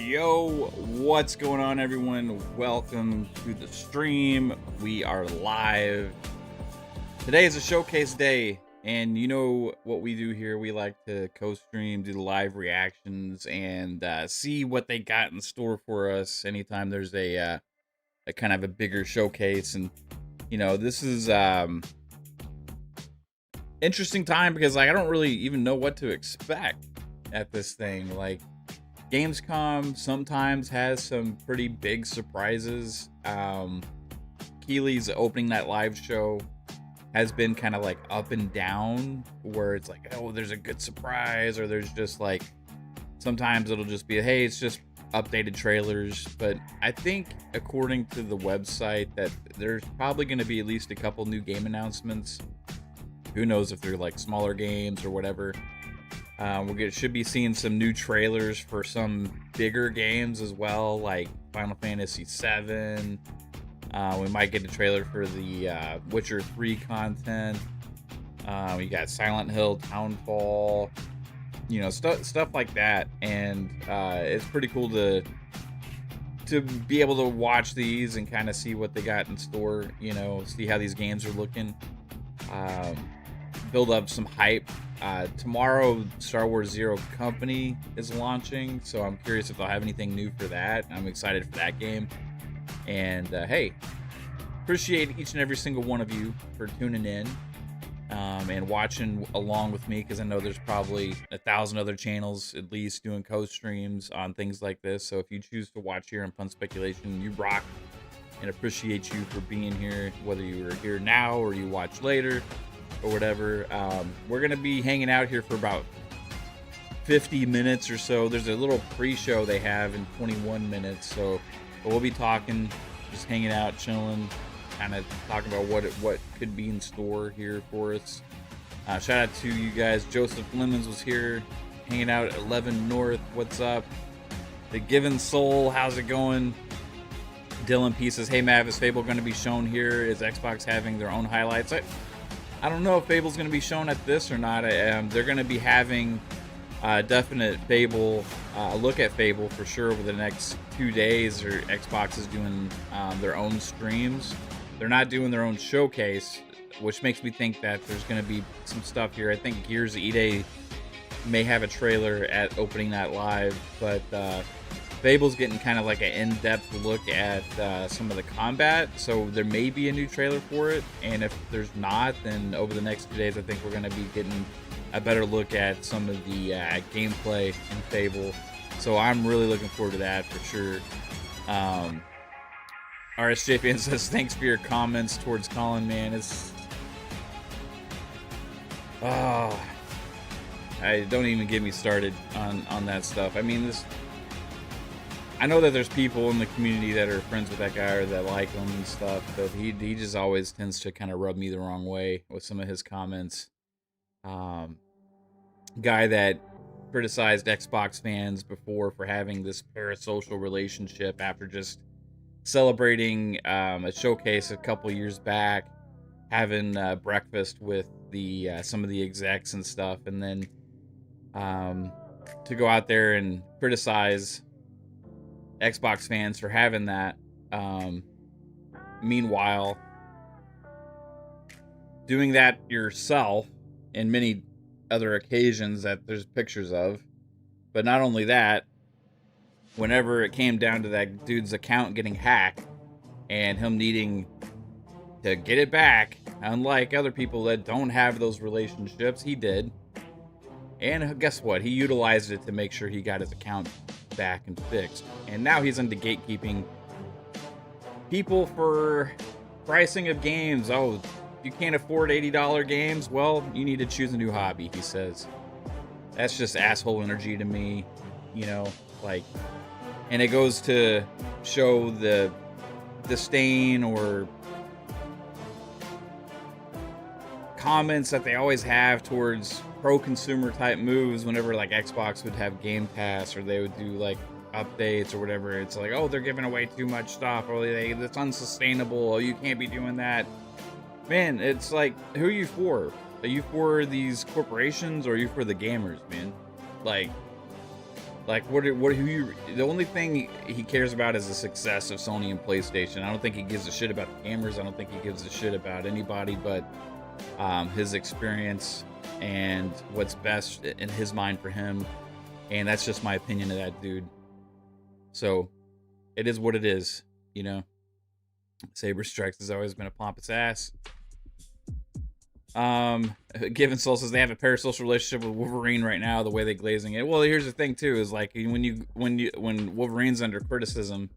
Yo, what's going on, everyone? Welcome to the stream. We are live. Today is a showcase day, and you know what we do here. We like to co-stream, do the live reactions, and see what they got in store for us anytime there's a kind of a bigger showcase. And you know, this is interesting time because like I don't really even know what to expect at this thing. Like, Gamescom sometimes has some pretty big surprises. Keely's opening that live show has been kind of like up and down, where it's like, oh, there's a good surprise, or there's just like, sometimes it'll just be, hey, it's just updated trailers. But I think, according to the website, that there's probably going to be at least a couple new game announcements. Who knows if they're like smaller games or whatever. We should be seeing some new trailers for some bigger games as well, like Final Fantasy VII. We might get a trailer for the Witcher 3 content. We got Silent Hill, Townfall, you know, stuff like that. And it's pretty cool to be able to watch these and kind of see what they got in store. You know, see how these games are looking. Build up some hype. Tomorrow, Star Wars Zero Company is launching, so I'm curious if they'll have anything new for that. I'm excited for that game. And hey, appreciate each and every single one of you for tuning in and watching along with me, because I know there's probably 1,000 other channels at least doing co-streams on things like this. So if you choose to watch here on Fun Speculation, you rock, and appreciate you for being here, whether you were here now or you watch later or whatever. We're gonna be hanging out here for about 50 minutes or so. There's a little pre-show they have in 21 minutes, so we'll be talking, just hanging out, chilling, kind of talking about what could be in store here for us. Shout out to you guys. Joseph Lemons was here hanging out at 11 North. What's up? The Given Soul, how's it going? Dylan P says, hey Mav, is Fable going to be shown here? Is Xbox having their own highlights? I don't know if Fable's going to be shown at this or not. They're going to be having definite Fable, a look at Fable for sure over the next 2 days, or Xbox is doing their own streams. They're not doing their own showcase, which makes me think that there's going to be some stuff here. I think Gears E may have a trailer at Opening Night Live, but Fable's getting kind of like an in-depth look at some of the combat, so there may be a new trailer for it. And if there's not, then over the next 2 days, I think we're going to be getting a better look at some of the gameplay in Fable. So I'm really looking forward to that for sure. RSJ fan says, thanks for your comments towards Colin, man. I don't even get me started on that stuff. I mean, I know that there's people in the community that are friends with that guy or that like him and stuff, but he just always tends to kind of rub me the wrong way with some of his comments. Guy that criticized Xbox fans before for having this parasocial relationship after just celebrating a showcase a couple years back, having breakfast with the some of the execs and stuff, and then to go out there and criticize Xbox fans for having that. Meanwhile, doing that yourself in many other occasions that there's pictures of. But not only that, whenever it came down to that dude's account getting hacked and him needing to get it back, unlike other people that don't have those relationships, he did. And guess what? He utilized it to make sure he got his account back and fixed. And now he's into gatekeeping people for pricing of games. Oh, you can't afford $80 games? Well, you need to choose a new hobby, he says. That's just asshole energy to me, you know, like, and it goes to show the disdain or comments that they always have towards pro-consumer type moves whenever like Xbox would have Game Pass or they would do like updates or whatever. It's like, oh, they're giving away too much stuff, or it's unsustainable, oh, you can't be doing that. Man, it's like, who are you for? Are you for these corporations or are you for the gamers, man? Like, Like, the only thing he cares about is the success of Sony and PlayStation. I don't think he gives a shit about the gamers. I don't think he gives a shit about anybody but his experience and what's best in his mind for him. And that's just my opinion of that dude. So it is what it is, you know. Saber Strikes has always been a pompous ass. Given Soul says they have a parasocial relationship with Wolverine right now, the way they glazing it. Well, here's the thing too, is like when Wolverine's under criticism,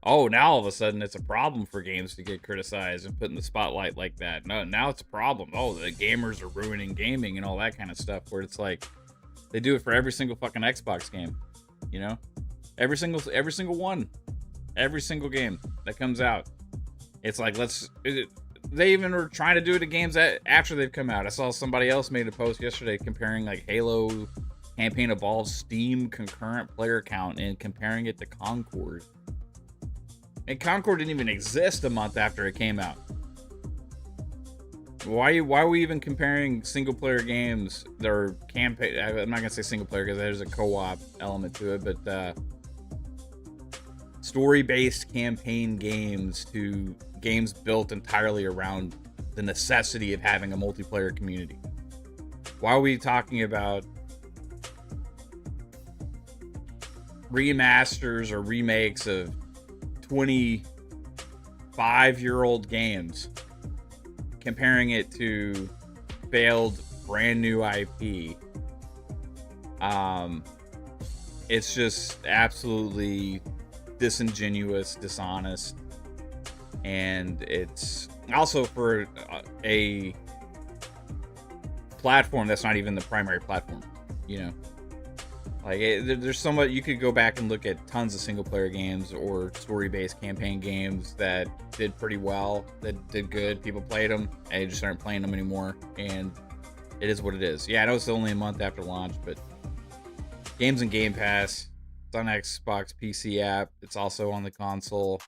oh, now all of a sudden it's a problem for games to get criticized and put in the spotlight like that. No, now it's a problem. Oh, the gamers are ruining gaming and all that kind of stuff, where it's like they do it for every single fucking Xbox game, you know? Every single one. Every single game that comes out. It's like, they even were trying to do it to games after they've come out. I saw somebody else made a post yesterday comparing like Halo Campaign Evolved Steam concurrent player count and comparing it to Concord. And Concord didn't even exist a month after it came out. Why are we even comparing single player games that are campaign? I'm not gonna say single player because there's a co-op element to it, but story-based campaign games to games built entirely around the necessity of having a multiplayer community. Why are we talking about remasters or remakes of 25-year-old games, comparing it to failed brand new IP? It's just absolutely disingenuous, dishonest, and it's also for a platform that's not even the primary platform, you know. Like, there's so much. You could go back and look at tons of single player games or story-based campaign games that did pretty well, that did good. People played them, and they just aren't playing them anymore, and it is what it is. Yeah, I know it's only a month after launch, but games in Game Pass, it's on Xbox PC app, it's also on the console.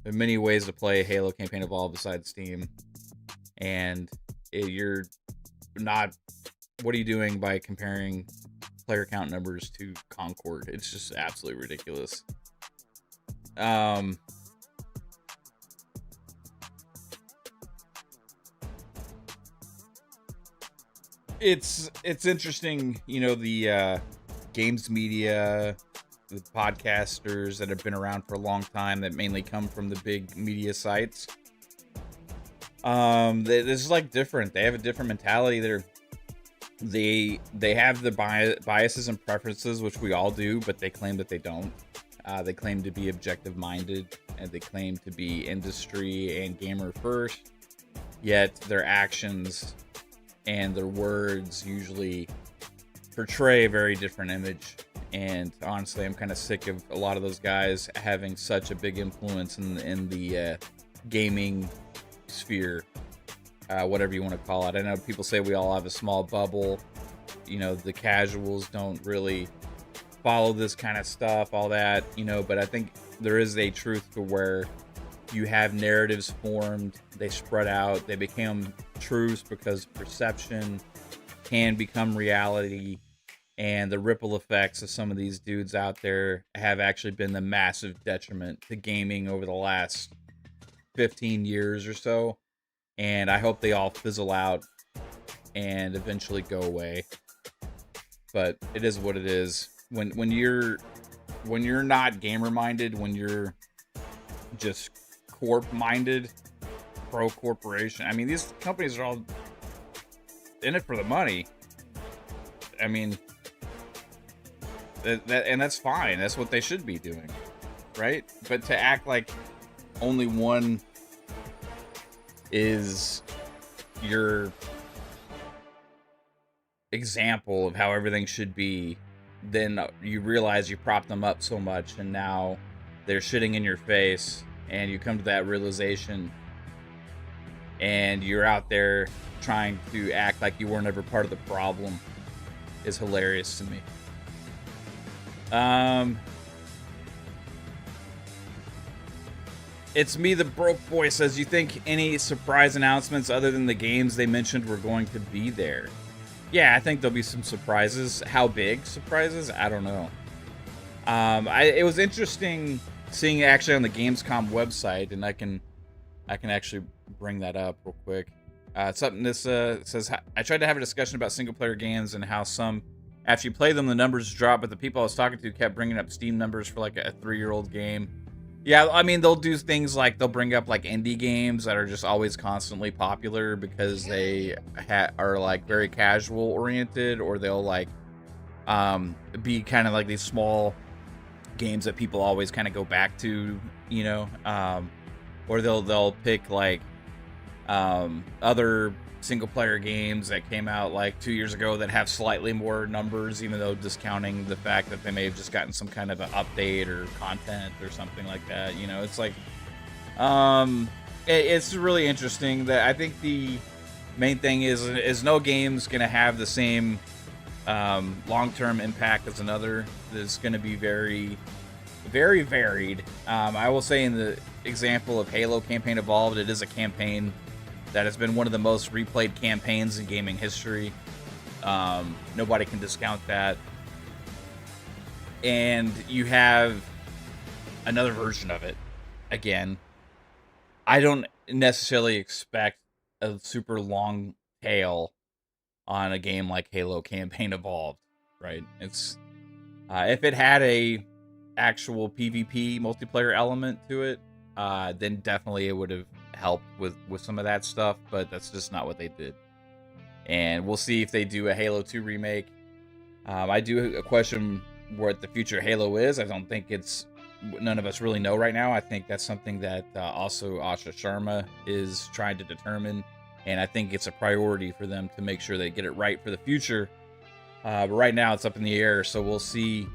There are many ways to play Halo Campaign Evolved besides Steam, and you're not. What are you doing by comparing player count numbers to Concord? It's just absolutely ridiculous. It's interesting, you know, the games media, the podcasters that have been around for a long time that mainly come from the big media sites. This is like different. They have a different mentality. They have the biases and preferences, which we all do, but they claim that they don't. They claim to be objective minded, and they claim to be industry and gamer first, yet their actions and their words usually portray a very different image. And honestly, I'm kind of sick of a lot of those guys having such a big influence in the gaming sphere, whatever you want to call it. I know people say we all have a small bubble. You know, the casuals don't really follow this kind of stuff, all that, you know, but I think there is a truth to where you have narratives formed, they spread out, they become truths because perception can become reality. And the ripple effects of some of these dudes out there have actually been the massive detriment to gaming over the last 15 years or so. And I hope they all fizzle out and eventually go away. But it is what it is. When you're not gamer minded, when you're just corp minded, pro corporation. I mean, these companies are all in it for the money. I mean, and that's fine. That's what they should be doing, right? But to act like only one is your example of how everything should be, then you realize you propped them up so much, and now they're shitting in your face, and you come to that realization, and you're out there trying to act like you weren't ever part of the problem. Is hilarious to me. It's me, the broke boy, says, you think any surprise announcements other than the games they mentioned were going to be there? Yeah, I think there'll be some surprises. How big surprises? I don't know. It was interesting seeing it actually on the Gamescom website, and I can actually bring that up real quick. Something this says, I tried to have a discussion about single player games and how some, after you play them, the numbers drop, but the people I was talking to kept bringing up Steam numbers for like a 3-year-old game. Yeah, I mean, they'll do things like they'll bring up like indie games that are just always constantly popular because they are like very casual oriented, or they'll like be kind of like these small games that people always kind of go back to, you know, or they'll pick like other single player games that came out like 2 years ago that have slightly more numbers, even though discounting the fact that they may have just gotten some kind of an update or content or something like that. You know, it's like it's really interesting. That I think the main thing is no game's gonna have the same long-term impact as another. It's gonna be very, very varied. I will say, in the example of Halo Campaign Evolved, it is a campaign that has been one of the most replayed campaigns in gaming history. Nobody can discount that. And you have another version of it. Again, I don't necessarily expect a super long tail on a game like Halo Campaign Evolved, right? It's if it had a actual PvP multiplayer element to it, then definitely it would have helped with some of that stuff, but that's just not what they did. And we'll see if they do a Halo 2 remake. I do question what the future Halo is. I don't think it's, none of us really know right now. I think that's something that also Asha Sharma is trying to determine, and I think it's a priority for them to make sure they get it right for the future. But right now it's up in the air, so we'll see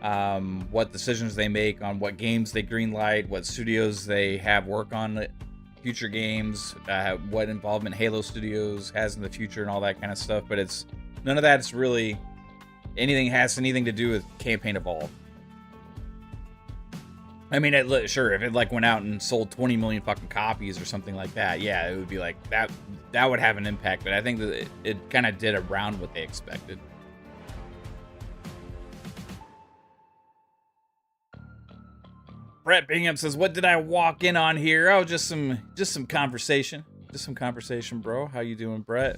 what decisions they make on what games they greenlight, what studios they have work on future games, what involvement Halo Studios has in the future, and all that kind of stuff. But it's none of that's really has anything to do with Campaign Evolved. I mean, sure, if it like went out and sold 20 million fucking copies or something like that, yeah, it would be like that would have an impact. But I think that it kind of did around what they expected. Brett Bingham says, "What did I walk in on here? Oh, just some conversation. Just some conversation, bro. How you doing, Brett?"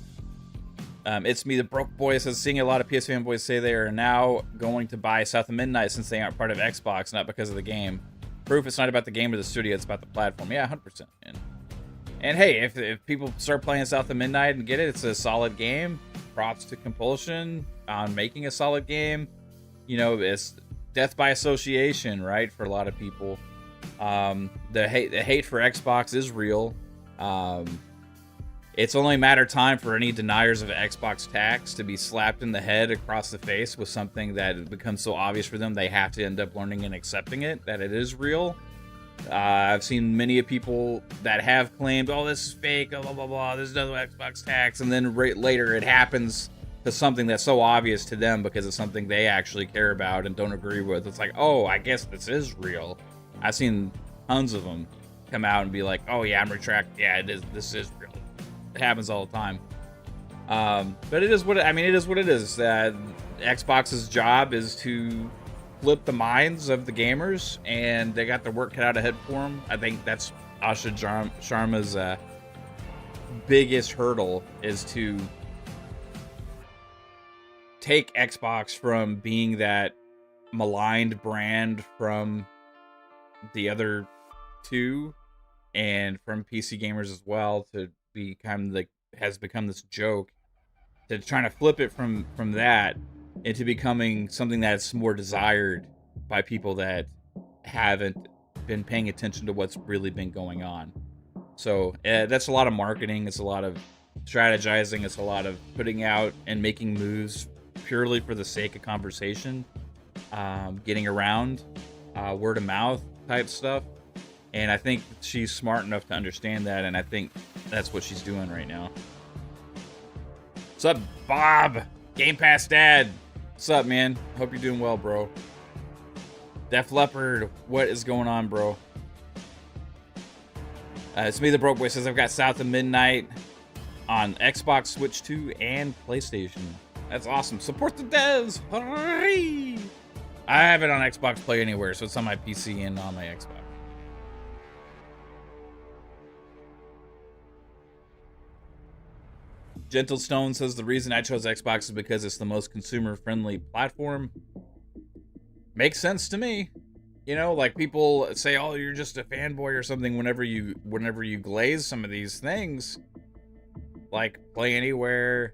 It's me, the broke boy, says, "Seeing a lot of PS fanboys say they are now going to buy South of Midnight since they aren't part of Xbox, not because of the game. Proof it's not about the game or the studio, it's about the platform." Yeah, 100%, man. And hey, if people start playing South of Midnight and get it, it's a solid game. Props to Compulsion on making a solid game. You know, it's death by association, right? For a lot of people, the hate for Xbox is real. It's only a matter of time for any deniers of Xbox tax to be slapped in the head across the face with something that becomes so obvious for them they have to end up learning and accepting it, that it is real. I've seen many people that have claimed, "Oh, this is fake, blah, blah, blah, this is no Xbox tax," and then later it happens to something that's so obvious to them because it's something they actually care about and don't agree with. It's like, "Oh, I guess this is real." I've seen tons of them come out and be like, "Oh yeah, I'm retracting. Yeah, it is. This is real." It happens all the time. But it is what it is. What it is. Xbox's job is to flip the minds of the gamers, and they got their work cut out ahead for them. I think that's Asha Sharma's biggest hurdle, is to take Xbox from being that maligned brand from the other two and from PC gamers as well, to become has become this joke, to trying to flip it from that into becoming something that's more desired by people that haven't been paying attention to what's really been going on. So that's a lot of marketing. It's a lot of strategizing. It's a lot of putting out and making moves purely for the sake of conversation, getting around word of mouth type stuff. And I think she's smart enough to understand that, and I think that's what she's doing right now. What's up, Bob? Game Pass Dad. What's up, man? Hope you're doing well, bro. Def Leppard, what is going on, bro? It's me, the broke boy, says, "I've got South of Midnight on Xbox, Switch 2, and PlayStation." That's awesome. Support the devs. Hooray! I have it on Xbox Play Anywhere, so it's on my PC and on my Xbox. Gentle Stone says the reason I chose Xbox is because it's the most consumer-friendly platform. Makes sense to me. You know, like people say, "Oh, you're just a fanboy or something." Whenever you glaze some of these things, like Play Anywhere,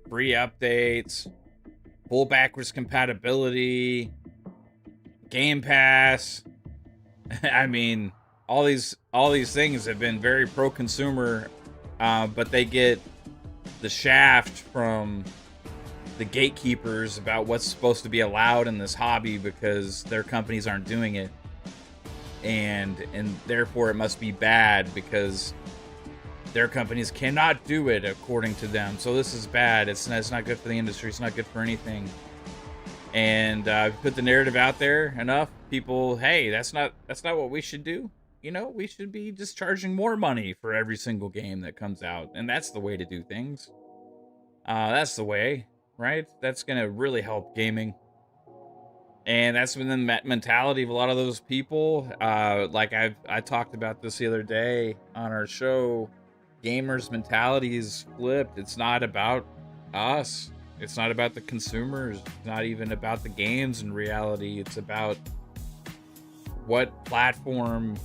free updates, full backwards compatibility, Game Pass. I mean, all these things have been very pro-consumer, but they get the shaft from the gatekeepers about what's supposed to be allowed in this hobby because their companies aren't doing it, and therefore it must be bad because their companies cannot do it according to them. So this is bad. It's not good for the industry. It's not good for anything. And put the narrative out there enough, people, hey, that's not what we should do. You know, we should be just charging more money for every single game that comes out, and that's the way to do things. That's the way, right? That's gonna really help gaming, and that's been the mentality of a lot of those people. Like I talked about this the other day on our show. Gamers' mentality is flipped. It's not about us. It's not about the consumers. It's not even about the games in reality. It's about what platform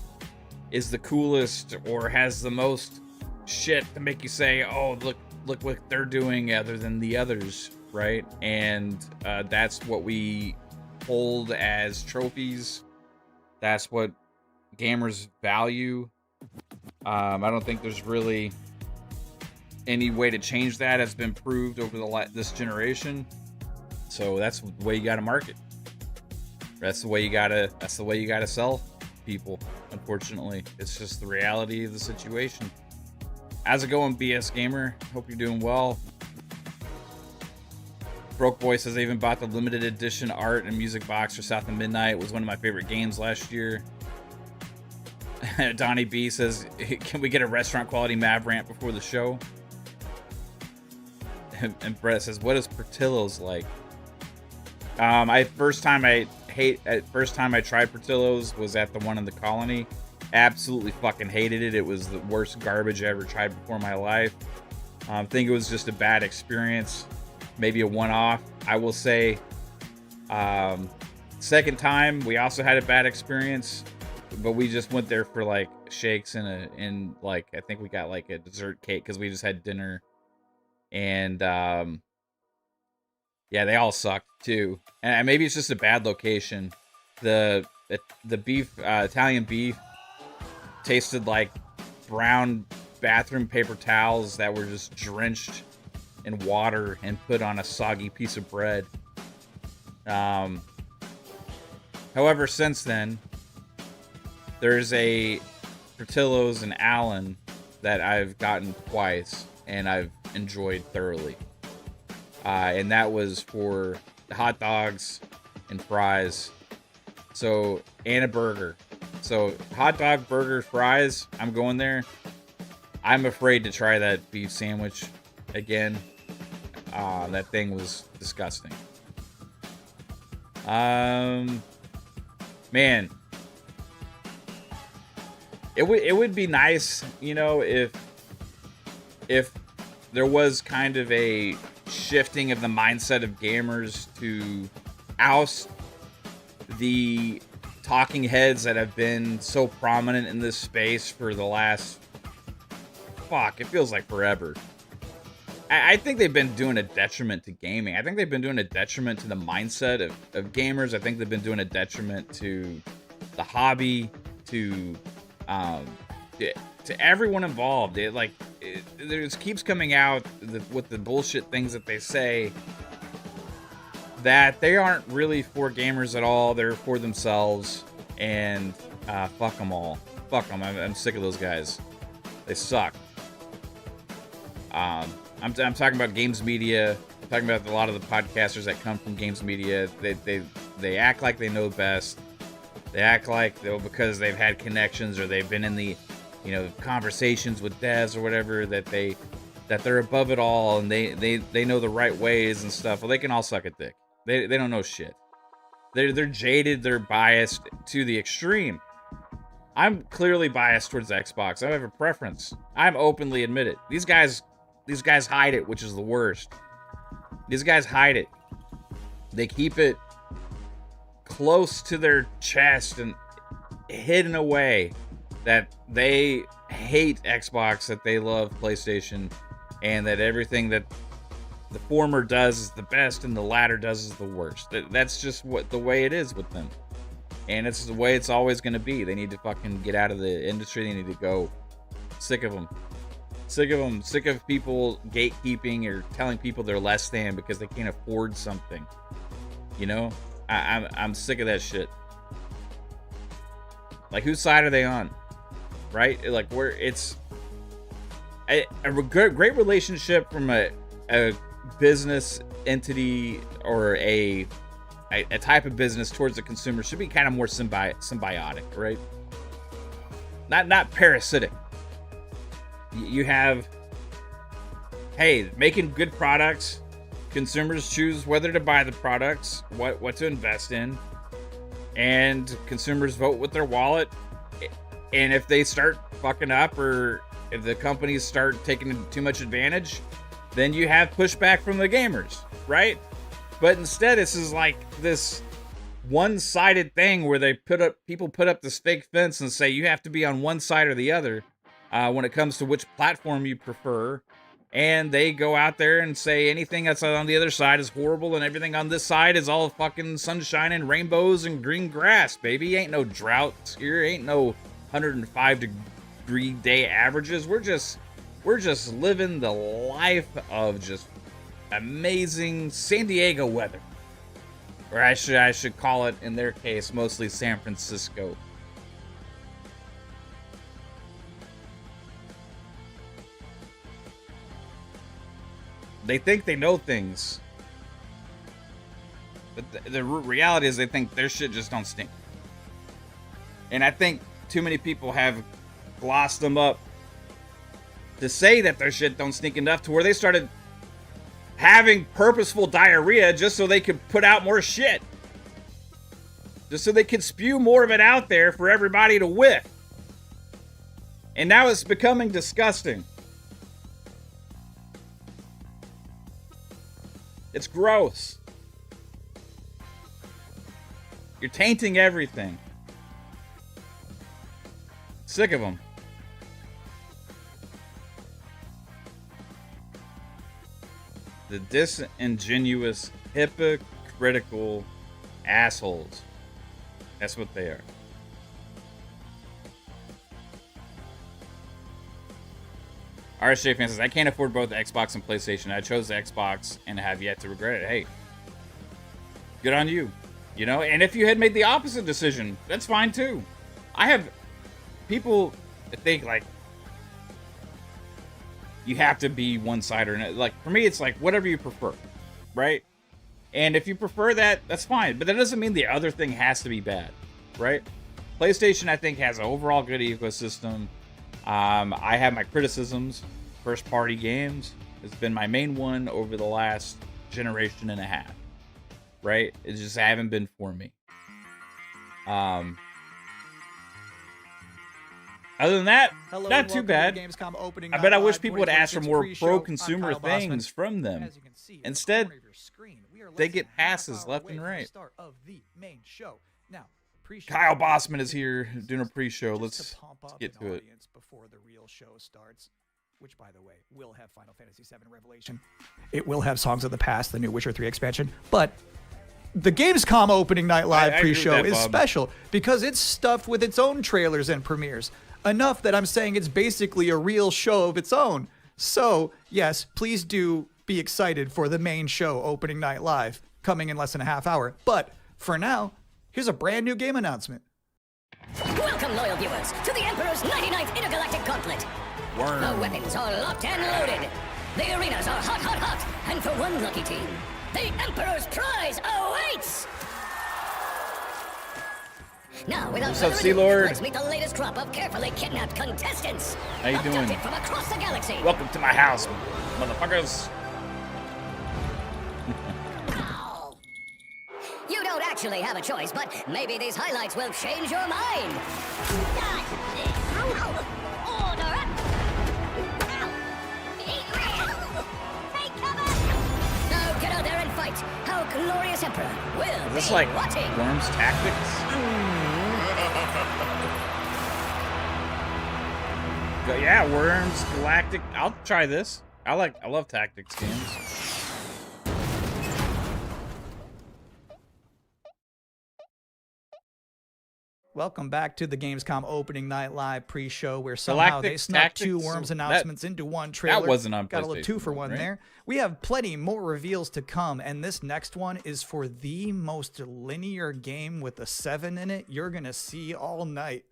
is the coolest or has the most shit to make you say, "Oh, look what they're doing," other than the others, right? And that's what we hold as trophies. That's what gamers value. I don't think there's really any way to change that. Has been proved over this generation. So that's the way you got to market. That's the way you gotta sell people. Unfortunately, it's just the reality of the situation. How's it going, BS Gamer? Hope you're doing well. Broke Boy says they even bought the limited edition art and music box for South of Midnight. It was one of my favorite games last year. Donnie B says, can we get a restaurant quality Mav rant before the show? And Brett says, what is Portillo's like? First time I tried Portillo's was at the one in the Colony. Absolutely fucking hated it. It was the worst garbage I ever tried before in my life. I think it was just a bad experience. Maybe a one-off. I will say, second time we also had a bad experience, but we just went there for like shakes and like I think we got like a dessert cake because we just had dinner. And yeah, they all sucked too. And maybe it's just a bad location. The beef, Italian beef, tasted like brown bathroom paper towels that were just drenched in water and put on a soggy piece of bread. However, since then, there's a Portillo's in Allen that I've gotten twice and I've enjoyed thoroughly. And that was for hot dogs and fries. So, and a burger. So, hot dog, burger, fries, I'm going there. I'm afraid to try that beef sandwich again. That thing was disgusting. Man, it would be nice, you know, if there was kind of a shifting of the mindset of gamers to oust the talking heads that have been so prominent in this space for the last, it feels like forever. I think they've been doing a detriment to gaming. I think they've been doing a detriment to the mindset of gamers. I think they've been doing a detriment to the hobby, to everyone involved. It just keeps coming out with the bullshit things that they say that they aren't really for gamers at all. They're for themselves, and fuck them all. Fuck them. I'm sick of those guys. They suck. I'm talking about games media. I'm talking about a lot of the podcasters that come from games media. They act like they know best. They act like because they've had connections or they've been in the, conversations with devs or whatever, that they're above it all and they know the right ways and stuff. Well, they can all suck a dick. They don't know shit. They're jaded, they're biased to the extreme. I'm clearly biased towards Xbox. I have a preference. I'm openly admit it. These guys hide it, which is the worst. These guys hide it. They keep it close to their chest and hidden away that they hate Xbox, that they love PlayStation, and that everything that the former does is the best and the latter does is the worst. That's just the way it is with them. And it's the way it's always going to be. They need to fucking get out of the industry. They need to go. Sick of them. Sick of them. Sick of people gatekeeping or telling people they're less than because they can't afford something. You know? I'm sick of that shit. Like, whose side are they on? Right? Like, where it's a great relationship from a business entity or a type of business towards the consumer should be kind of more symbiotic, right? Not parasitic. You have, hey, making good products. Consumers choose whether to buy the products, what to invest in, and consumers vote with their wallet. And if they start fucking up, or if the companies start taking too much advantage, then you have pushback from the gamers, right? But instead, this is like this one-sided thing where people put up this fake fence and say you have to be on one side or the other when it comes to which platform you prefer. And they go out there and say anything that's on the other side is horrible and everything on this side is all fucking sunshine and rainbows and green grass, baby. Ain't no droughts here. Ain't no 105-degree day averages. We're just living the life of just amazing San Diego weather. Or I should call it, in their case, mostly San Francisco. They think they know things. But the reality is they think their shit just don't stink. And I think too many people have glossed them up to say that their shit don't stink enough to where they started having purposeful diarrhea just so they could put out more shit. Just so they could spew more of it out there for everybody to whiff. And now it's becoming disgusting. It's gross. You're tainting everything. Sick of them. The disingenuous, hypocritical assholes. That's what they are. RSJ fan says, I can't afford both the Xbox and PlayStation. I chose the Xbox and have yet to regret it. Hey, good on you. You know, and if you had made the opposite decision, that's fine too. I have people that think like you have to be one side or another. Like for me, it's like whatever you prefer, right? And if you prefer that, that's fine. But that doesn't mean the other thing has to be bad, right? PlayStation, I think, has an overall good ecosystem. I have my criticisms. First party games has been my main one over the last generation and a half, right? It just haven't been for me. Other than that, not too bad. Gamescom Opening Night. I bet I wish people would ask for more pro-consumer things from them. Instead, they get passes left and right. Kyle Bossman is here doing a pre-show. Let's get to it. Before the real show starts, which, by the way, will have Final Fantasy VII Revelation. It will have Songs of the Past, the new Witcher 3 expansion. But the Gamescom Opening Night Live pre-show is special because it's stuffed with its own trailers and premieres. Enough that I'm saying it's basically a real show of its own. So, yes, please do be excited for the main show, Opening Night Live, coming in less than a half hour. But for now, here's a brand new game announcement. Welcome, loyal viewers, to the Emperor's 99th Intergalactic Gauntlet. Worm. The weapons are locked and loaded. The arenas are hot, hot, hot. And for one lucky team, the Emperor's prize awaits! Now, without What's up, further Sea ado, Lord? let's meet the latest crop of carefully kidnapped contestants. How you doing? Abducted from across the galaxy. Welcome to my house, motherfuckers. Ow. You don't don't actually have a choice, but maybe these highlights will change your mind. Order up! Take cover! Now get out there and fight. Our glorious Emperor will Is this be like watching. Worms Tactics? Yeah, Worms Galactic. I'll try this. I love tactics games. Welcome back to the Gamescom Opening Night Live pre-show, where somehow they snuck two Worms announcements into one trailer. That wasn't on PlayStation. Got a little 2-for-1 right? there. We have plenty more reveals to come, and this next one is for the most linear game with a 7 in it you're gonna see all night.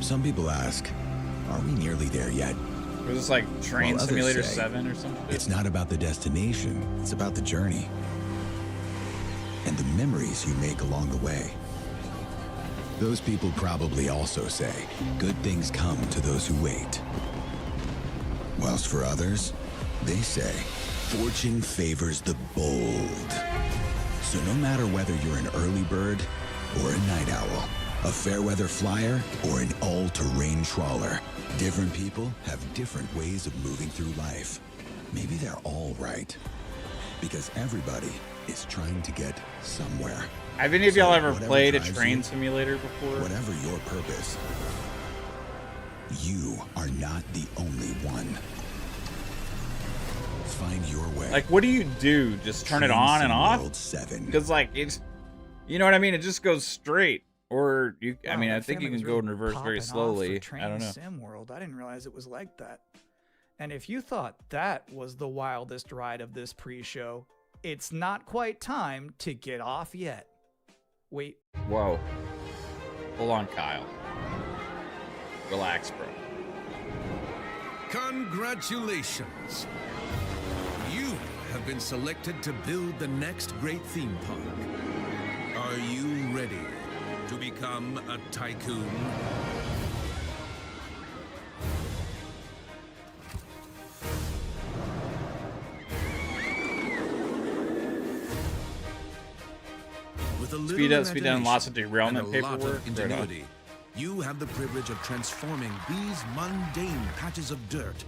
Some people ask, are we nearly there yet? Was this like Train Well, others Simulator say 7 or something? It's not about the destination, it's about the journey. And the memories you make along the way. Those people probably also say, good things come to those who wait. Whilst for others, they say, fortune favors the bold. So no matter whether you're an early bird or a night owl, a fair weather flyer or an all-terrain trawler, different people have different ways of moving through life. Maybe they're all right. Because everybody is trying to get somewhere. Have any of y'all ever whatever played a drives train you, simulator before? Whatever your purpose, you are not the only one. Find your way. Like, what do you do? Just turn it on and off? World 7. Because, like, it's, you know what I mean? It just goes straight. Or, you, I mean, I think you can go in reverse very slowly. I don't know. Sim World. I didn't realize it was like that. And if you thought that was the wildest ride of this pre-show, it's not quite time to get off yet. Wait. Whoa. Hold on, Kyle. Relax, bro. Congratulations. You have been selected to build the next great theme park. Are you ready to become a tycoon? With a little Speed down lots of imagination derailment and a lot paperwork. of ingenuity, you have the privilege of transforming these mundane patches of dirt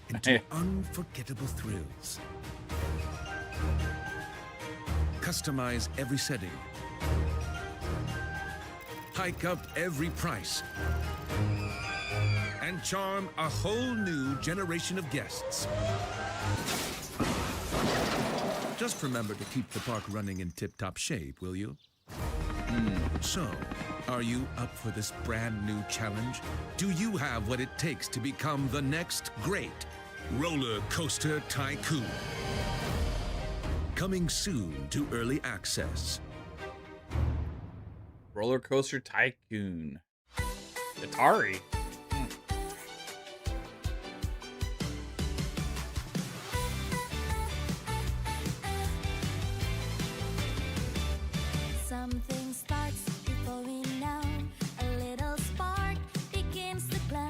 into unforgettable thrills. Customize every setting. Hike up every price. And charm a whole new generation of guests. Just remember to keep the park running in tip-top shape, will you? So, are you up for this brand new challenge? Do you have what it takes to become the next great roller coaster tycoon? Coming soon to early access. Roller Coaster Tycoon. Atari. Something starts before we know. A little spark begins to glow.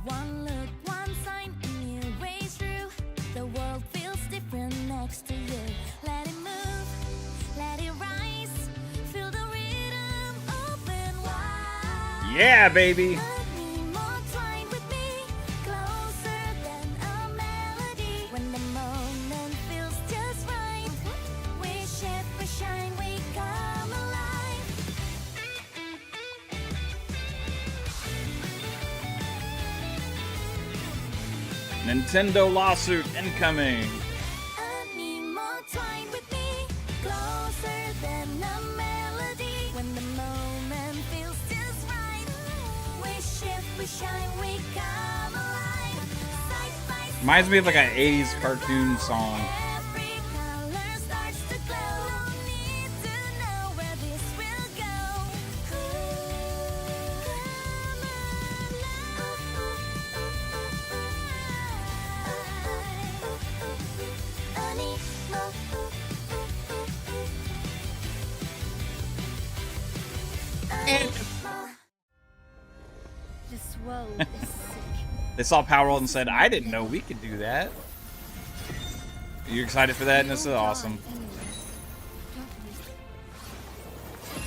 One look, one sign, a new way through. The world feels different next to you. Let it move, let it rise. Feel the rhythm, open wide. Yeah, baby. Nintendo lawsuit incoming. Reminds me of like an 80s cartoon song. This world is sick. They saw Power World and said, I didn't know we could do that. Are you excited for that? And this is awesome.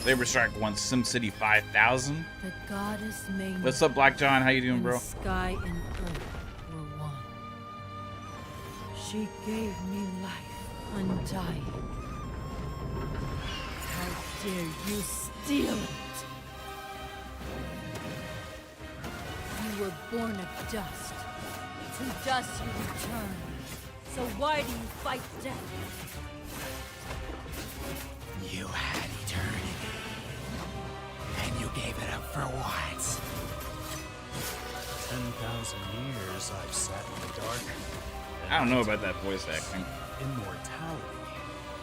Saber Strike wants SimCity 5000. The goddess made What's up, Black John? How you doing, bro? Sky and earth were one. She gave me life undying. How dare you steal it? You were born of dust. To dust you return. So why do you fight death? You had eternity, and you gave it up for what? 10,000 years I've sat in the dark. I don't know about that voice acting. Immortality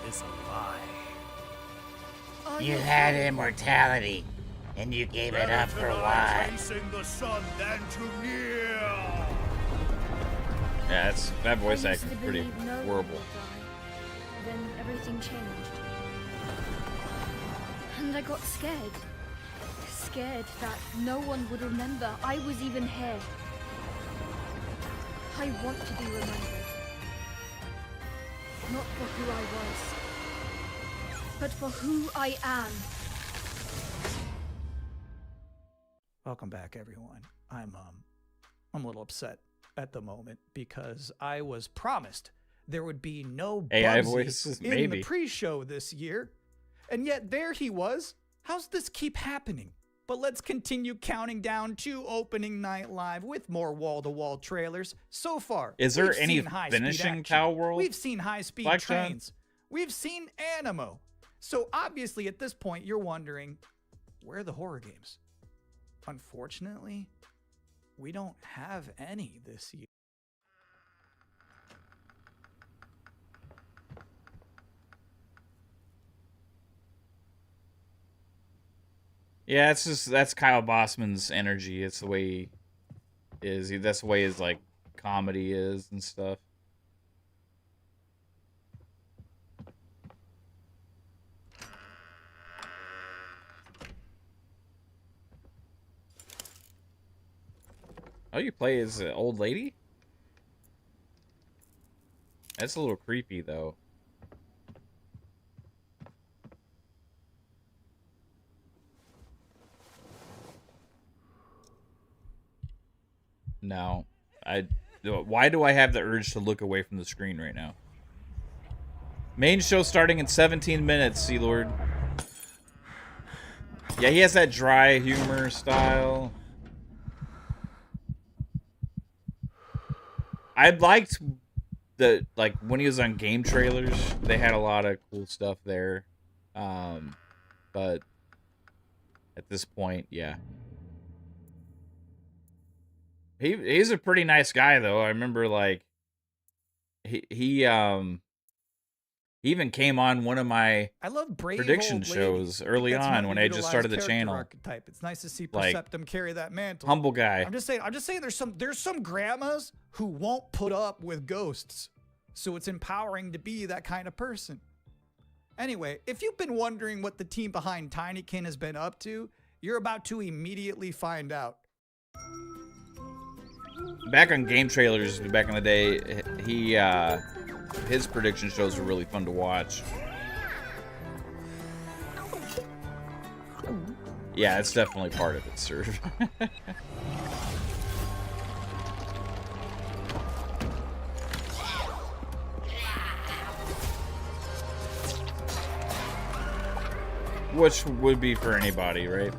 is a lie. You had immortality, and you gave it up for what? The sun than to kneel. Yeah, that voice I used acting to is pretty believe no one horrible. would die. Then everything changed. And I got scared. Scared that no one would remember I was even here. I want to be remembered. Not for who I was, but for who I am. Welcome back, everyone. I'm a little upset at the moment because I was promised there would be no AI Bubsy voices, in maybe. the pre-show this year, and yet there he was. How's this keep happening? But let's continue counting down to opening night live with more wall-to-wall trailers. So far, Is there we've any seen high-speed finishing action. Cow World? We've seen high-speed Black John? trains. We've seen Animo. So obviously, at this point, you're wondering, where are the horror games? Unfortunately, we don't have any this year. Yeah, that's Kyle Bossman's energy. It's the way he is. That's the way his like comedy is and stuff. Oh, you play as an old lady? That's a little creepy, though. No. Why do I have the urge to look away from the screen right now? Main show starting in 17 minutes, Sea-Lord. Yeah, he has that dry humor style. I liked like when he was on game trailers, they had a lot of cool stuff there. But at this point, yeah. He's a pretty nice guy though. I remember like he even came on one of my I love brave prediction old lady. shows early That's on my when I just started the utilized channel. character archetype. It's nice to see Like, Perceptum carry that mantle. Humble guy. I'm just saying there's some grandmas who won't put up with ghosts. So it's empowering to be that kind of person. Anyway, if you've been wondering what the team behind Tinykin has been up to, you're about to immediately find out. Back on game trailers, back in the day, his prediction shows were really fun to watch. Yeah, it's definitely part of it, sir. Which would be for anybody, right?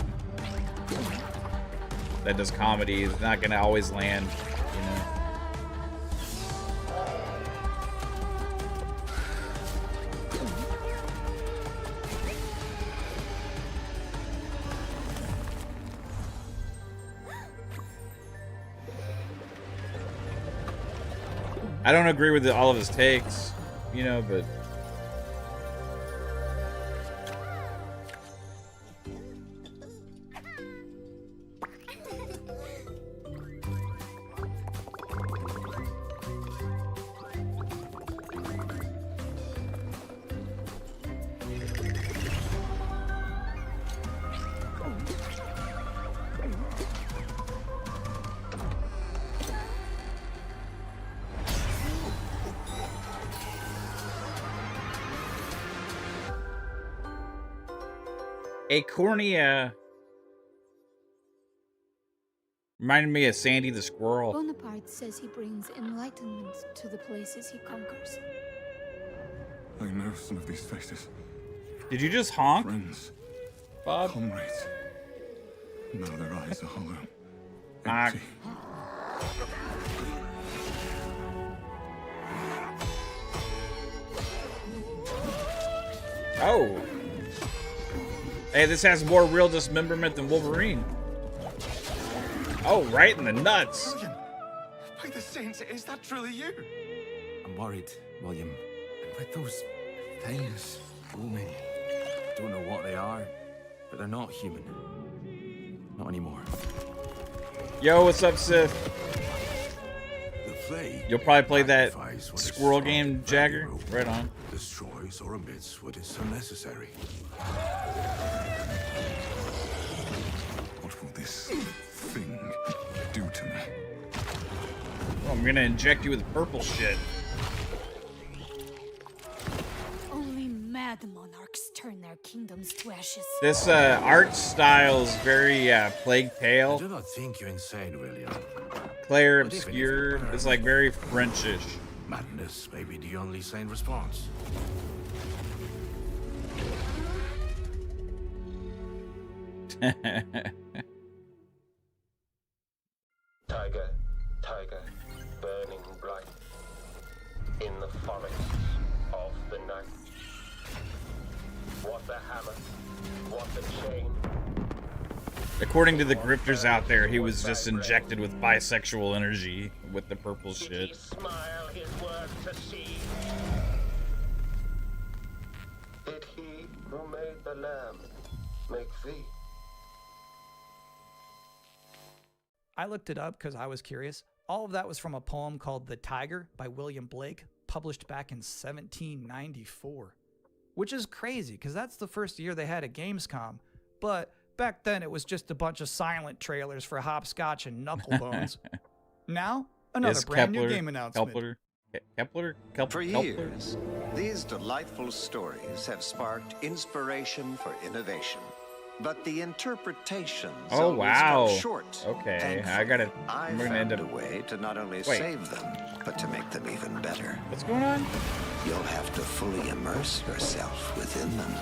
That does comedy. It's not gonna always land, you know. I don't agree with all of his takes, you know, but Acornia reminded me of Sandy the squirrel. Bonaparte says he brings enlightenment to the places he conquers. I know some of these faces. Did you just honk? Friends, Bob? comrades. Now their eyes are hollow. Honk. Empty. Oh. Hey, this has more real dismemberment than Wolverine. Oh, right in the nuts. William, by the saints, is that truly you? I'm worried, William. With those things, Omen. Don't know what they are, but they're not human. Not anymore. Yo, what's up, Sith? The flame You'll probably play that magnifies what is squirrel strong game, and Jagger? valuable, Right on. destroys or omits what is unnecessary. What will this thing do to me? Oh, I'm gonna inject you with purple shit. Only mad monarchs turn their kingdoms to ashes. This art style is very Plague I Pale, do not think you're insane, William. Claire Obscure. It's like very Frenchish. Madness may be the only sane response. Tiger, tiger, burning bright in the forests of the night. What the hammer, what the chain. According to the grifters out there, he was just injected with bisexual energy with the purple Did he shit. smile his work to see? Did he who made the lamb make thee? I looked it up because I was curious. All of that was from a poem called The Tiger by William Blake, published back in 1794. Which is crazy, because that's the first year they had a Gamescom. But back then, it was just a bunch of silent trailers for Hopscotch and Knucklebones. Now, another Is brand new Kepler- game announcement. Kepler? For years, these delightful stories have sparked inspiration for innovation. But the interpretations Oh, always wow. come short. Okay, Thankfully, I gotta. I I'm gonna found end up. a way to not only Wait. save them, but to make them even better. What's going on? You'll have to fully immerse yourself within them.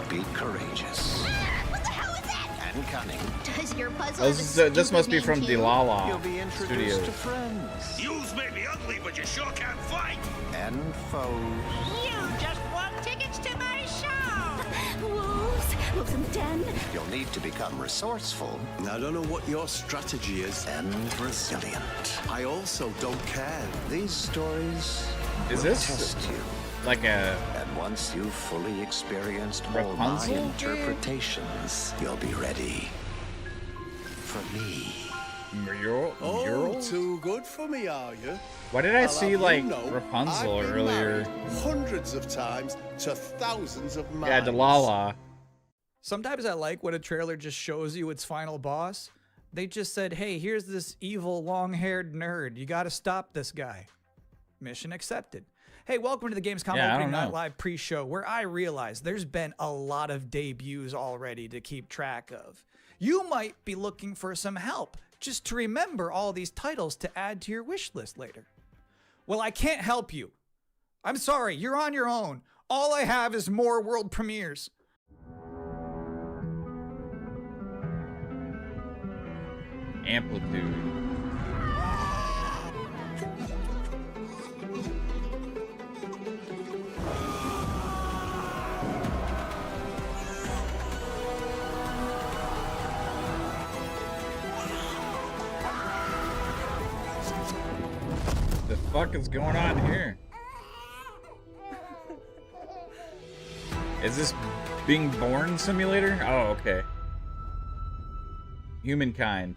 Be courageous. What the hell is that? And cunning. Does your puzzle Oh, have a this must be stupid from name too? Delala You'll be introduced Studios. to friends Yous may be ugly, but you sure can fight! and foes. You just want tickets to my show! Wolves in the den. You'll need to become resourceful. I don't know what your strategy is. And resilient. I also don't care. These stories Is will this test you. like a And once you've fully experienced all my Rapunzel? interpretations, you'll be ready for me. mural? Oh, Murals? too good for me, are you? Why did I I'll see have you like know, Rapunzel I've been earlier? married hundreds of times to thousands of Yeah, minds. Delala. Sometimes I like when a trailer just shows you its final boss. They just said, hey, here's this evil long-haired nerd. You got to stop this guy. Mission accepted. Hey, welcome to the Gamescom Yeah, I Opening don't Night know. Live pre-show, where I realize there's been a lot of debuts already to keep track of. You might be looking for some help just to remember all these titles to add to your wish list later. Well, I can't help you. I'm sorry, you're on your own. All I have is more world premieres. Amplitude. The fuck is going on here? Is this being born simulator? Oh, okay. Humankind.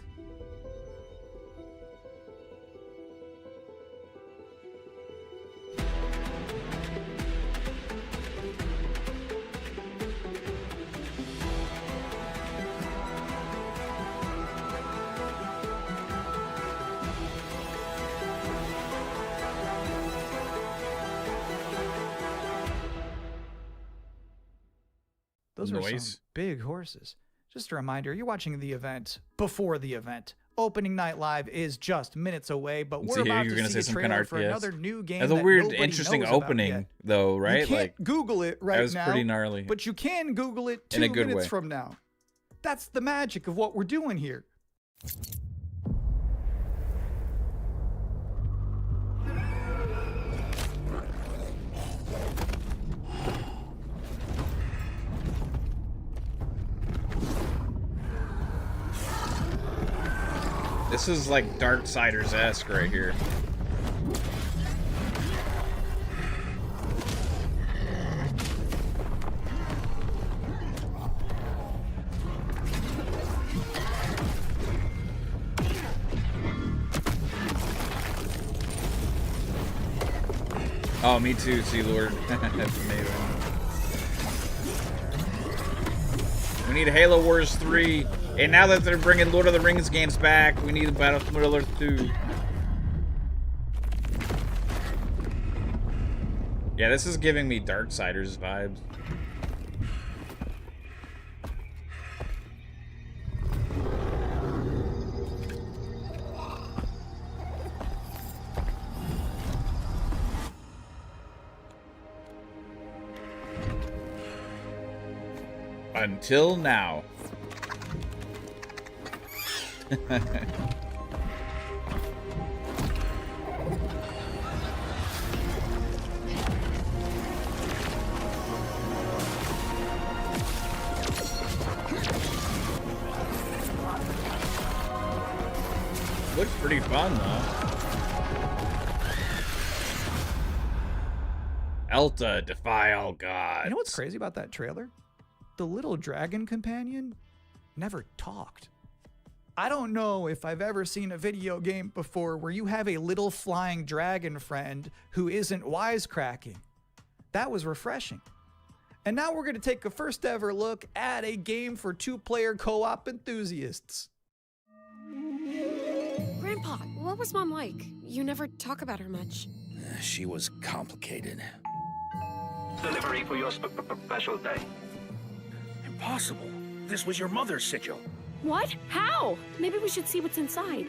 Those those are some big horses. Just a reminder, you're watching the event before the event. Opening Night Live is just minutes away, but we're about to see a trailer for another new game. That's a weird, interesting opening, though, right? You can't Google it right now. That was pretty gnarly. But you can Google it 2 minutes from now. That's the magic of what we're doing here. This is like Darksiders-esque right here. Oh, me too, Sea Lord. That's amazing. We need Halo Wars 3. And now that they're bringing Lord of the Rings games back, we need Battlefield Earth 2. Yeah, this is giving me Darksiders vibes. Until now. Looks pretty fun though. Elta, defy all gods. You know what's crazy about that trailer? The little dragon companion never talked. I don't know if I've ever seen a video game before where you have a little flying dragon friend who isn't wisecracking. That was refreshing. And now we're going to take a first ever look at a game for 2-player co-op enthusiasts. Grandpa, what was Mom like? You never talk about her much. She was complicated. Delivery for your special day. Impossible. This was your mother's sigil. What? How? Maybe we should see what's inside.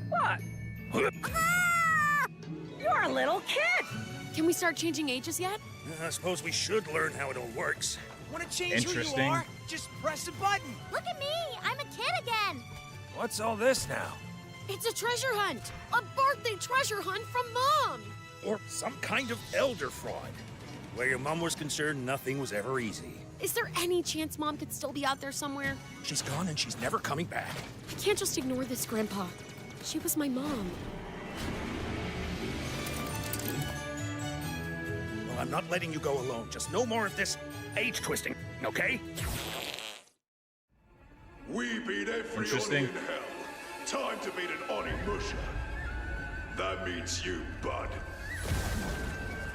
What? You're a little kid! Can we start changing ages yet? I suppose we should learn how it all works. Want to change who you are? Just press a button. Look at me! I'm a kid again! What's all this now? It's a treasure hunt! A birthday treasure hunt from Mom! Or some kind of elder fraud. Where your mom was concerned, nothing was ever easy. Is there any chance Mom could still be out there somewhere? She's gone and she's never coming back. I can't just ignore this, Grandpa. She was my mom. Well, I'm not letting you go alone. Just no more of this age twisting, okay? We beat every Interesting. Oni in hell. Time to beat an Oni Musha. That means you, bud.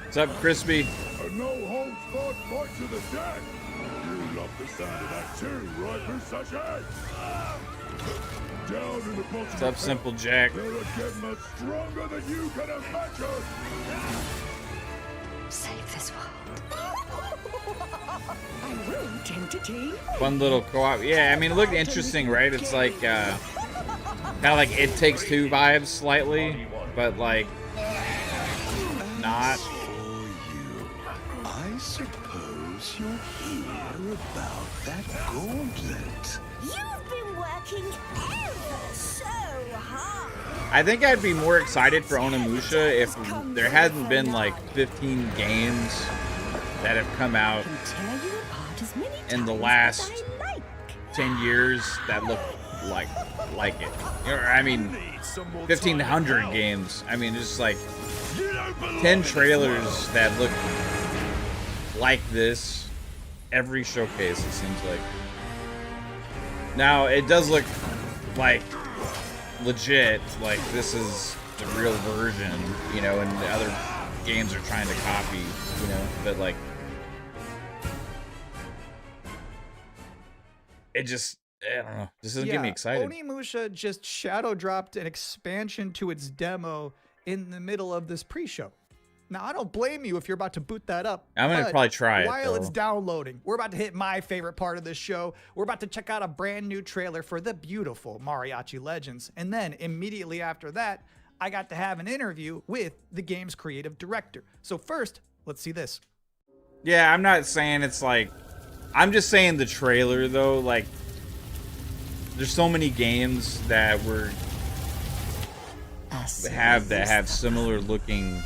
What's up, Crispy? A no-holds-barred fight to the death. You love the sound of that too, right, Musashi? Down in the bottom. What's up, Simple Jack? They're getting much stronger than you can imagine. Save this world. A rude entity. Fun little co-op. Yeah, I mean, it looked interesting, right? It's like, kind of like It Takes Two vibes slightly, but like, not. I suppose you're here about that gauntlet. You've been working ever so hard. I think I'd be more excited for Onimusha if there hadn't been like 15 games that have come out in the last 10 years that look like it. I mean, 1,500 games. I mean, just like 10 trailers that look like this every showcase, it seems like. Now, it does look like legit, like this is the real version, you know, and the other games are trying to copy, you know, but like, it just, I don't know, this doesn't get me excited. Onimusha just shadow dropped an expansion to its demo in the middle of this pre-show. Now, I don't blame you if you're about to boot that up. I'm going to probably try it, while though. it's downloading, we're about to hit my favorite part of this show. We're about to check out a brand new trailer for the beautiful Mariachi Legends. And then immediately after that, I got to have an interview with the game's creative director. So first, let's see this. Yeah, I'm not saying it's like... I'm just saying the trailer, though. Like, there's so many games that have similar looking...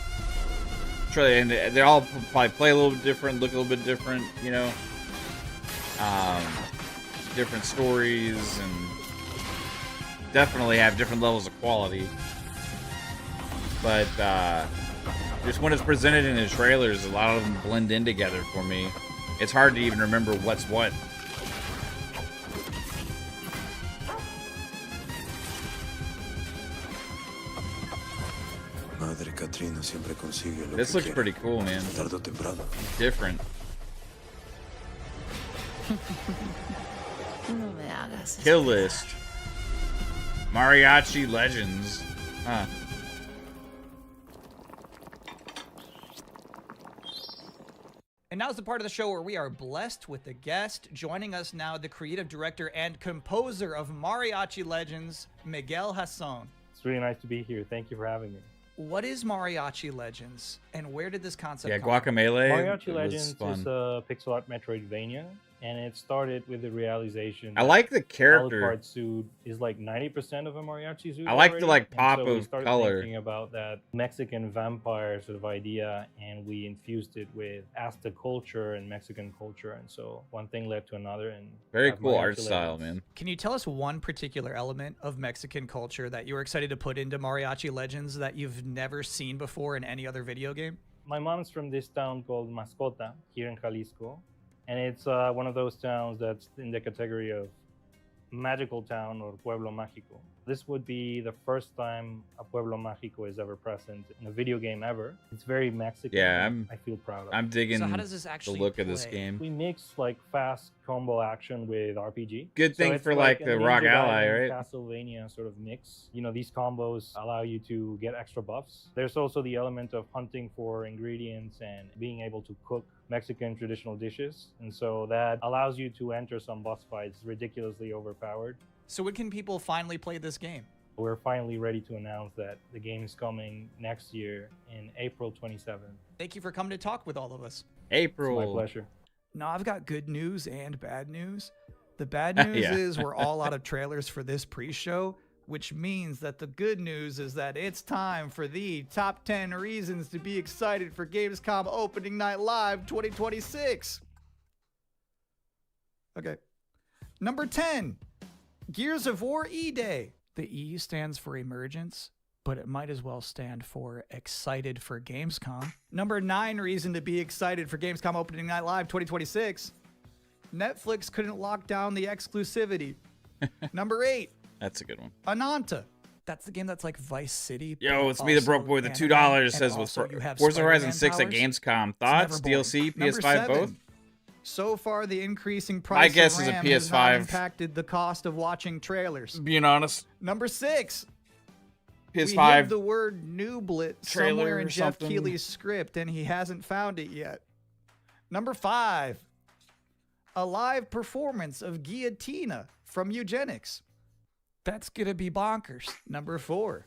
And they all probably play a little bit different, look a little bit different, you know. Different stories, and definitely have different levels of quality. But just when it's presented in the trailers, a lot of them blend in together for me. It's hard to even remember what's what. This looks pretty cool, man. Different. Kill list. Mariachi Legends. Huh. And now's the part of the show where we are blessed with a guest. Joining us now, the creative director and composer of Mariachi Legends, Miguel Hasson. It's really nice to be here. Thank you for having me. What is Mariachi Legends, and where did this concept come Guacamelee. Mariachi Legends is a pixel art Metroidvania, and it started with the realization I like the character. Alucard suit is like 90% of a mariachi suit. I like already. the like pop and so we of started color. Thinking about that Mexican vampire sort of idea, and we infused it with Aztec culture and Mexican culture, and so one thing led to another. And very have cool Mariachi art style, Legends. man. Can you tell us one particular element of Mexican culture that you were excited to put into Mariachi Legends that you've never seen before in any other video game? My mom's from this town called Mascota here in Jalisco, and it's one of those towns that's in the category of magical town or pueblo mágico. This would be the first time a pueblo mágico is ever present in a video game ever. It's very Mexican. Yeah, I feel proud of. I'm digging So how does this actually the look of this game. We mix like fast combo action with RPG. Good thing it's for like a the Ninja Rock Ally, Gaiden, right? Castlevania sort of mix. You know, these combos allow you to get extra buffs. There's also the element of hunting for ingredients and being able to cook Mexican traditional dishes. And so that allows you to enter some boss fights ridiculously overpowered. So when can people finally play this game? We're finally ready to announce that the game is coming next year in April 27th. Thank you for coming to talk with all of us. April. It's my pleasure. Now, I've got good news and bad news. The bad news Yeah. is we're all out of trailers for this pre-show, which means that the good news is that it's time for the top 10 reasons to be excited for Gamescom Opening Night Live 2026. Okay. Number 10, Gears of War E-Day. The E stands for emergence, but it might as well stand for excited for Gamescom. Number 9 reason to be excited for Gamescom Opening Night Live 2026. Netflix couldn't lock down the exclusivity. Number 8. That's a good one. Ananta. That's the game that's like Vice City. Yo, it's me, the broke boy. The $2 says with Forza Horizon 6 at Gamescom. Thoughts? DLC, PS5, both? So far, the increasing price guess of is a RAM has not PS5. impacted the cost of watching trailers. Being honest. Number 6. We PS5 hid the word Nooblet trailer somewhere or in Jeff something. Keighley's script, and he hasn't found it yet. Number 5. A live performance of Guillotina from Eugenics. That's gonna be bonkers. Number 4.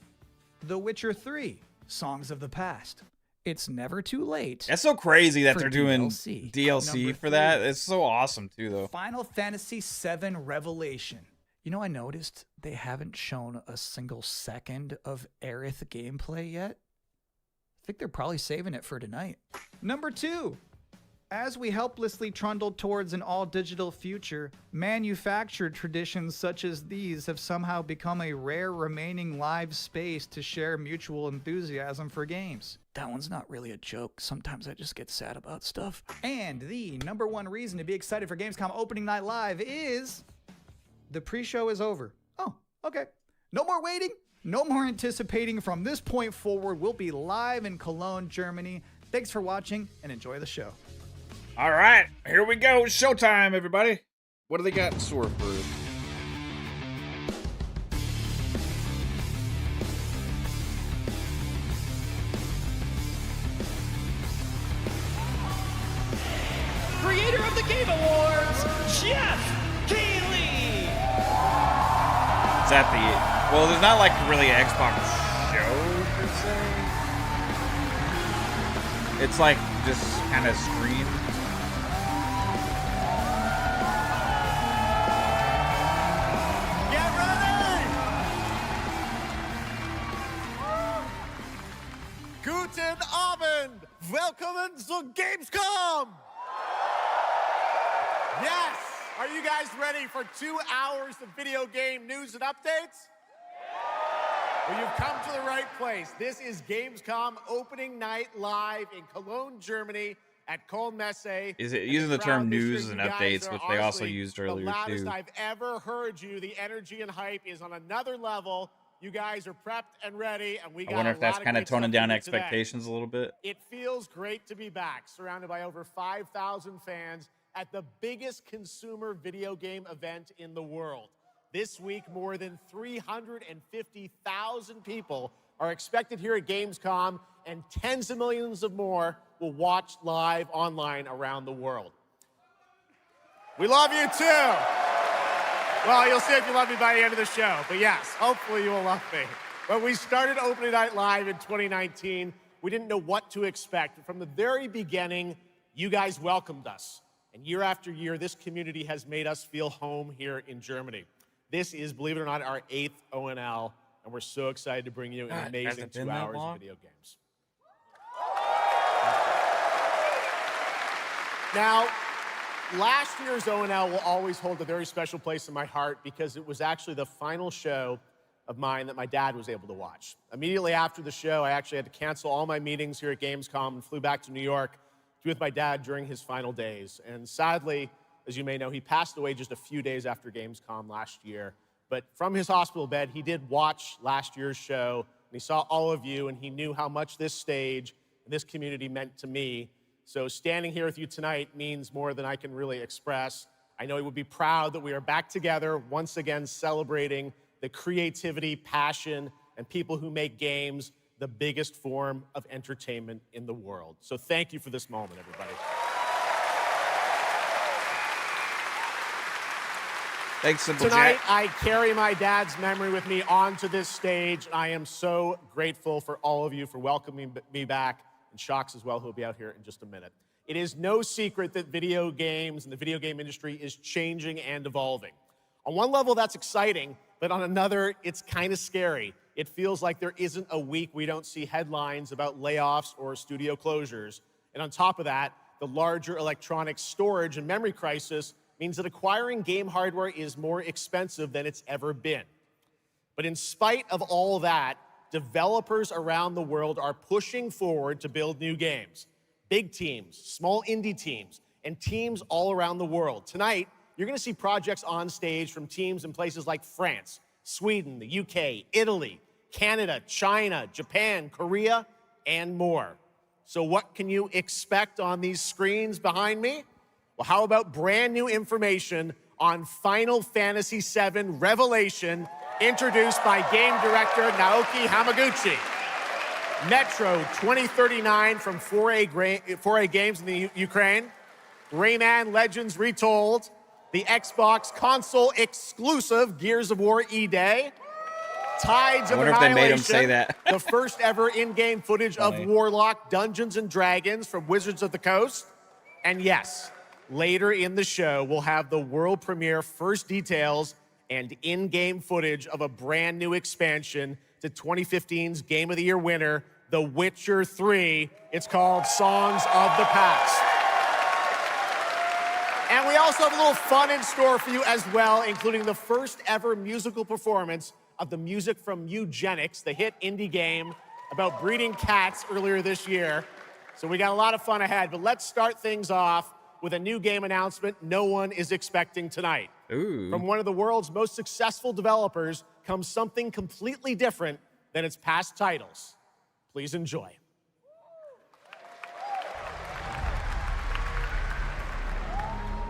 The Witcher 3, Songs of the Past. It's never too late. That's so crazy that for they're doing DLC. DLC Number for that. 3. It's so awesome, too, though. Final Fantasy VII Revelation. You know, I noticed they haven't shown a single second of Aerith gameplay yet. I think they're probably saving it for tonight. Number 2. As we helplessly trundle towards an all-digital future, manufactured traditions such as these have somehow become a rare remaining live space to share mutual enthusiasm for games. That one's not really a joke. Sometimes I just get sad about stuff. And the number 1 reason to be excited for Gamescom Opening Night Live is the pre-show is over. Oh, okay. No more waiting. No more anticipating. From this point forward, we'll be live in Cologne, Germany. Thanks for watching and enjoy the show. All right, here we go. Showtime, everybody. What do they got in store for us? the Game Awards, Jeff Keighley. Is that the... Well, there's not like really an Xbox show, per se. It's like just kind of streamed. Get ready! Guten Abend! Welcome to Gamescom! Yes! Are you guys ready for 2 hours of video game news and updates? Well, you've come to the right place. This is Gamescom Opening Night live in Cologne, Germany at Kölnmesse. Is it using the term news and updates, which they also used earlier the loudest too? I've ever heard you. The energy and hype is on another level. You guys are prepped and ready, and we got I wonder a if that's lot of kind of great stuff toning for down you expectations today. a little bit. It feels great to be back, surrounded by over 5,000 fans at the biggest consumer video game event in the world. This week, more than 350,000 people are expected here at Gamescom, and tens of millions of more will watch live online around the world. We love you too. Well, you'll see if you love me by the end of the show, but yes, hopefully you will love me. When we started Opening Night Live in 2019, we didn't know what to expect. From the very beginning, you guys welcomed us. And year after year, this community has made us feel home here in Germany. This is, believe it or not, our 8th ONL, and we're so excited to bring you an amazing 2 hours of video games. Now, last year's ONL will always hold a very special place in my heart because it was actually the final show of mine that my dad was able to watch. Immediately after the show, I actually had to cancel all my meetings here at Gamescom and flew back to New York to be with my dad during his final days. And sadly, as you may know, he passed away just a few days after Gamescom last year. But from his hospital bed, he did watch last year's show, and he saw all of you, and he knew how much this stage and this community meant to me. So standing here with you tonight means more than I can really express. I know he would be proud that we are back together, once again celebrating the creativity, passion, and people who make games the biggest form of entertainment in the world. So thank you for this moment, everybody. Thanks, Simple Tonight, Jack. I carry my dad's memory with me onto this stage. I am so grateful for all of you for welcoming me back, and Shocks as well, who will be out here in just a minute. It is no secret that video games and the video game industry is changing and evolving. On one level, that's exciting, but on another, it's kind of scary. It feels like there isn't a week we don't see headlines about layoffs or studio closures. And on top of that, the larger electronic storage and memory crisis means that acquiring game hardware is more expensive than it's ever been. But in spite of all that, developers around the world are pushing forward to build new games. Big teams, small indie teams, and teams all around the world. Tonight, you're gonna see projects on stage from teams in places like France, Sweden, the UK, Italy, Canada, China, Japan, Korea, and more. So what can you expect on these screens behind me? Well, how about brand new information on Final Fantasy VII Revelation, introduced by game director Naoki Hamaguchi. Metro 2039 from 4A Games in the Ukraine. Rayman Legends Retold. The Xbox console exclusive Gears of War E-Day. Tides of I wonder if they made him say Annihilation, that. the first ever in-game footage of Warlock Dungeons & Dragons from Wizards of the Coast. And yes, later in the show, we'll have the world premiere first details and in-game footage of a brand new expansion to 2015's Game of the Year winner, The Witcher 3. It's called Songs of the Past. And we also have a little fun in store for you as well, including the first ever musical performance of the music from Eugenics, the hit indie game about breeding cats earlier this year. So we got a lot of fun ahead, but let's start things off with a new game announcement no one is expecting tonight. Ooh. From one of the world's most successful developers comes something completely different than its past titles. Please enjoy.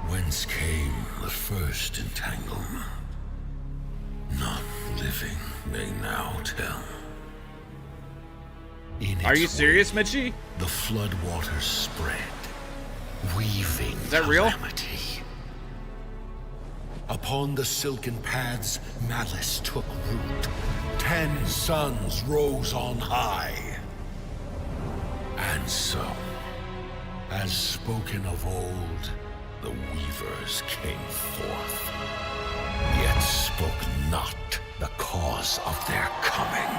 Whence came the first entanglement? None living may now tell. In Are you its serious, wake, Mitchie? The flood waters spread, weaving Is that real? calamity. Upon the silken paths, malice took root. 10 suns rose on high. And so, as spoken of old, the weavers came forth, yet spoke not the cause of their coming.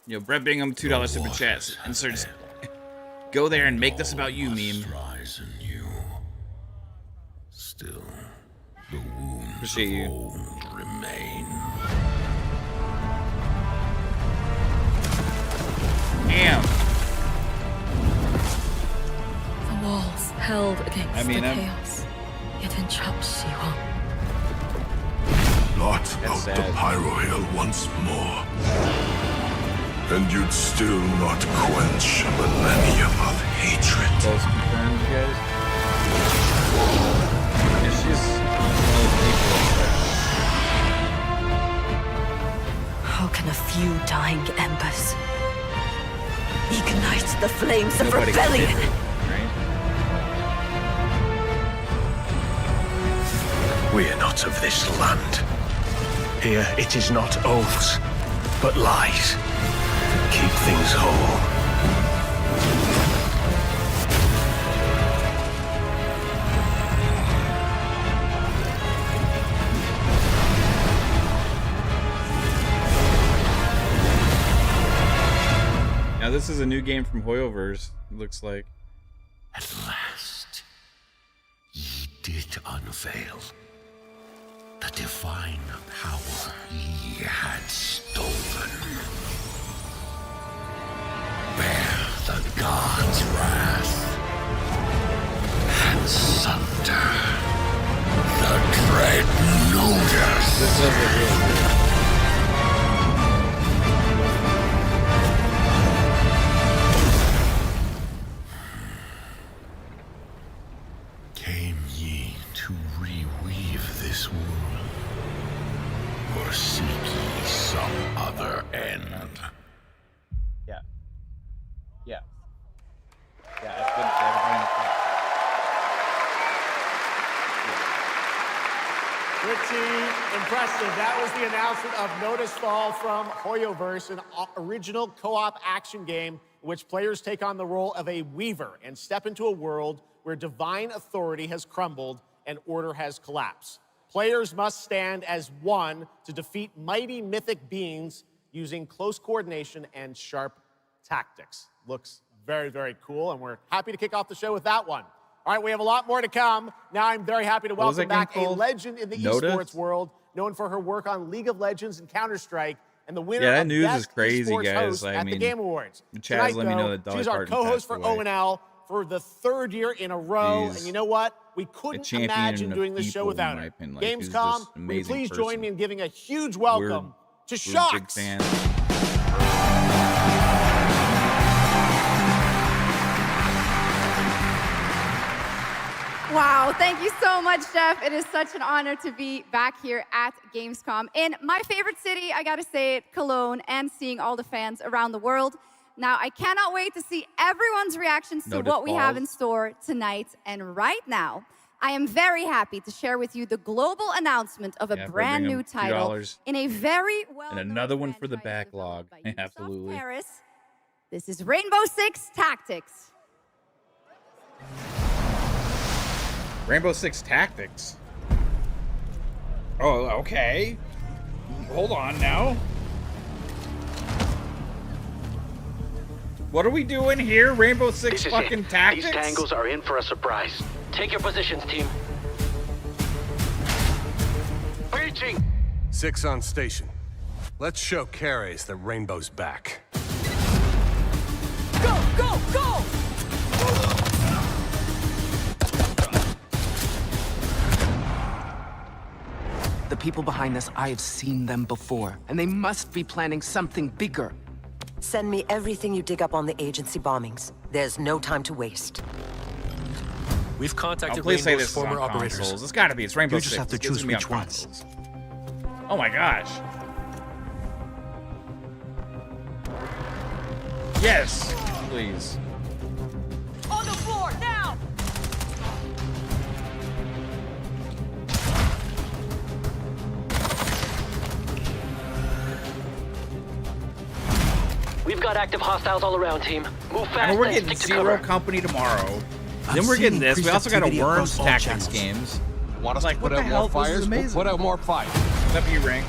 Yo, Brett Bingham, $2 super chat. Inserts. Go there and make this about you, meme. Rise anew. Still, the wounds Appreciate of you. old remain. Damn. The walls held against the chaos, yet entrapped Siwa. Not out the Pyro Hill once more. And you'd still not quench a millennium of hatred. Both confirmed, you guys? Yeah, she's How can a few dying embers ignite the flames of rebellion? We are not of this land. Here it is not oaths, but lies. Keep things whole. Now this is a new game from Hoyoverse, it looks like. At last, ye did unveil the divine power ye had stolen. Bear the god's wrath and sunder the dread Nodus. This does look really good. Came ye to reweave this world, or seek ye some other end? Yeah. Yeah. Yeah, it's been Pretty impressive. That was the announcement of Nodus Fall from Hoyoverse, an original co-op action game in which players take on the role of a weaver and step into a world where divine authority has crumbled and order has collapsed. Players must stand as one to defeat mighty mythic beings using close coordination and sharp tactics. Looks very, very cool, and we're happy to kick off the show with that one. All right, we have a lot more to come. Now I'm very happy to welcome back a legend in the esports world, known for her work on League of Legends and Counter-Strike, and the winner that of news Best is crazy, Esports guys. Host I at mean, the Game Awards. Chaz, Tonight, let me know though, that Dolly she's our Parton co-host passed for away. ONL for the third year in a row. She's And you know what? We couldn't champion imagine of doing this show people, without in my her. opinion. Like, she's Gamescom, just an will you amazing please person. join me in giving a huge welcome to We're big Shocks. fans. Wow, thank you so much, Jeff. It is such an honor to be back here at Gamescom in my favorite city, I gotta say it, Cologne, and seeing all the fans around the world. Now, I cannot wait to see everyone's reactions to what we have in store tonight. And right now, I am very happy to share with you the global announcement of a brand new title in a very well-known And another one for the backlog. Absolutely. Paris. This is Rainbow Six Tactics. Rainbow Six Tactics. Oh, okay. Hold on now. What are we doing here? Rainbow Six fucking Tactics? These tangles are in for a surprise. Take your positions, team. Breaching! 6 on station. Let's show Cares that Rainbow's back. Go, go, go! The people behind this, I have seen them before, and they must be planning something bigger. Send me everything you dig up on the agency bombings. There's no time to waste. We've contacted Please say Rainbow's this is on former operators. consoles. It's gotta be. It's Rainbow You just Six. have to It's gonna choose be on which one. consoles. Oh my gosh. Yes. please. On the floor, now! We've got active hostiles all around, team. Move fast. I mean, we're and getting stick to Zero cover. Company tomorrow. Then we're getting this. We also got a Worms Tactics games. Want us like, to put what out the more hell? This is fires? amazing. We'll put out more fires. W rank.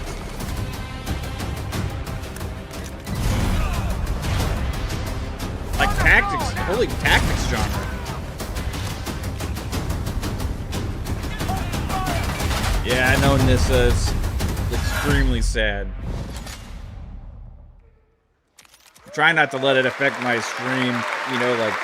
Like tactics, holy tactics genre. Yeah, I know Nissa's extremely sad. I'm trying not to let it affect my stream, you know, like.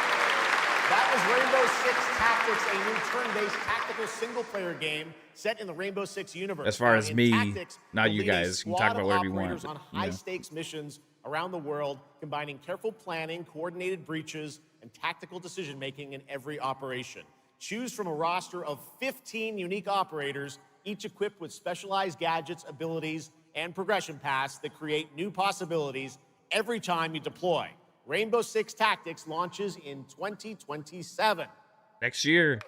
That was Rainbow Six Tactics, a new turn-based tactical single-player game set in the Rainbow Six universe. As far as In me, Tactics, not you'll you lead a guys. You can squad talk about of whatever you want. operators on high-stakes missions around the world, combining careful planning, coordinated breaches, and tactical decision-making in every operation. Choose from a roster of 15 unique operators, each equipped with specialized gadgets, abilities, and progression paths that create new possibilities every time you deploy. Rainbow Six Tactics launches in 2027. Next year.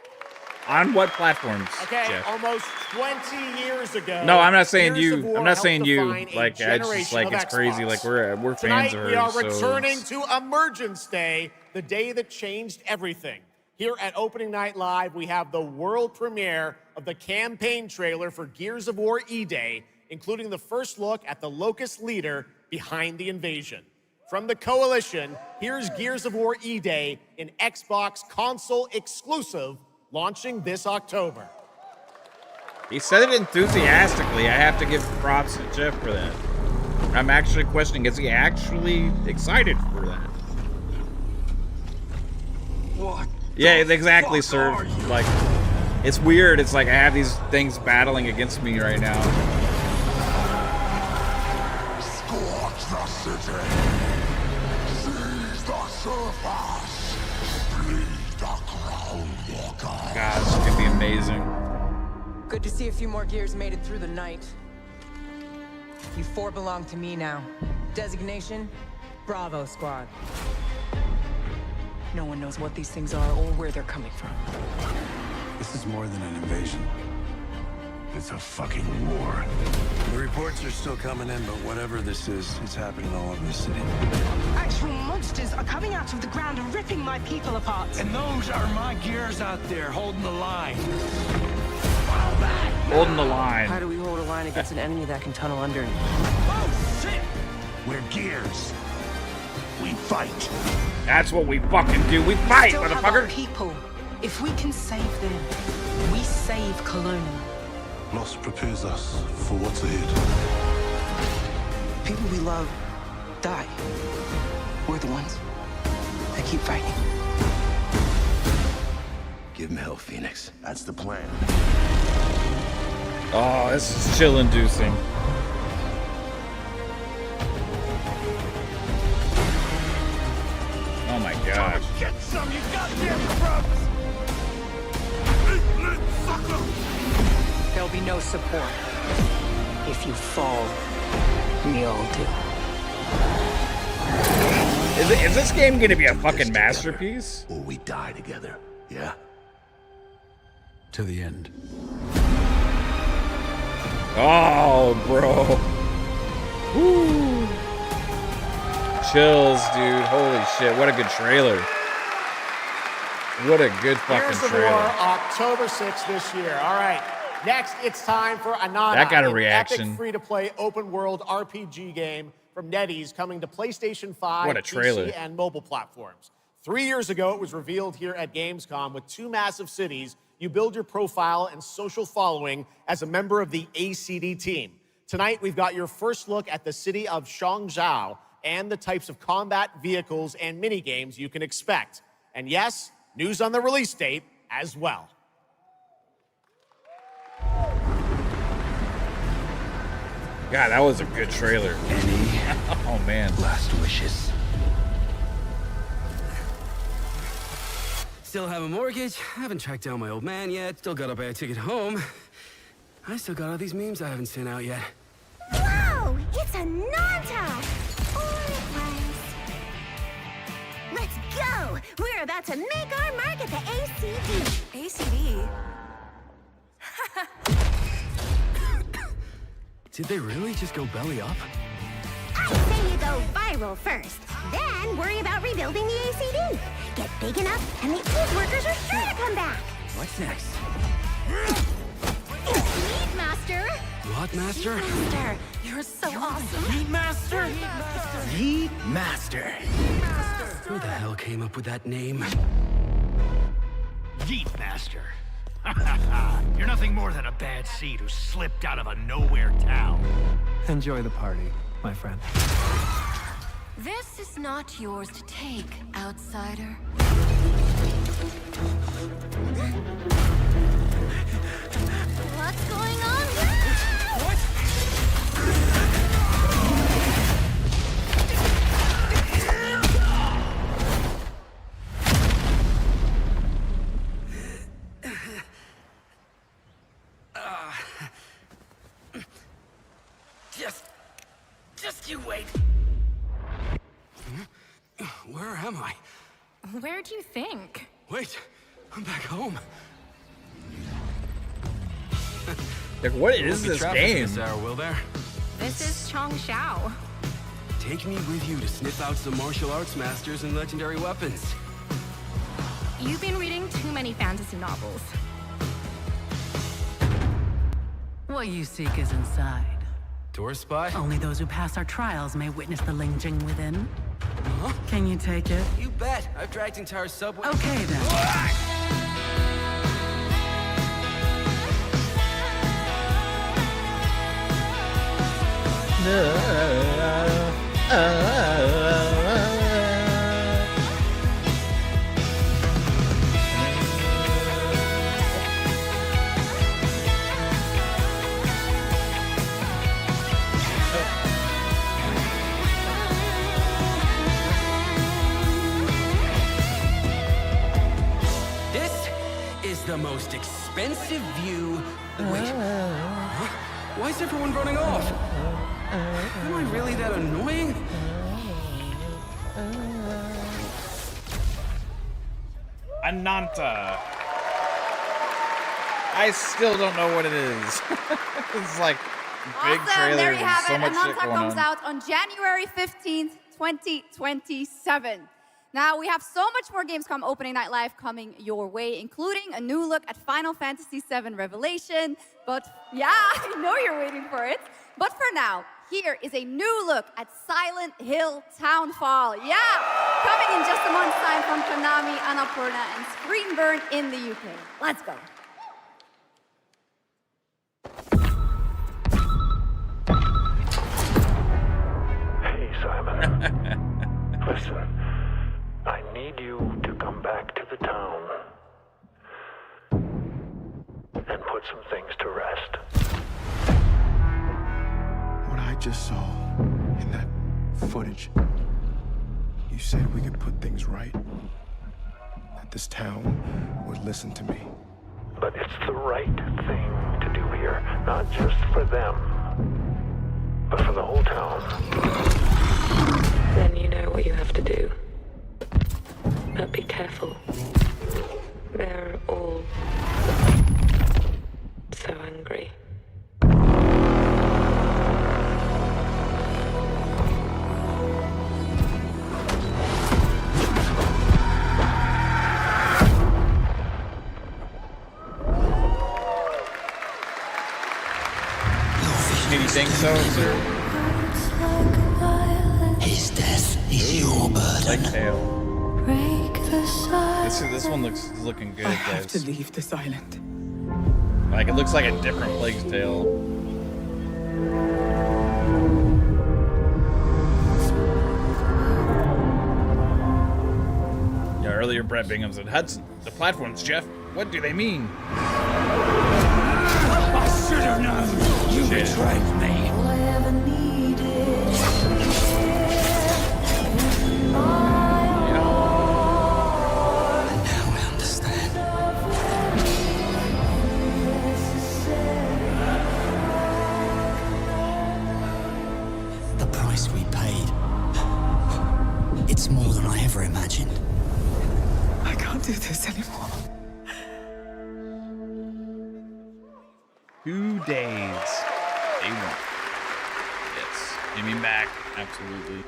On what platforms? Okay, Jeff? almost 20 years ago. No, I'm not saying Gears of you. War I'm not helped saying you. define a Like, I just like generation it's of crazy. Xbox. Like we're fans Tonight, of hers. we are so returning it's- to Emergence Day, the day that changed everything. Here at Opening Night Live, we have the world premiere of the campaign trailer for Gears of War E-Day, including the first look at the Locust leader behind the invasion. From the Coalition, here's Gears of War E-Day, an Xbox console exclusive, launching this October. He said it enthusiastically. I have to give props to Jeff for that. I'm actually questioning, is he actually excited for that? What? Yeah, exactly, sir. Like, it's weird. It's like I have these things battling against me right now. Scorch the city. Seize the surface. Bleed the crown walker. God, this could be amazing. Good to see a few more Gears made it through the night. You four belong to me now. Designation, Bravo Squad. No one knows what these things are or where they're coming from. This is more than an invasion. It's a fucking war. The reports are still coming in, but whatever this is, it's happening all over the city. Actual monsters are coming out of the ground and ripping my people apart. And those are my Gears out there holding the line. Holding the line. How do we hold a line against an enemy that can tunnel under? Oh, shit! We're Gears. We fight. That's what we fucking do. We fight, Still have our motherfucker. people. If we can save them, we save Kelowna. Loss prepares us for what's ahead. People we love die. We're the ones that keep fighting. Give him hell, Phoenix. That's the plan. Oh, this is chill-inducing. Oh my gosh. Get some, you goddamn crooks! There'll be no support. If you fall, we all do. Is this game gonna be a fucking masterpiece? Or we die together, yeah? To the end. Oh, bro. Woo. Chills, dude. Holy shit. What a good trailer. What a good fucking Gears of trailer. War, October 6th this year. All right. Next, it's time for Anana. That got a an reaction. epic free-to-play open-world RPG game from NetEase coming to PlayStation 5, What a trailer. PC, and mobile platforms. 3 years ago, it was revealed here at Gamescom with 2 massive cities. You build your profile and social following as a member of the ACD team. Tonight, we've got your first look at the city of Shangzhou and the types of combat vehicles and minigames you can expect. And yes, news on the release date as well. God, that was a good trailer. Oh man. Last wishes. Still have a mortgage, haven't tracked down my old man yet, still gotta buy a ticket home. I still got all these memes I haven't sent out yet. Whoa! It's a Nanta! Let's we're about to make our mark at the ACD. ACD? Did they really just go belly up? I say you go viral first, then worry about rebuilding the ACD. Get big enough, and the old workers are sure to come back. What's next? Meat Master! What, Master? Master, you're so awesome. Meat Master? Meat Master. Who the hell came up with that name? Yeet Master. You're nothing more than a bad seed who slipped out of a nowhere town. Enjoy the party, my friend. This is not yours to take, outsider. What's going on here? What? Just you wait. Where am I? Where do you think? Wait, I'm back home. Like, what is this game? This hour, will there? This is Chong Shao. Take me with you to sniff out some martial arts masters and legendary weapons. You've been reading too many fantasy novels. What you seek is inside. Door spy? Only those who pass our trials may witness the Lingjing within. Huh? Can you take it? You bet. I've dragged entire subway. Okay, then. The most expensive view. Wait. Huh? Why is everyone running off? Am I really that annoying? Ananta. I still don't know what it is. It's like big trailer. There you have so it. much shit Ananta going comes on. out on January 15th, 2027. Now, we have so much more Gamescom Opening Night Live coming your way, including a new look at Final Fantasy VII Revelation. But yeah, I know you're waiting for it. But for now, here is a new look at Silent Hill Townfall. Yeah, coming in just a month's time from Konami, Annapurna, and Screenburn in the UK. Let's go. Hey, Simon. Listen. I need you to come back to the town and put some things to rest. What I just saw in that footage, you said we could put things right, that this town would listen to me. But it's the right thing to do here, not just for them, but for the whole town. Then you know what you have to do. But be careful. They're all so angry. Do you think so, sir? His death is your burden. Like tail. This one looking good, I guys. have to leave this island. Like, it looks like a different Plague's Tale. Yeah, earlier Brett Bingham said, Hudson, the platforms, Jeff, what do they mean? I should have known. You betrayed me. It's more than I ever imagined. do this anymore. 2 days. Day 1. Yes. Give me back. Absolutely.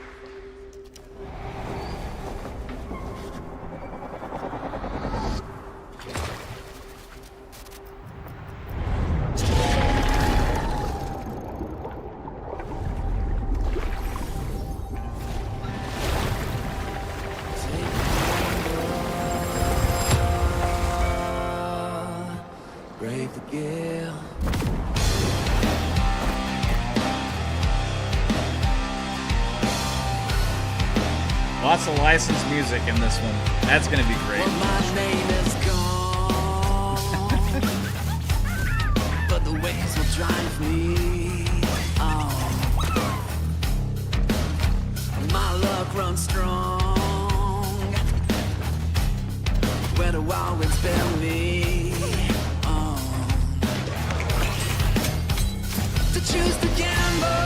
Brave the gale. Lots of licensed music in this one. That's gonna be great. Well, my name is gone, but the waves will drive me on. My luck runs strong, where the wild winds bear me on. To choose the gamble.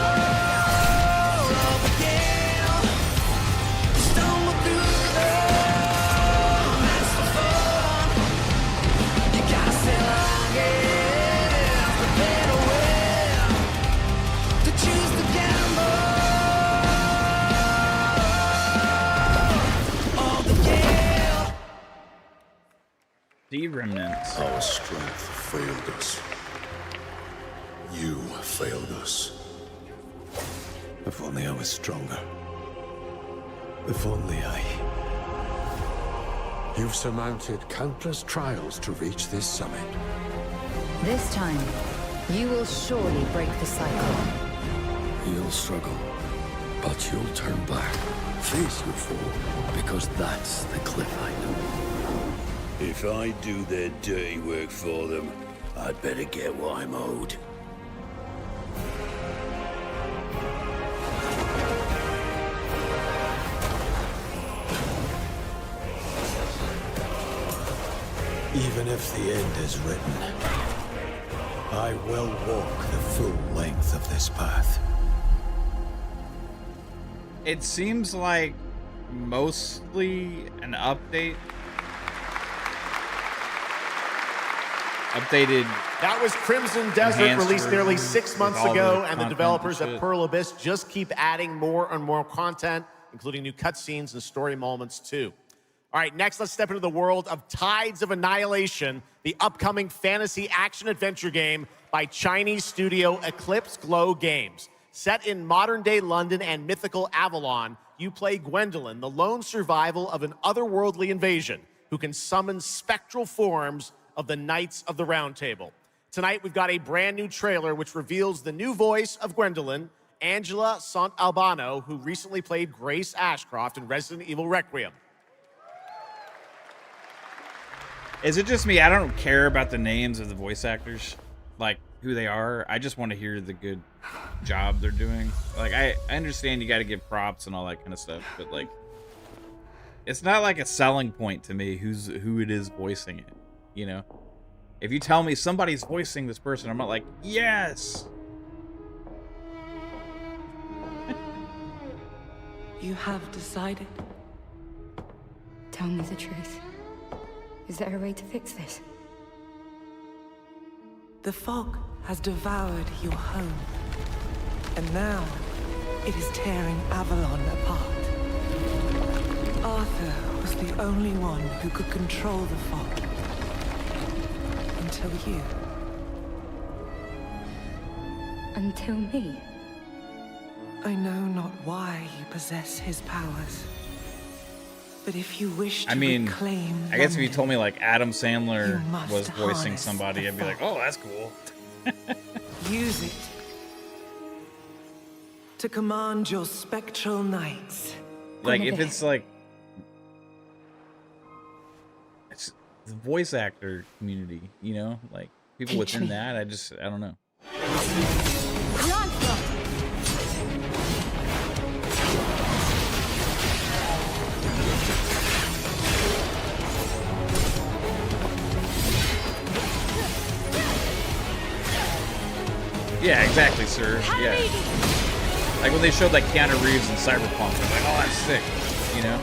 The remnants. Our strength failed us. You failed us. If only I was stronger. If only I... You've surmounted countless trials to reach this summit. This time, you will surely break the cycle. You'll struggle, but you'll turn back, face your fall, because that's the cliff I know. If I do their dirty work for them, I'd better get what I'm owed. Even if the end is written, I will walk the full length of this path. It seems like mostly an update. Updated. That was Crimson Desert, released nearly 6 months ago, and the developers and at Pearl Abyss just keep adding more and more content, including new cutscenes and story moments too. All right, next let's step into the world of Tides of Annihilation, the upcoming fantasy action-adventure game by Chinese studio Eclipse Glow Games. Set in modern-day London and mythical Avalon, you play Gwendolyn, the lone survival of an otherworldly invasion who can summon spectral forms of the Knights of the Round Table. Tonight, we've got a brand new trailer which reveals the new voice of Gwendolyn, Angela Sant Albano, who recently played Grace Ashcroft in Resident Evil Requiem. Is it just me? I don't care about the names of the voice actors, like who they are. I just want to hear the good job they're doing. Like, I understand you got to give props and all that kind of stuff, but like, it's not like a selling point to me who it is voicing it. You know, if you tell me somebody's voicing this person, I'm not like, yes. You have decided. Tell me the truth. Is there a way to fix this? The fog has devoured your home, and now it is tearing Avalon apart. Arthur was the only one who could control the fog. Until you. Until me? I know not why you possess his powers. But if you wish to reclaim I guess if you London, told me like Adam Sandler must was voicing harness somebody, the I'd be like, oh, that's cool. use it to command your spectral knights. Like, if it's like, it's the voice actor community, you know, like people within that, I don't know. Yeah, exactly, sir. Yeah. Like when they showed like Keanu Reeves in Cyberpunk, I was like, oh, that's sick, you know?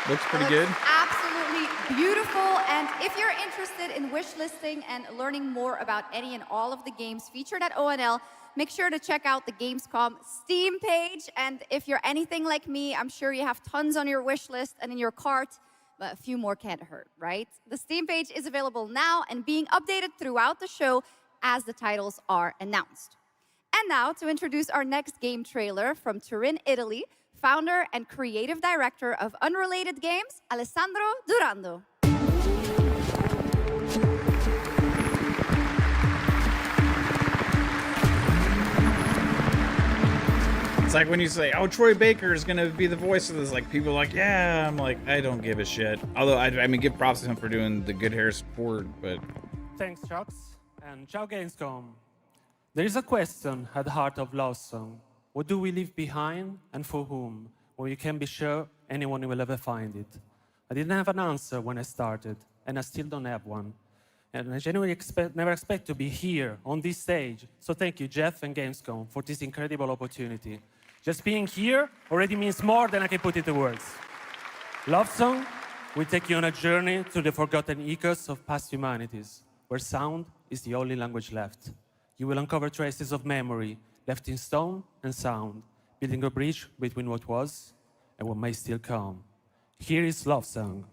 Looks pretty Looks good. Absolutely beautiful. And if you're interested in wish listing and learning more about any and all of the games featured at ONL, make sure to check out the Gamescom Steam page. And if you're anything like me, I'm sure you have tons on your wish list and in your cart, but a few more can't hurt, right? The Steam page is available now and being updated throughout the show as the titles are announced. And now to introduce our next game trailer from Turin, Italy, founder and creative director of Unrelated Games, Alessandro Durando. It's like when you say, oh, Troy Baker is going to be the voice of this. Like, people are like, yeah. I'm like, I don't give a shit. Although, I mean, give props to him for doing the good Harrison Ford, but... Thanks, Chucks. And ciao, Gamescom. There is a question at the heart of Love Song. What do we leave behind and for whom? When you can be sure anyone will ever find it. I didn't have an answer when I started, and I still don't have one. And I genuinely never expect to be here on this stage. So thank you, Jeff and Gamescom, for this incredible opportunity. Just being here already means more than I can put into words. Love Song will take you on a journey through the forgotten echoes of past humanities, where sound is the only language left. You will uncover traces of memory left in stone and sound, building a bridge between what was and what may still come. Here is Love Song.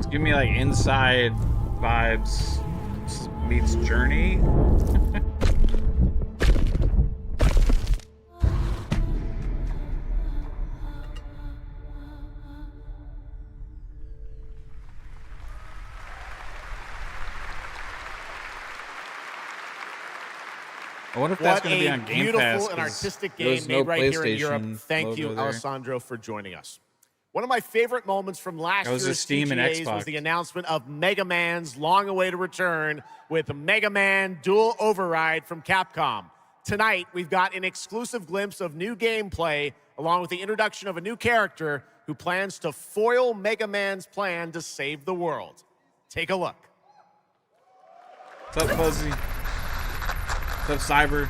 Give me like Inside vibes meets Journey. I wonder if that's going to be on Game Pass. Beautiful and artistic game made right here in Europe. Thank you, there. Alessandro, for joining us. One of my favorite moments from last year's Steam and TGAs Xbox. was the announcement of Mega Man's long-awaited return with Mega Man Dual Override from Capcom. Tonight, we've got an exclusive glimpse of new gameplay, along with the introduction of a new character who plans to foil Mega Man's plan to save the world. Take a look. What's up, Fuzzy? What's up, Cyber?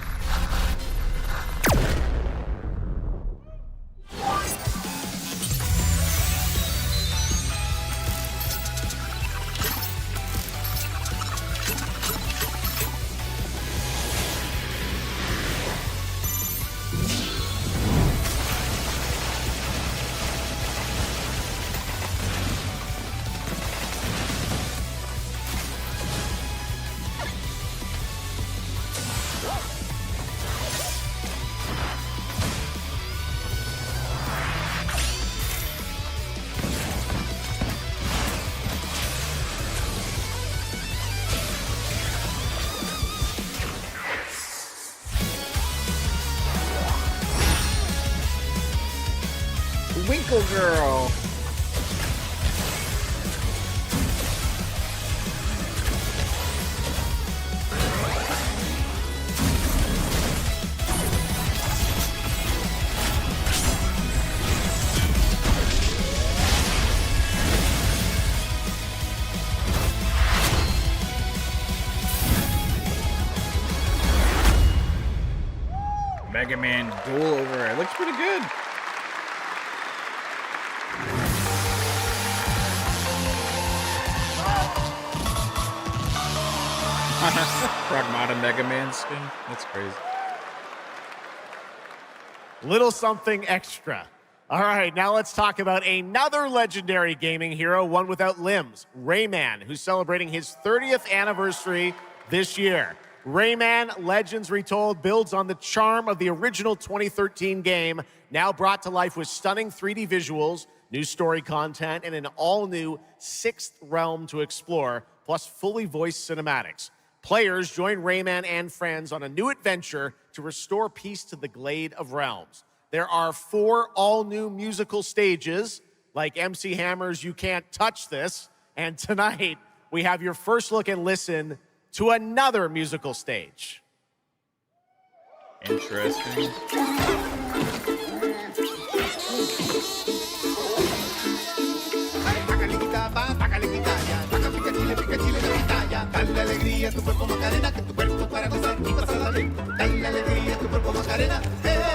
Winkle Girl. Mega Man Duel over it. Looks pretty good. Pragmata Mega Man skin. That's crazy. Little something extra. All right, now let's talk about another legendary gaming hero, one without limbs, Rayman, who's celebrating his 30th anniversary this year. Rayman Legends Retold builds on the charm of the original 2013 game, now brought to life with stunning 3D visuals, new story content, and an all-new sixth realm to explore, plus fully voiced cinematics. Players join Rayman and friends on a new adventure to restore peace to the Glade of Realms. There are 4 all-new musical stages, like MC Hammer's You Can't Touch This, and tonight we have your first look and listen to another musical stage. Interesting. Dale alegría a tu cuerpo Macarena, que tu cuerpo para gozar y pasarla bien. Dale alegría a tu cuerpo Macarena, Macarena.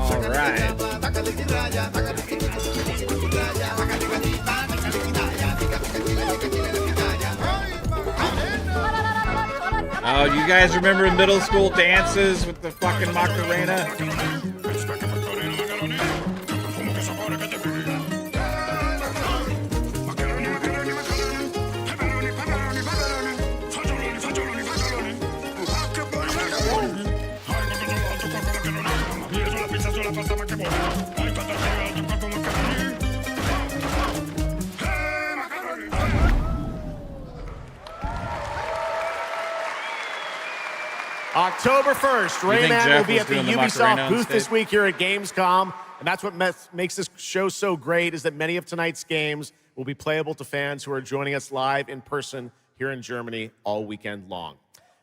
All right. Oh, you guys remember middle school dances with the fucking Macarena? October 1st, Rayman will be at the Ubisoft booth stage? this week here at Gamescom. And that's what makes this show so great, is that many of tonight's games will be playable to fans who are joining us live in person here in Germany all weekend long.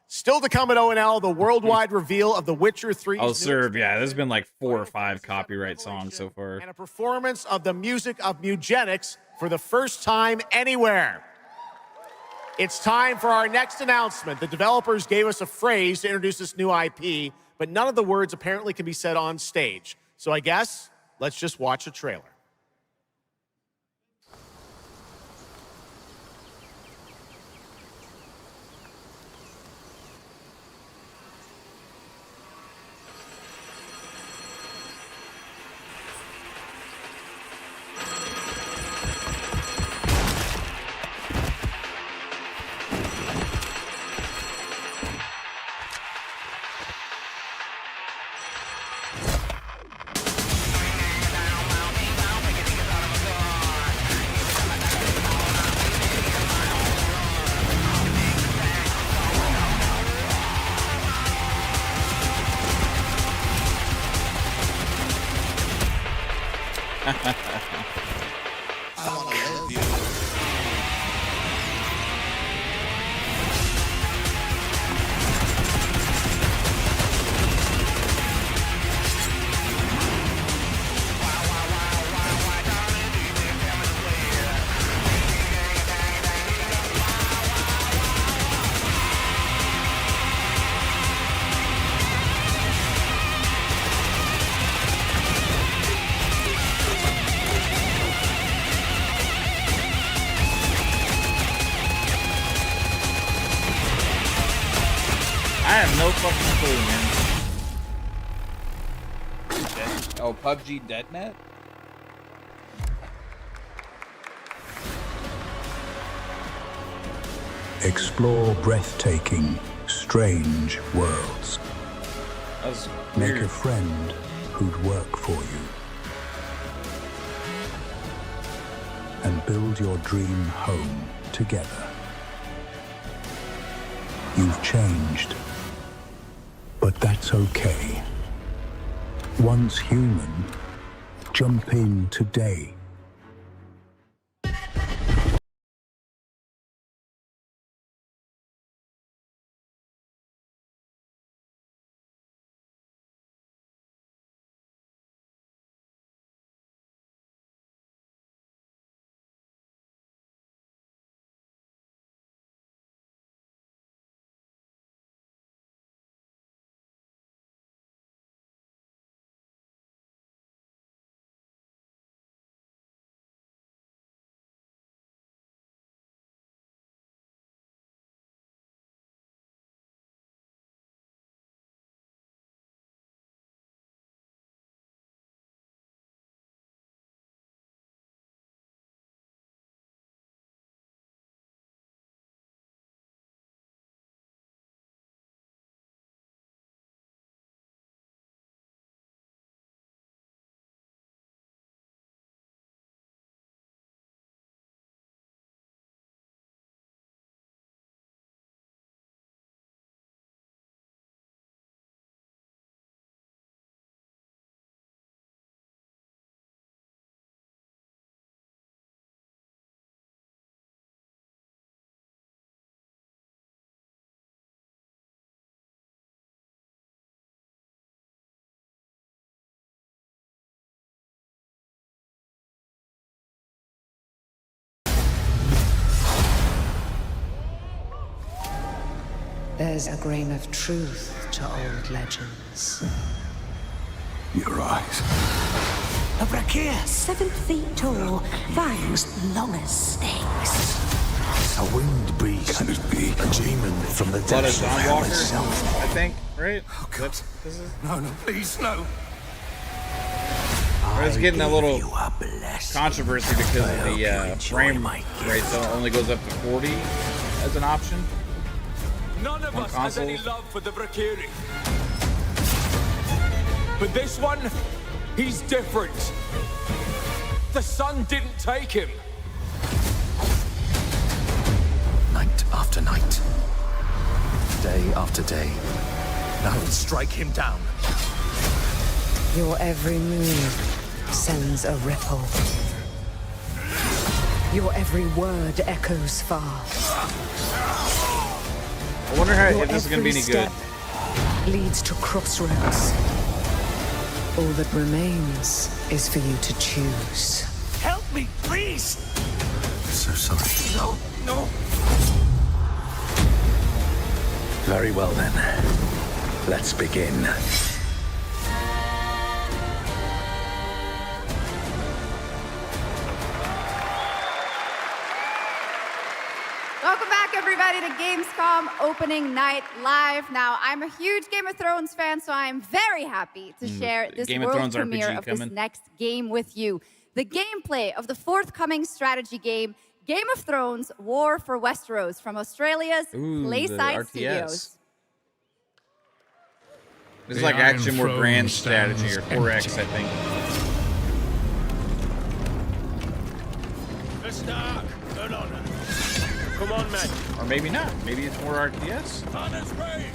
Still to come at ONL, the worldwide reveal of The Witcher 3's Oh, sir, yeah, there's been like 4 or 5 copyright songs so far. and a performance of the music of Mugenics for the first time anywhere. It's time for our next announcement. The developers gave us a phrase to introduce this new IP, but none of the words apparently can be said on stage. So I guess let's just watch a trailer. I have no fucking clue, man. Oh, PUBG Deadnet? Explore breathtaking, strange worlds. That was Make weird. a friend who'd work for you. And build your dream home together. You've changed, but that's okay. Once human, jump in today. There's a grain of truth to old legends. Your eyes. A Brachias, 7 feet tall, fangs long as snakes. A winged beast. Can it be a demon from the depths of hell itself? I think, right? Oh, God. This is... No, please, no. It's getting a little controversy because of the frame rate, so it only goes up to 40 as an option. None of us has any love for the Brakiri. But this one, he's different. The sun didn't take him. Night after night. Day after day. Now strike him down. Your every move sends a ripple. Your every word echoes far. I wonder if this is going to be any good. Leads to crossroads. All that remains is for you to choose. Help me, please! So sorry. No, no. Very well then. Let's begin. Welcome back, everybody, to Gamescom Opening Night Live. Now, I'm a huge Game of Thrones fan, so I'm very happy to share this Game of world Thrones premiere RPG of this coming. next game with you. The gameplay of the forthcoming strategy game, Game of Thrones War for Westeros, from Australia's Playside Studios. This is like action more grand strategy, or 4X, I think. Let's start. Good on her. Come on, man. Or maybe not. Maybe it's more RTS. On his way.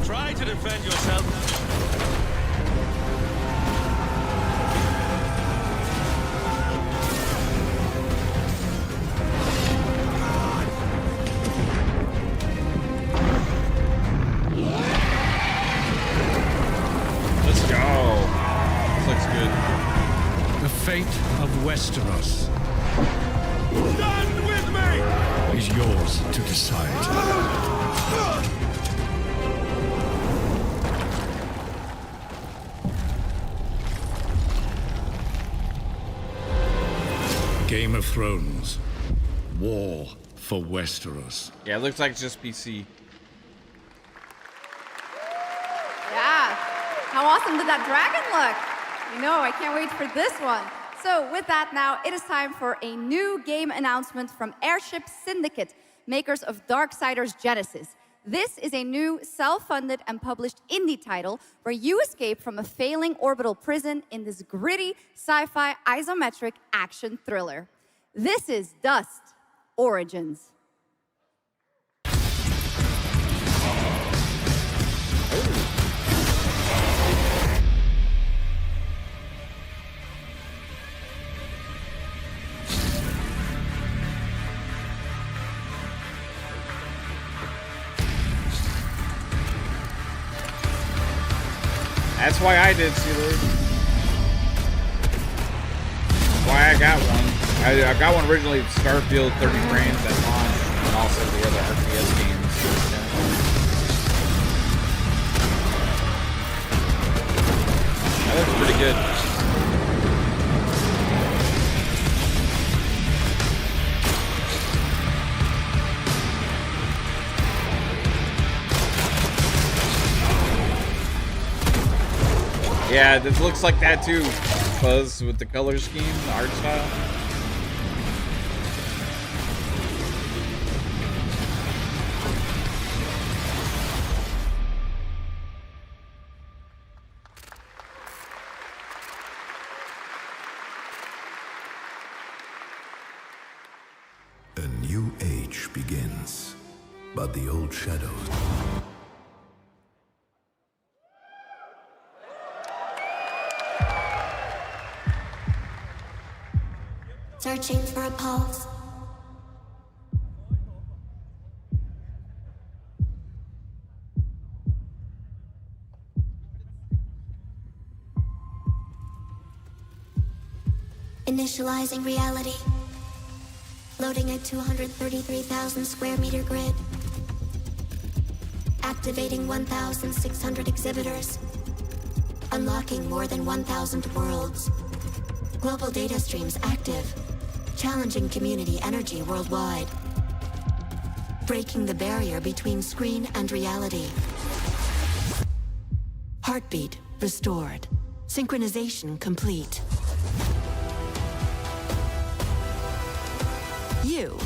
Try to defend yourself. Let's go. This looks good. The fate of Westeros Stand with me! is yours to decide. Game of Thrones. War for Westeros. Yeah, it looks like it's just PC. Yeah. How awesome did that dragon look? You know, I can't wait for this one. So with that now, it is time for a new game announcement from Airship Syndicate, makers of Darksiders Genesis. This is a new self-funded and published indie title where you escape from a failing orbital prison in this gritty sci-fi isometric action thriller. This is Dust Origins. That's why I did, Sealer. Why I got one. I got one originally, Starfield 30 frames at launch, and also the other RTS games. That looks pretty good. Yeah, this looks like that too, Fuzz, with the color scheme, the art style. A new age begins, but the old shadows. Searching for a pulse. Initializing reality. Loading a 233,000 square meter grid. Activating 1,600 exhibitors. Unlocking more than 1,000 worlds. Global data streams active. Challenging community energy worldwide. Breaking the barrier between screen and reality. Heartbeat restored. Synchronization complete. You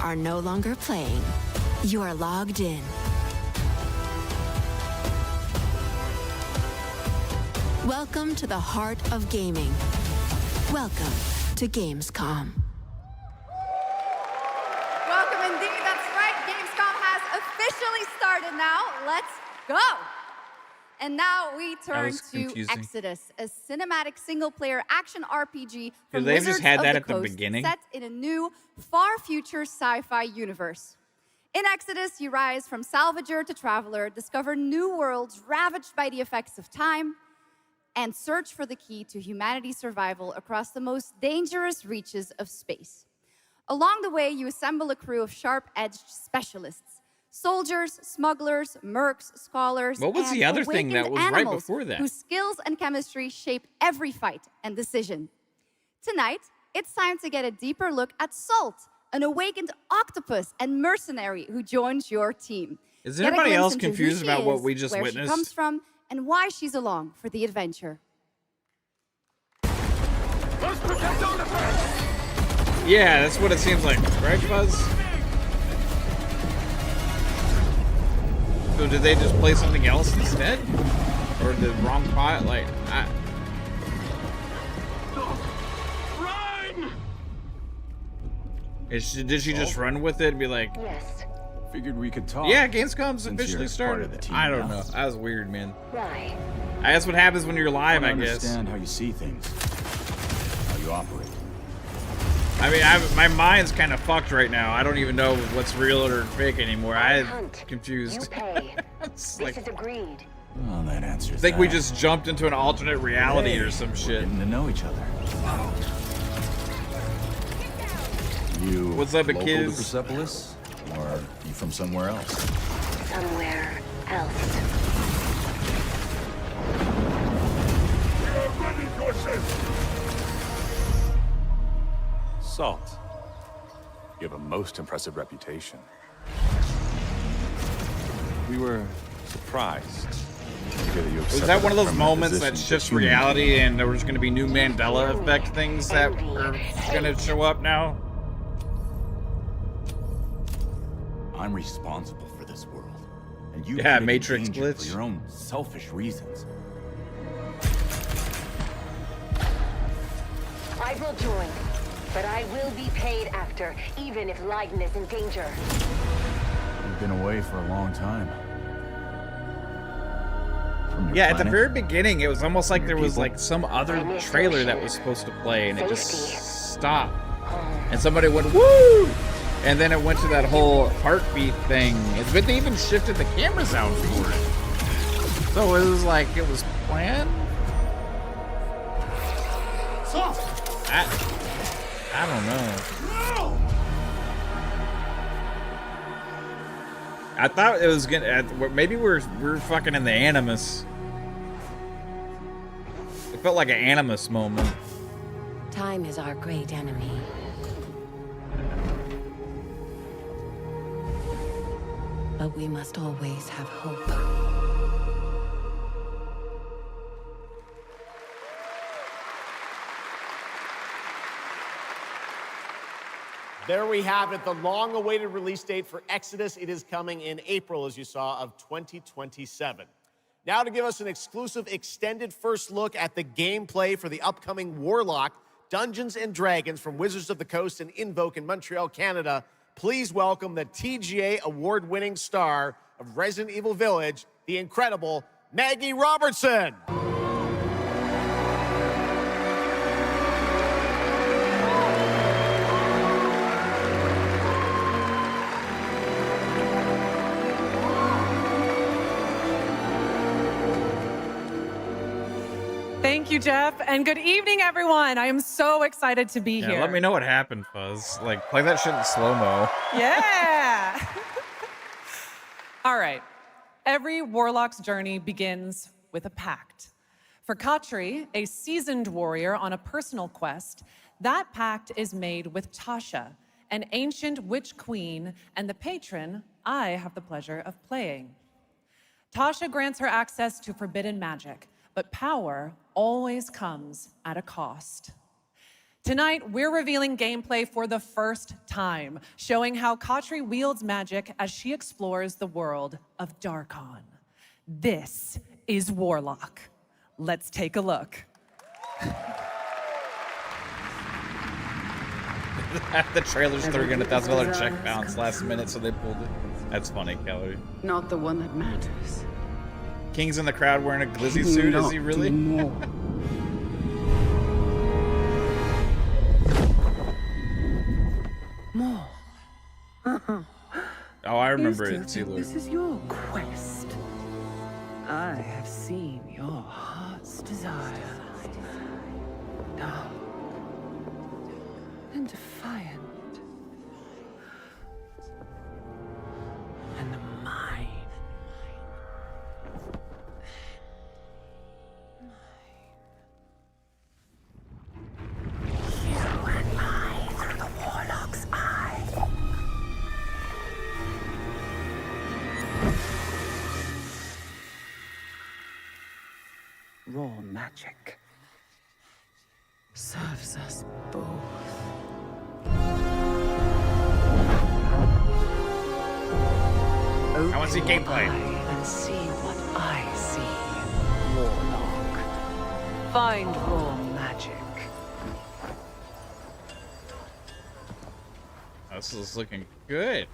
are no longer playing. You are logged in. Welcome to the heart of gaming. Welcome to Gamescom. Welcome indeed, that's right. Gamescom has officially started now. Let's go. And now we turn to confusing. Exodus, a cinematic single-player action RPG from they've Wizards just had of that the at the Coast, beginning? set in a new, far-future sci-fi universe. In Exodus, you rise from salvager to traveler, discover new worlds ravaged by the effects of time, and search for the key to humanity's survival across the most dangerous reaches of space. Along the way, you assemble a crew of sharp-edged specialists. Soldiers, smugglers, mercs, scholars, What was and the other thing that awakened was right animals before that? whose skills and chemistry shape every fight and decision. Tonight, it's time to get a deeper look at Salt, an awakened octopus and mercenary who joins your team. Is Get a anybody glimpse else into who confused she about what is, we just where witnessed? she comes from, and why she's along for the adventure. Let's protect artifacts! Yeah, that's what it seems like, right, Fuzz? So did they just play something else instead? Or the wrong file? Like, Run! did she just run with it and be like, Yes. Figured we could talk. yeah, Gamescom's Since officially you're part of started? the team I don't now. know. That was weird, man. Why? That's what happens when you're live, I guess. Understand how you see things, how you operate. I mean, my mind's kind of fucked right now. I don't even know what's real or fake anymore. I'm confused. You pay. It's This like, is agreed. Well, that answers I think we that. just jumped into an alternate reality Hey, or some shit. Getting to know each other. You What's up, local kids? to Persepolis, or you from somewhere else? Somewhere else. Salt. You have a most impressive reputation. We were surprised to hear that you Was accepted that one of a those permanent moments that position shifts as human reality and there was going to be new Mandela effect things that are going to show up now? I'm responsible for this world, and you Yeah, put it in Matrix danger glitch. for your own selfish reasons. I will join, but I will be paid after, even if Leiden is in danger. You've been away for a long time. From your Yeah, at the planet? very beginning, it was almost like there was people? like some other trailer that was supposed to play and it just stopped. And somebody went, woo! And then it went to that whole heartbeat thing. But they even shifted the camera sound for it. So it was like, it was planned? I don't know. I thought it was gonna. Maybe we're fucking in the Animus. It felt like an Animus moment. Time is our great enemy. But we must always have hope. There we have it, the long-awaited release date for Exodus. It is coming in April, as you saw, of 2027. Now to give us an exclusive extended first look at the gameplay for the upcoming Warlock Dungeons & Dragons from Wizards of the Coast and Invoke in Montreal, Canada, please welcome the TGA award-winning star of Resident Evil Village, the incredible Maggie Robertson. Thank you, Jeff, and good evening, everyone. I am so excited to be here. Let me know what happened, Fuzz. Like, play that shit in slow-mo. Yeah. All right. Every warlock's journey begins with a pact. For Katri, a seasoned warrior on a personal quest, that pact is made with Tasha, an ancient witch queen and the patron I have the pleasure of playing. Tasha grants her access to forbidden magic, but power always comes at a cost. Tonight, we're revealing gameplay for the first time, showing how Katri wields magic as she explores the world of Darkon. This is Warlock. Let's take a look. The trailer's throwing in $1,000 check bounce last minute, so they pulled it. That's funny, Calorie. Not the one that matters. King's in the crowd wearing a glizzy suit. Is he really? More. Oh, I remember it too. This is your quest. I have seen your heart's desire. Dark and defiant. And mine. You and I through the Warlock's eye. Raw magic serves us both. I want to see gameplay. And see what I see, Warlock. Find raw magic. This is looking good.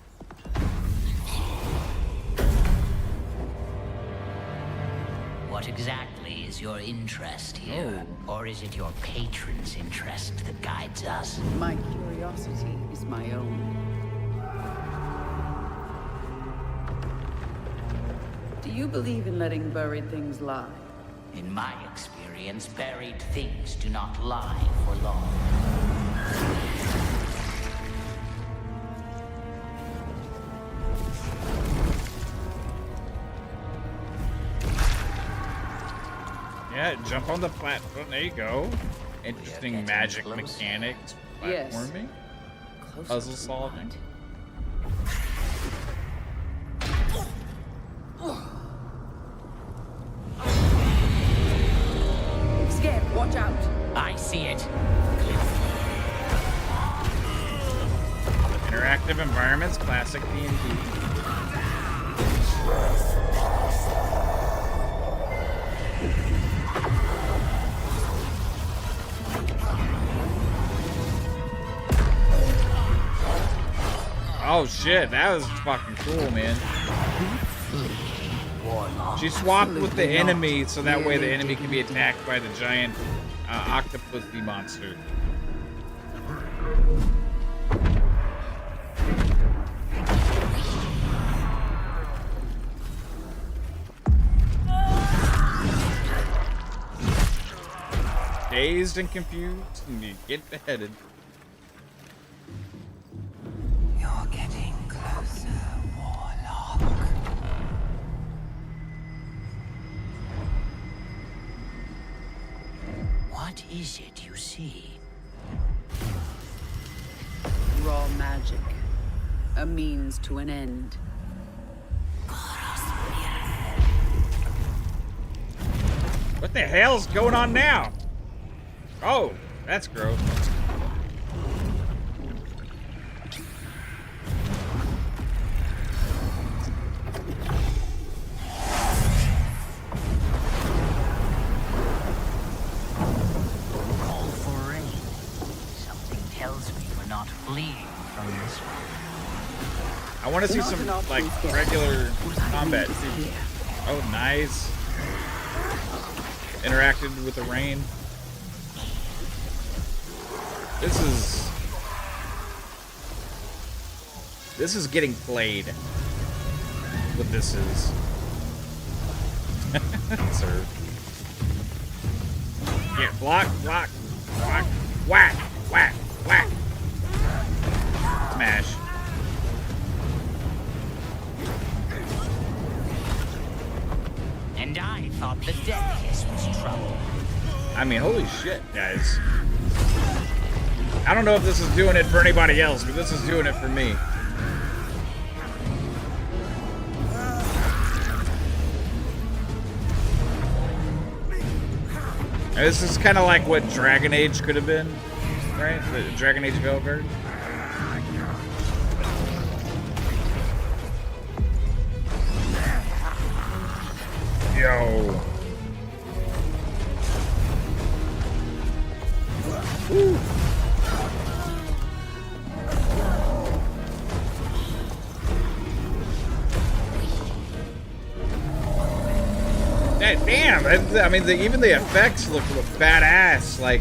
What exactly is your interest here? Or is it your patron's interest that guides us? My curiosity is my own. Do you believe in letting buried things lie? In my experience, buried things do not lie for long. Yeah, jump on the platform. There you go. Interesting magic mechanics. Platforming. Yes. Puzzle solving. Scared, watch out. I see it. Interactive environments, classic D&D. Oh shit, that was fucking cool, man. She swapped with the enemy so that way the enemy can be attacked by the giant octopusy monster. Dazed and confused, and you get beheaded. You're getting closer, Warlock. What is it you see? Raw magic. A means to an end. What the hell's going on now? Oh, that's gross. Call for rain. Something tells me we're not fleeing from this one. I want to see some, like, regular combat, too. Oh, nice. Interacted with the rain. This is getting played. What this is. Sir. Yeah, block, block, block, whack, whack, whack. Smash. And I thought the Death Kiss was trouble. I mean, holy shit, guys. I don't know if this is doing it for anybody else, but this is doing it for me. And this is kind of like what Dragon Age could have been, right? The Dragon Age Veilguard. Yo. Woo. Damn, I mean, even the effects look badass. Like,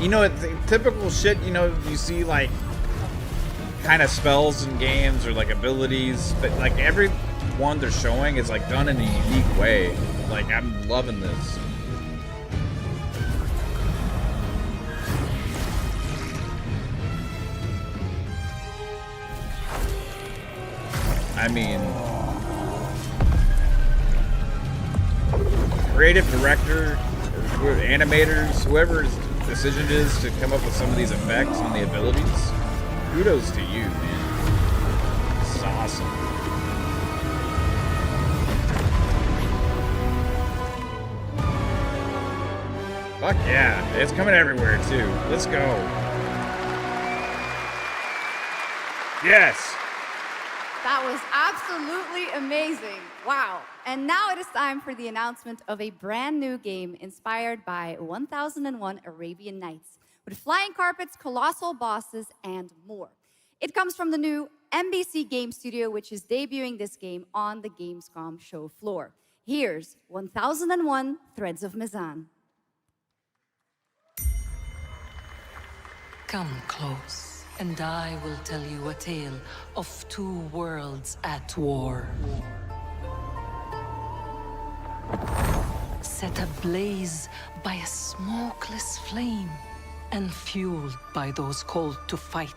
you know, typical shit, you know, you see like kind of spells in games or like abilities, but like every one they're showing is like done in a unique way. Like, I'm loving this. I mean, creative director or animators, whoever's decision it is to come up with some of these effects and the abilities, kudos to you, man. This is awesome. Fuck yeah, it's coming everywhere too. Let's go. Yes. That was absolutely amazing. Wow. And now it is time for the announcement of a brand new game inspired by 1001 Arabian Nights, with flying carpets, colossal bosses, and more. It comes from the new NBC Game Studio, which is debuting this game on the Gamescom show floor. Here's 1001 Threads of Mizan. Come close, and I will tell you a tale of two worlds at war. Set ablaze by a smokeless flame, and fueled by those called to fight.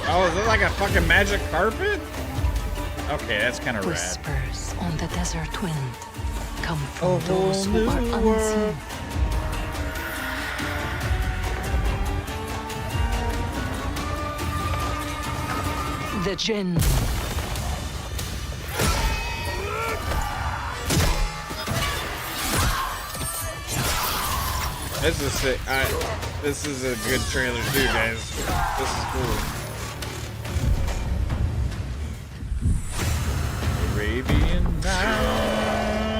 Oh, is it like a fucking magic carpet? Okay, that's kind of rad. Whispers on the desert wind come from those who are unseen. The Jinn. This is sick. This is a good trailer too, guys. This is cool. Arabian Nights.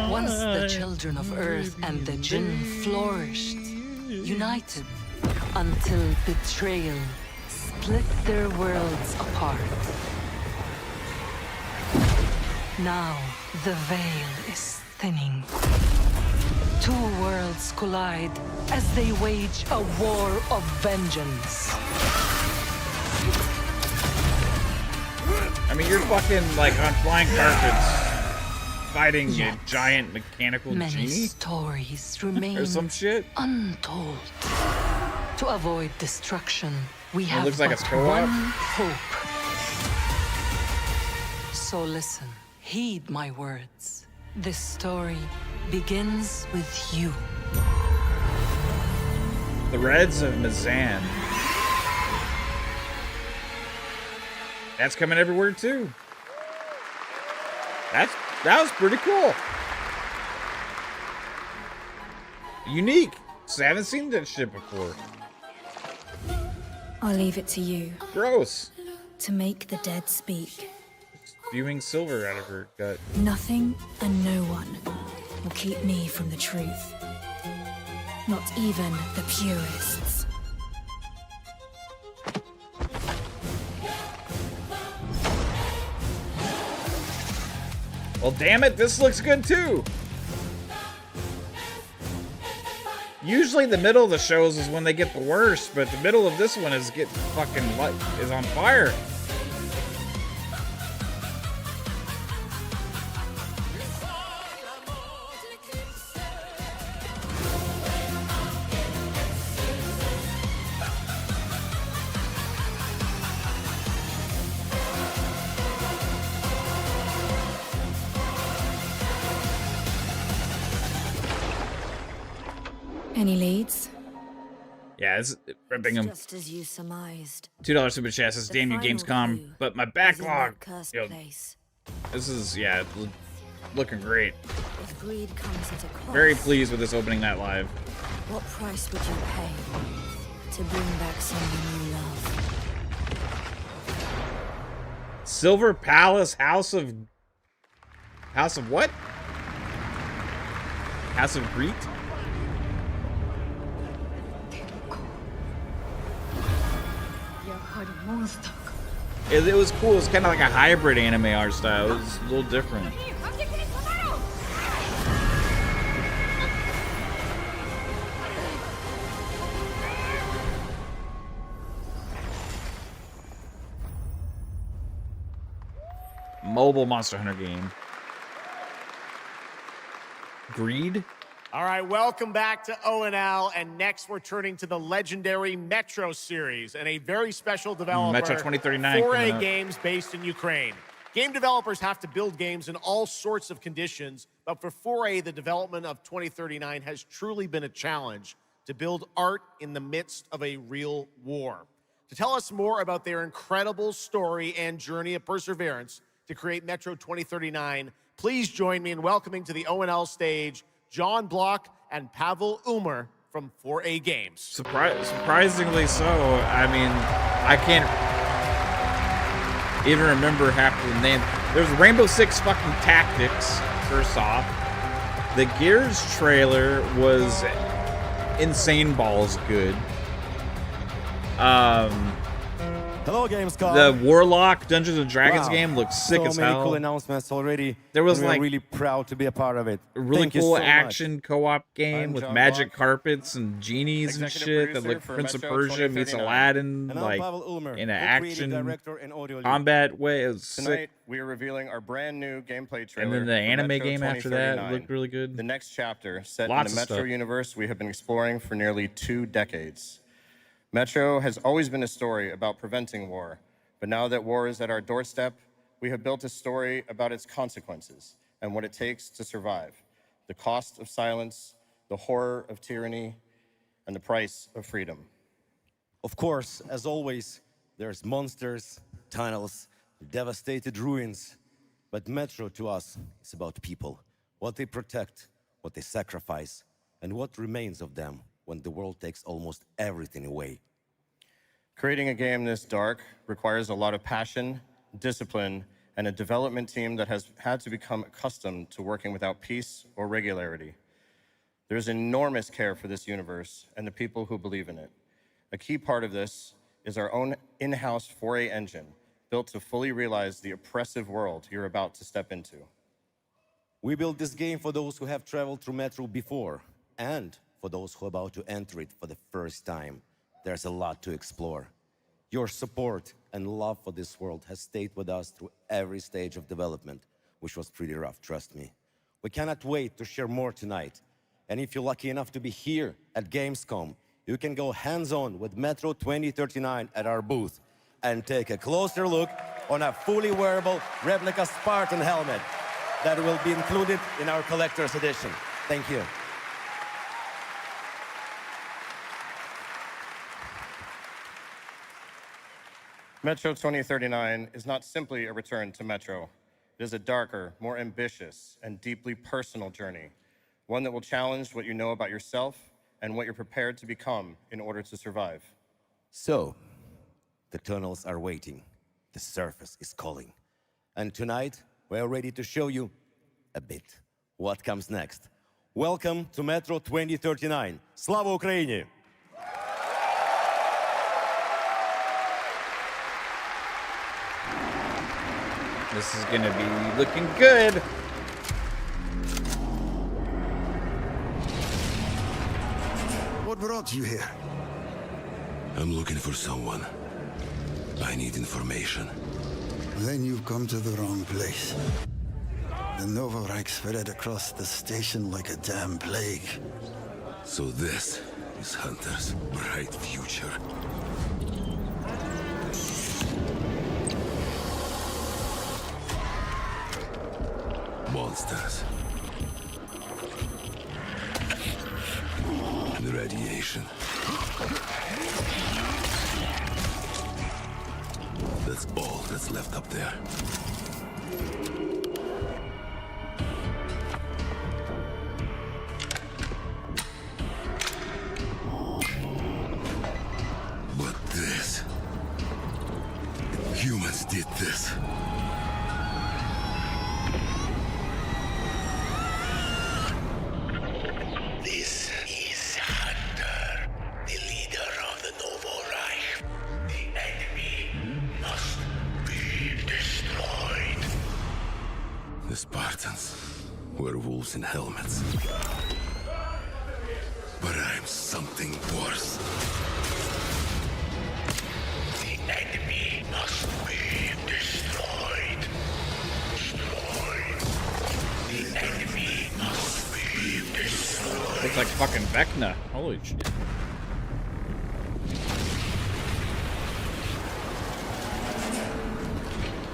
Once the children of Earth and the Jinn flourished, united, until betrayal split their worlds apart. Now the veil is thinning. Two worlds collide as they wage a war of vengeance. I mean, you're fucking like on flying carpets fighting a giant mechanical Many genie stories remain or some shit. untold. To avoid destruction, we It have looks like but it's co-op. one hope. So listen, heed my words. This story begins with you. The Reds of Mizan. That's coming everywhere too. That was pretty cool. Unique. So I haven't seen that shit before. I'll leave it to you. Gross. To make the dead speak. Spewing silver out of her gut. Nothing and no one will keep me from the truth. Not even the purists. Well, damn it, this looks good too. Usually the middle of the shows is when they get the worst, but the middle of this one is getting fucking is on fire. Any leads? Yeah, it's ripping him. Just as you surmised. $2 super chat says, damn you, Gamescom. But my backlog. Yo, this is, yeah, looking great. If greed comes at a cost, Very pleased with this opening night live. what price would you pay to bring back someone you love? Silver Palace, House of what? House of Greed? It was cool. It was kind of like a hybrid anime art style. It was a little different. Mobile Monster Hunter game. Greed? All right, welcome back to ONL, and next we're turning to the legendary Metro series and a very special developer, Metro 2039 4A Games based in Ukraine. Game developers have to build games in all sorts of conditions, but for 4A, the development of 2039 has truly been a challenge to build art in the midst of a real war. To tell us more about their incredible story and journey of perseverance to create Metro 2039, please join me in welcoming to the ONL stage John Block and Pavel Umer from 4A Games. Surprisingly so. I mean, I can't even remember half the name. There's Rainbow Six fucking Tactics, first off. The Gears trailer was insane balls good. Hello, Gamescom. The Warlock Dungeons and Dragons Wow. game looks sick as So many hell. cool announcements already. There was and we're like really proud to be a part of it. a really Thank you cool so action much. co-op game I'm with John magic Block, carpets and genies and executive shit that producer like for Prince of Metro Persia meets 2039. Aladdin, And I'm like Pavel Ulmer, in an co-creative action director and audio lead. combat way. It was Tonight, sick. we are revealing our brand new gameplay trailer. And then the for anime Metro game after that 2039. looked really good. The next chapter, set Lots in the of Metro stuff. universe we have been exploring for nearly 2 decades. Metro has always been a story about preventing war, but now that war is at our doorstep, we have built a story about its consequences and what it takes to survive. The cost of silence, the horror of tyranny, and the price of freedom. Of course, as always, there's monsters, tunnels, devastated ruins. But Metro to us is about people, what they protect, what they sacrifice, and what remains of them when the world takes almost everything away. Creating a game this dark requires a lot of passion, discipline, and a development team that has had to become accustomed to working without peace or regularity. There's enormous care for this universe and the people who believe in it. A key part of this is our own in-house 4A engine, built to fully realize the oppressive world you're about to step into. We built this game for those who have traveled through Metro before, and for those who are about to enter it for the first time. There's a lot to explore. Your support and love for this world has stayed with us through every stage of development, which was pretty rough, trust me. We cannot wait to share more tonight. And if you're lucky enough to be here at Gamescom, you can go hands-on with Metro 2039 at our booth and take a closer look on a fully wearable replica Spartan helmet that will be included in our collector's edition. Thank you. Metro 2039 is not simply a return to Metro. It is a darker, more ambitious, and deeply personal journey, one that will challenge what you know about yourself and what you're prepared to become in order to survive. So, the tunnels are waiting. The surface is calling. And tonight, we're ready to show you a bit what comes next. Welcome to Metro 2039. Slava Ukraini! This is gonna be looking good. What brought you here? I'm looking for someone. I need information. Then you've come to the wrong place. The Nova Reich spread across the station like a damn plague. So this is Hunter's bright future. Monsters. the radiation. That's all that's left up there. But this... humans did this. This is Hunter, the leader of the Novo Reich. The enemy must be destroyed. The Spartans were wolves in helmets. But I'm something worse. The enemy must be destroyed. Destroyed. The enemy must be destroyed. Looks like fucking Vecna. Holy shit.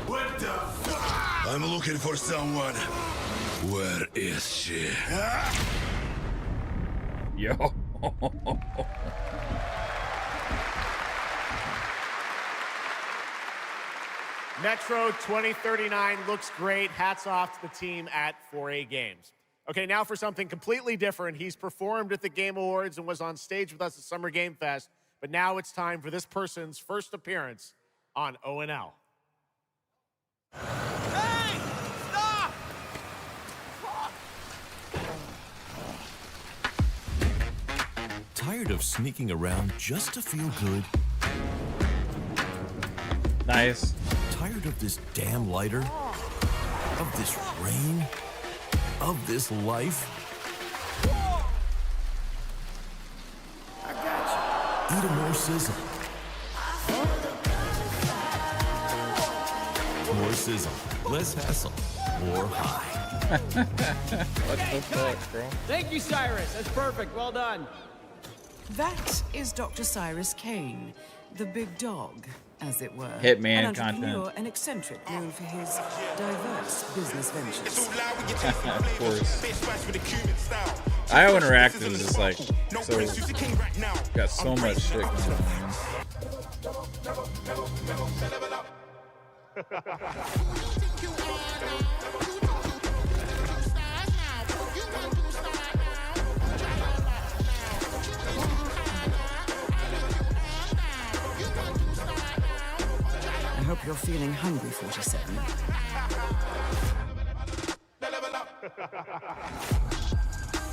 What the fuck? I'm looking for someone. Where is she? Yo. Metro 2039 looks great. Hats off to the team at 4A Games. Okay, now for something completely different. He's performed at the Game Awards and was on stage with us at Summer Game Fest, but now it's time for this person's first appearance on ONL. Hey! Stop! Tired of sneaking around just to feel good? Nice. Tired of this damn lighter? Of this rain? Of this life? I got you. Eat a more sizzle. More sizzle, less hassle, more high. What the fuck, bro? Thank you, Cyrus. That's perfect. Well done. That is Dr. Cyrus Kane, the big dog, as it were. Hitman an entrepreneur content. and eccentric, known for his diverse business ventures. Of course. IO Interactive is just like got so much shit going on. I hope you're feeling hungry, 47.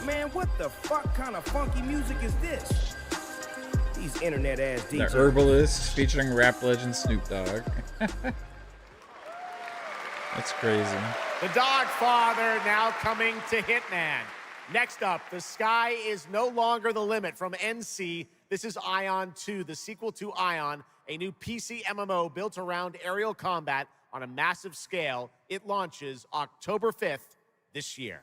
Man, what the fuck kind of funky music is this? These internet ass The DJs. Herbalist featuring rap legend Snoop Dogg. That's crazy. The Dog Father now coming to Hitman. Next up, The Sky is No Longer the Limit from NC. This is Ion 2, the sequel to Ion, a new PC MMO built around aerial combat on a massive scale. It launches October 5th this year.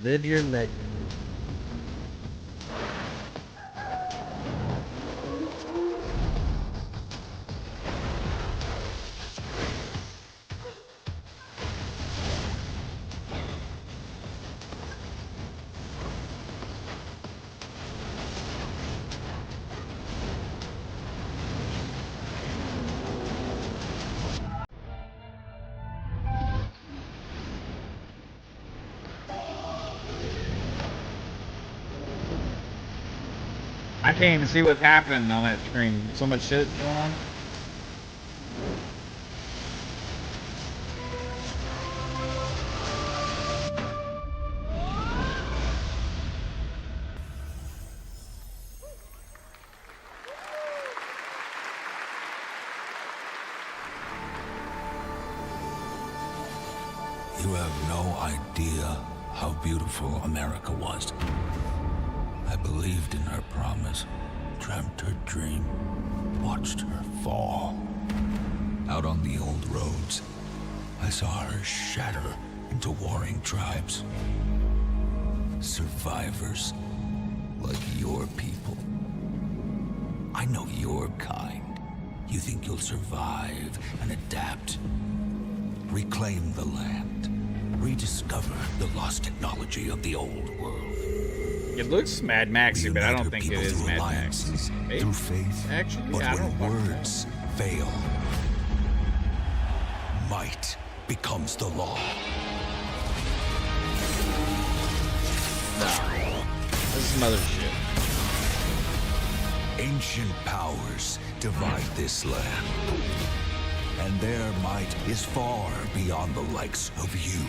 Live your legend. I can't even see what's happening on that screen. So much shit going on. have no idea how beautiful America was. I believed in her promise, dreamt her dream, watched her fall. Out on the old roads, I saw her shatter into warring tribes. Survivors like your people. I know your kind. You think you'll survive and adapt. Reclaim the land. Rediscover the lost technology of the old world. It looks Mad Maxy, but I don't think it is Mad Max. Through faith, actually, but I don't when know. words fail, might becomes the law. This is some other shit. Ancient powers divide this land, and their might is far beyond the likes of you.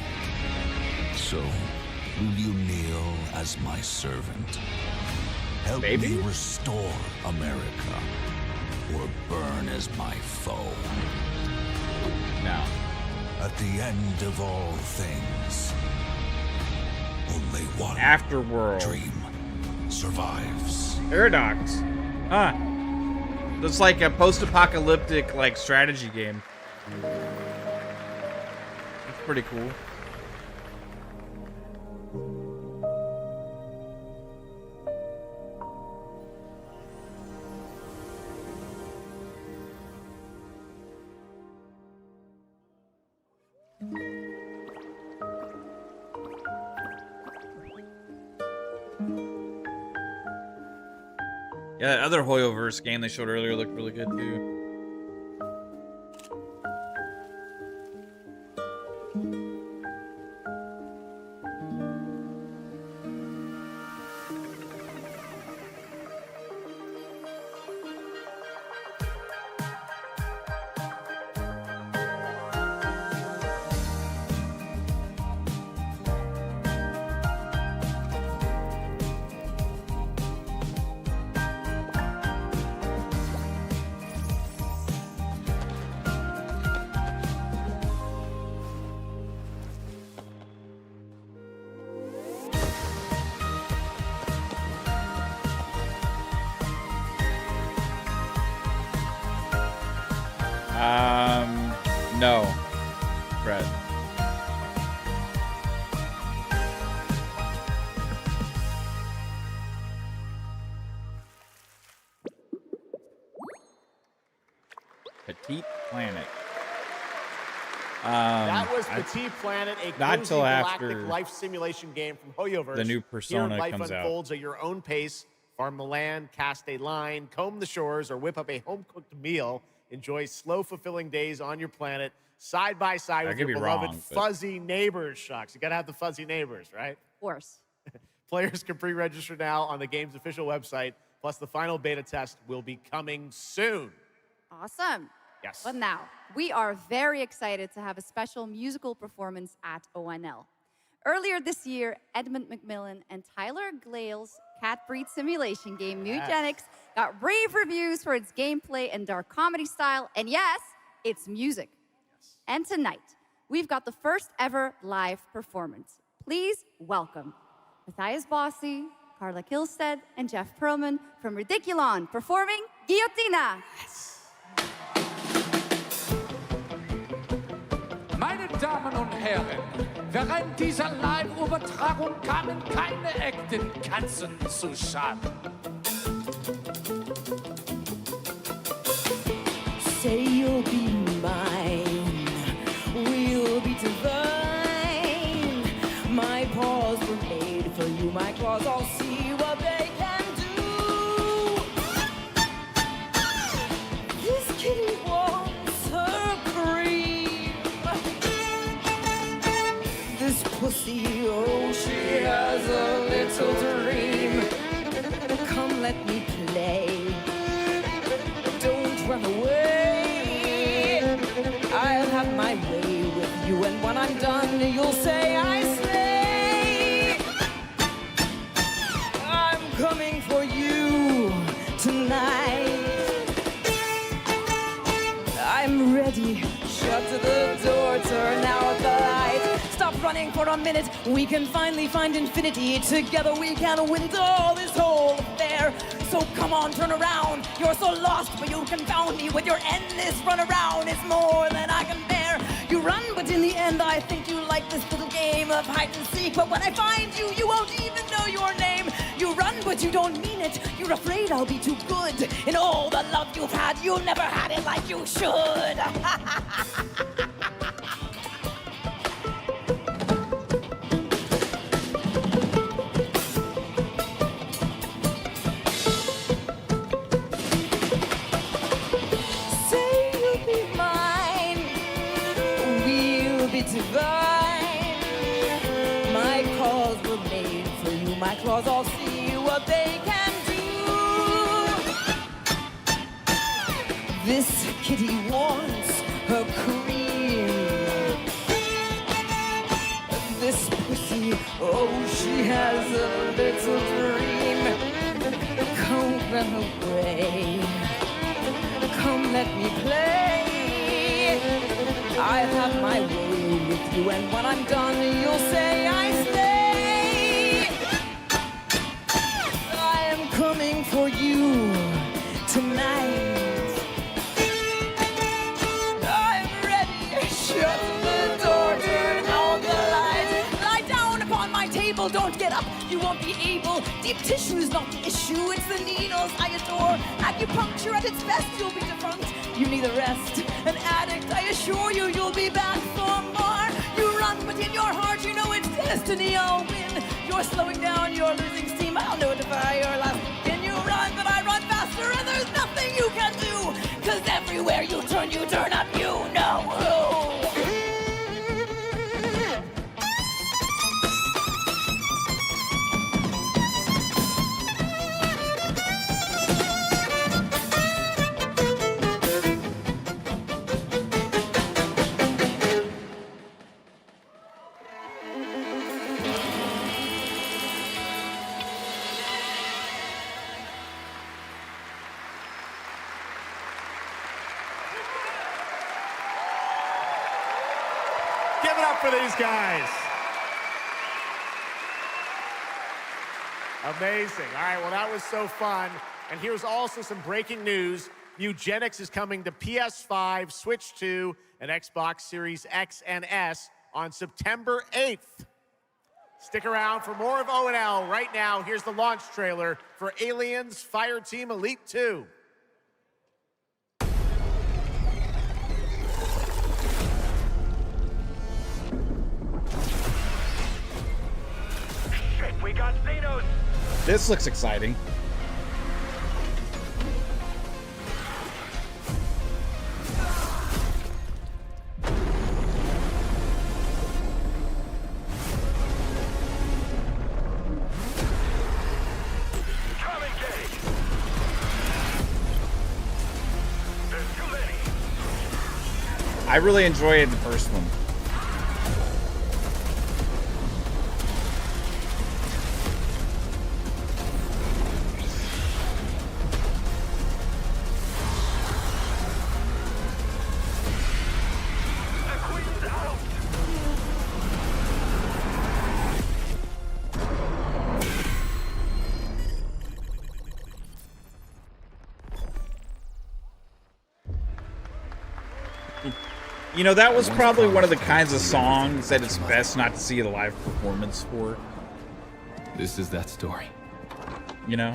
So, will you kneel as my servant? Help me restore America, or burn as my foe? No. At the end of all things, only one Afterworld dream survives. Paradox. Huh. Looks like a post-apocalyptic like strategy game. It's pretty cool. Yeah, that other Hoyoverse game they showed earlier looked really good too. No, Brett. Petite Planet. That was Petite Planet, a not cozy till galactic after life simulation game from Hoyoverse. the new Persona Here, life comes out. unfolds at your own pace. Farm the land, cast a line, comb the shores, or whip up a home-cooked meal. Enjoy slow, fulfilling days on your planet, side by side I with could your be beloved wrong, but- fuzzy neighbors, Shucks. You gotta have the fuzzy neighbors, right? Of course. Players can pre-register now on the game's official website. Plus, the final beta test will be coming soon. Awesome. Yes. But now, we are very excited to have a special musical performance at ONL. Earlier this year, Edmund McMillan and Tyler Glale's cat breed simulation game, Mutagenics, got rave reviews for its gameplay and dark comedy style, and yes, its music. And tonight, we've got the first ever live performance. Please welcome Matthias Bossi, Carla Kilstead, and Jeff Perlman from Ridiculon performing Guillotina. Meine Damen und Herren, während dieser Live-Übertragung kamen keine echten Katzen zu Schaden. Say you'll be mine, we'll be divine. My paws were made for you, my claws, I'll see what they can do. This kitty wants her cream. This pussy, oh, she has a little dream. Come, let me play. Don't run away. I'll have my way with you, and when I'm done, you'll say I slay. I'm coming for you tonight. I'm ready. Shut the door, turn out the light. Stop running for a minute. We can finally find infinity. Together we can win all this whole affair. So come on, turn around. You're so lost, but you confound me with your endless run around. It's more than I can bear. You run, but in the end, I think you like this little game of hide and seek. But when I find you, you won't even know your name. You run, but you don't mean it. You're afraid I'll be too good. In all the love you've had, you never had it like you should. Say you'll be mine. We'll be divine. My claws were made for you. My claws all see what they can do. This kitty wants her cream. This pussy, oh, she has a little dream. Come run away. Come let me play. I have my way with you, and when I'm done, you'll say I slay. I am coming for you tonight. I'm ready. Shut the door, turn out the light. Lie down upon my table, don't get up. You won't be able. Deep tissue is not the issue, it's the needles I adore. Acupuncture at its best, you'll be defunct. You need a rest. An addict, I assure you, you'll be back for more. You run, but in your heart, you know it's destiny. I'll win. You're slowing down, you're losing steam. I'll notify your last. Can you run, but I run faster, and there's nothing you can do. Cause everywhere you turn up, you know who. Give it up for these guys. Amazing. All right, well, that was so fun. And here's also some breaking news. Eugenics is coming to PS5, Switch 2, and Xbox Series X and S on September 8th. Stick around for more of O&L. Right now, here's the launch trailer for Aliens Fireteam Elite 2. We got Xenos. This looks exciting. I really enjoyed the first one. You know, that was probably one of the kinds of songs that it's best not to see a live performance for. This is that story. You know?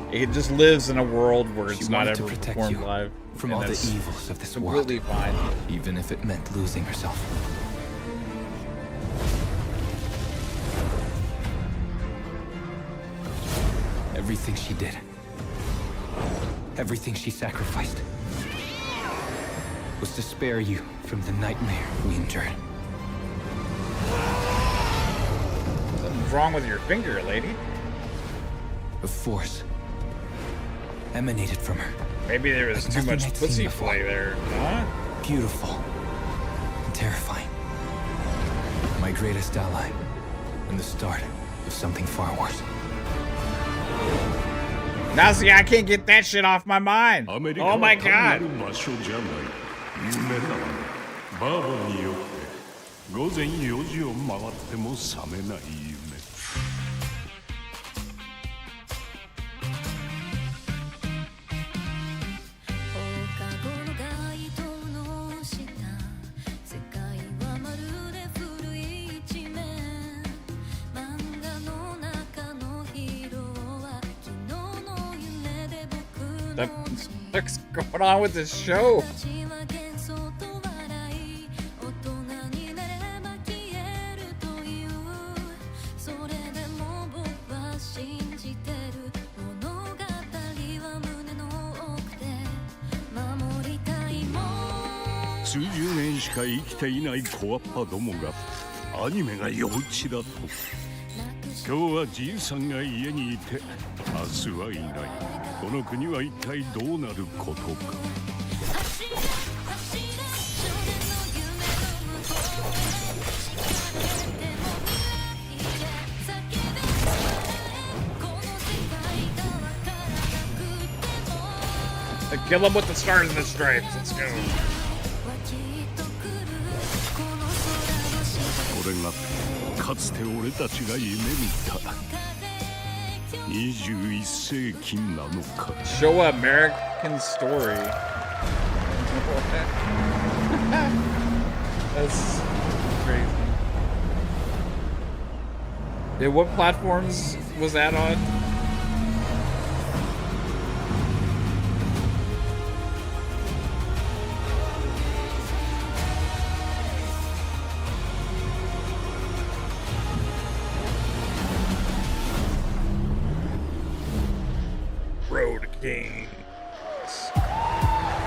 It just lives in a world where it's not ever performed live. From all the evils of this world. Completely fine. Even if it meant losing herself. Everything she did. Everything she sacrificed. Was to spare you from the nightmare we endured. Something's wrong with your finger, lady. A force emanated from her. Maybe there was too much pussy play there, huh? Beautiful and terrifying. My greatest ally, and the start of something far worse. Now see, I can't get that shit off my mind. Oh my god. 午前4時を回っても覚めない夢。What's going on with this show?数十年しか生きていない小アッパどもがアニメが幼稚だと。今日はじいさんが家にいて明日はいない。この国は一体どうなることか。Kill him with the stars and the stripes. Let's go. これがかつて俺たちが夢見た21世紀なのか。 Show American story. That's crazy. Yeah, what platforms was that on? Road Games.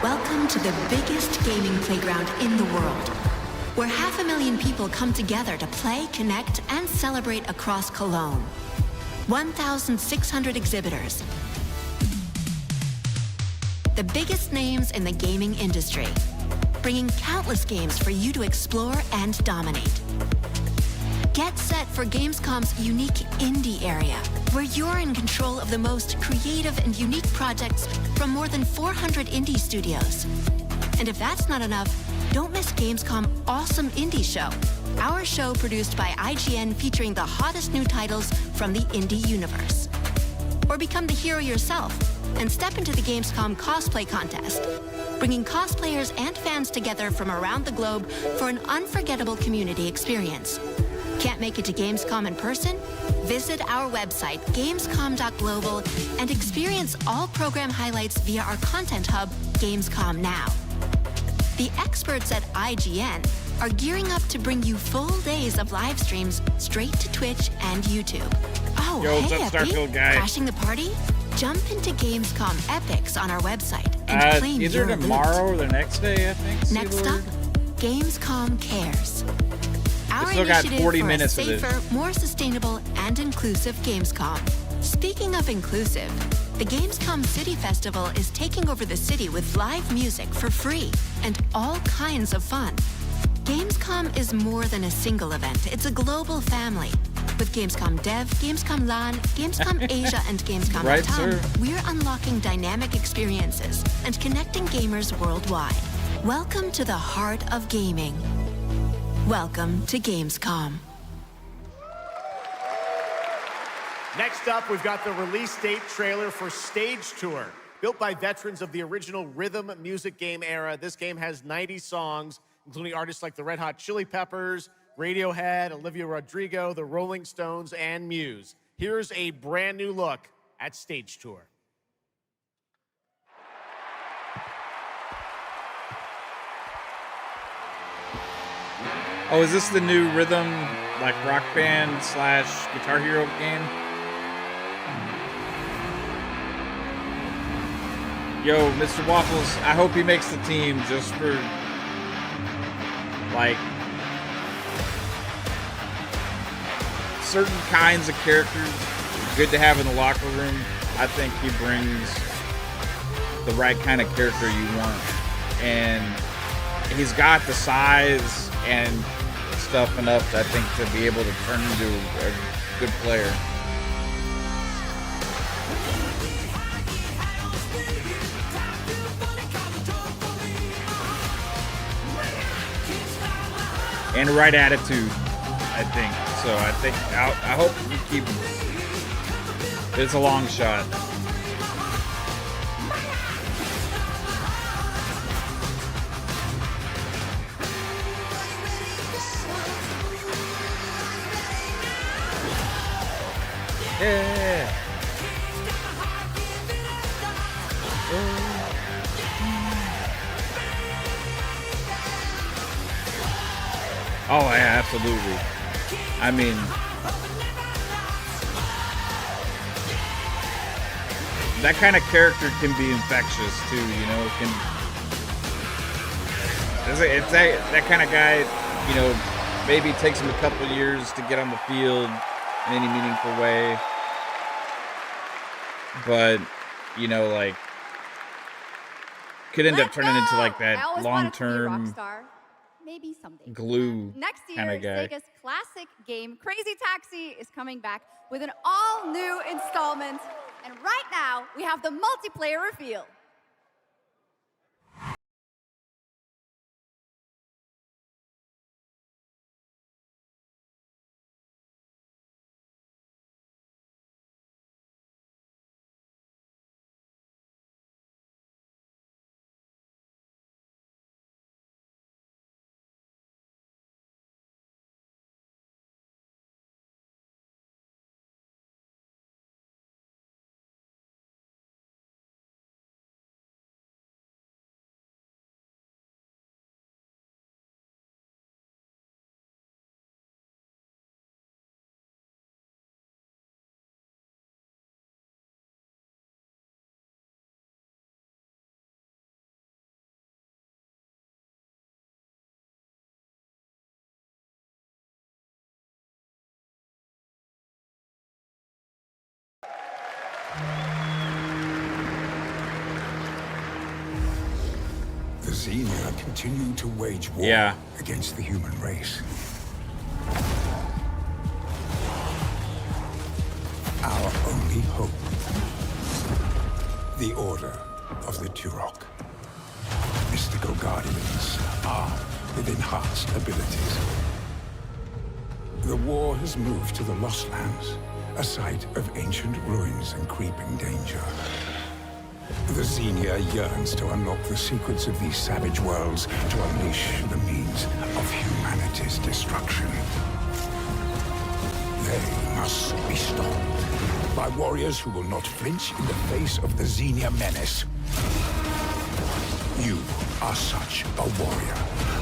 Welcome to the biggest gaming playground in the world, where 500,000 people come together to play, connect, and celebrate across Cologne. 1,600 exhibitors. The biggest names in the gaming industry, bringing countless games for you to explore and dominate. Get set for Gamescom's unique indie area, where you're in control of the most creative and unique projects from more than 400 indie studios. And if that's not enough, don't miss Gamescom Awesome Indie Show, our show produced by IGN featuring the hottest new titles from the indie universe. Or become the hero yourself and step into the Gamescom cosplay contest, bringing cosplayers and fans together from around the globe for an unforgettable community experience. Can't make it to Gamescom in person? Visit our website, gamescom.global, and experience all program highlights via our content hub, Gamescom Now. The experts at IGN are gearing up to bring you full days of live streams straight to Twitch and YouTube. Oh, Yo, hey, what's up, Starfield guy? Crashing the party? Jump into Gamescom Epics on our website and claim either your tomorrow loot. or the next day, I think. Next up, Gamescom Cares. Our still got initiative 40 for minutes a of this. safer, more sustainable, and inclusive Gamescom. Speaking of inclusive, the Gamescom City Festival is taking over the city with live music for free and all kinds of fun. Gamescom is more than a single event. It's a global family. With Gamescom Dev, Gamescom LAN, Gamescom Asia, and Gamescom Right, Latam, sir. we're unlocking dynamic experiences and connecting gamers worldwide. Welcome to the heart of gaming. Welcome to Gamescom. Next up, we've got the release date trailer for Stage Tour. Built by veterans of the original rhythm music game era, this game has 90 songs, including artists like the Red Hot Chili Peppers, Radiohead, Olivia Rodrigo, the Rolling Stones, and Muse. Here's a brand new look at Stage Tour. Oh, is this the new rhythm, like rock band / Guitar Hero game? Yo, Mr. Waffles, I hope he makes the team just for, like, certain kinds of characters good to have in the locker room. I think he brings the right kind of character you want. And he's got the size and stuff enough, I think, to be able to turn into a good player. and the right attitude, I think. So I hope we keep. It's a long shot. Yeah. Oh, yeah, absolutely. I mean, that kind of character can be infectious too, you know. It's that kind of guy, you know. Maybe it takes him a couple years to get on the field in any meaningful way, but you know, like, could end up turning into like that long-term maybe someday. glue Next kind year, of guy. Sega's classic game Crazy Taxi is coming back with an all-new installment, and right now we have the multiplayer reveal. The Xenia continue to wage war against the human race. Our only hope, the Order of the Turok. Mystical guardians armed with enhanced abilities. The war has moved to the Lost Lands, a site of ancient ruins and creeping danger. The Xenia yearns to unlock the secrets of these savage worlds to unleash the means of humanity's destruction. They must be stopped by warriors who will not flinch in the face of the Xenia menace. You are such a warrior,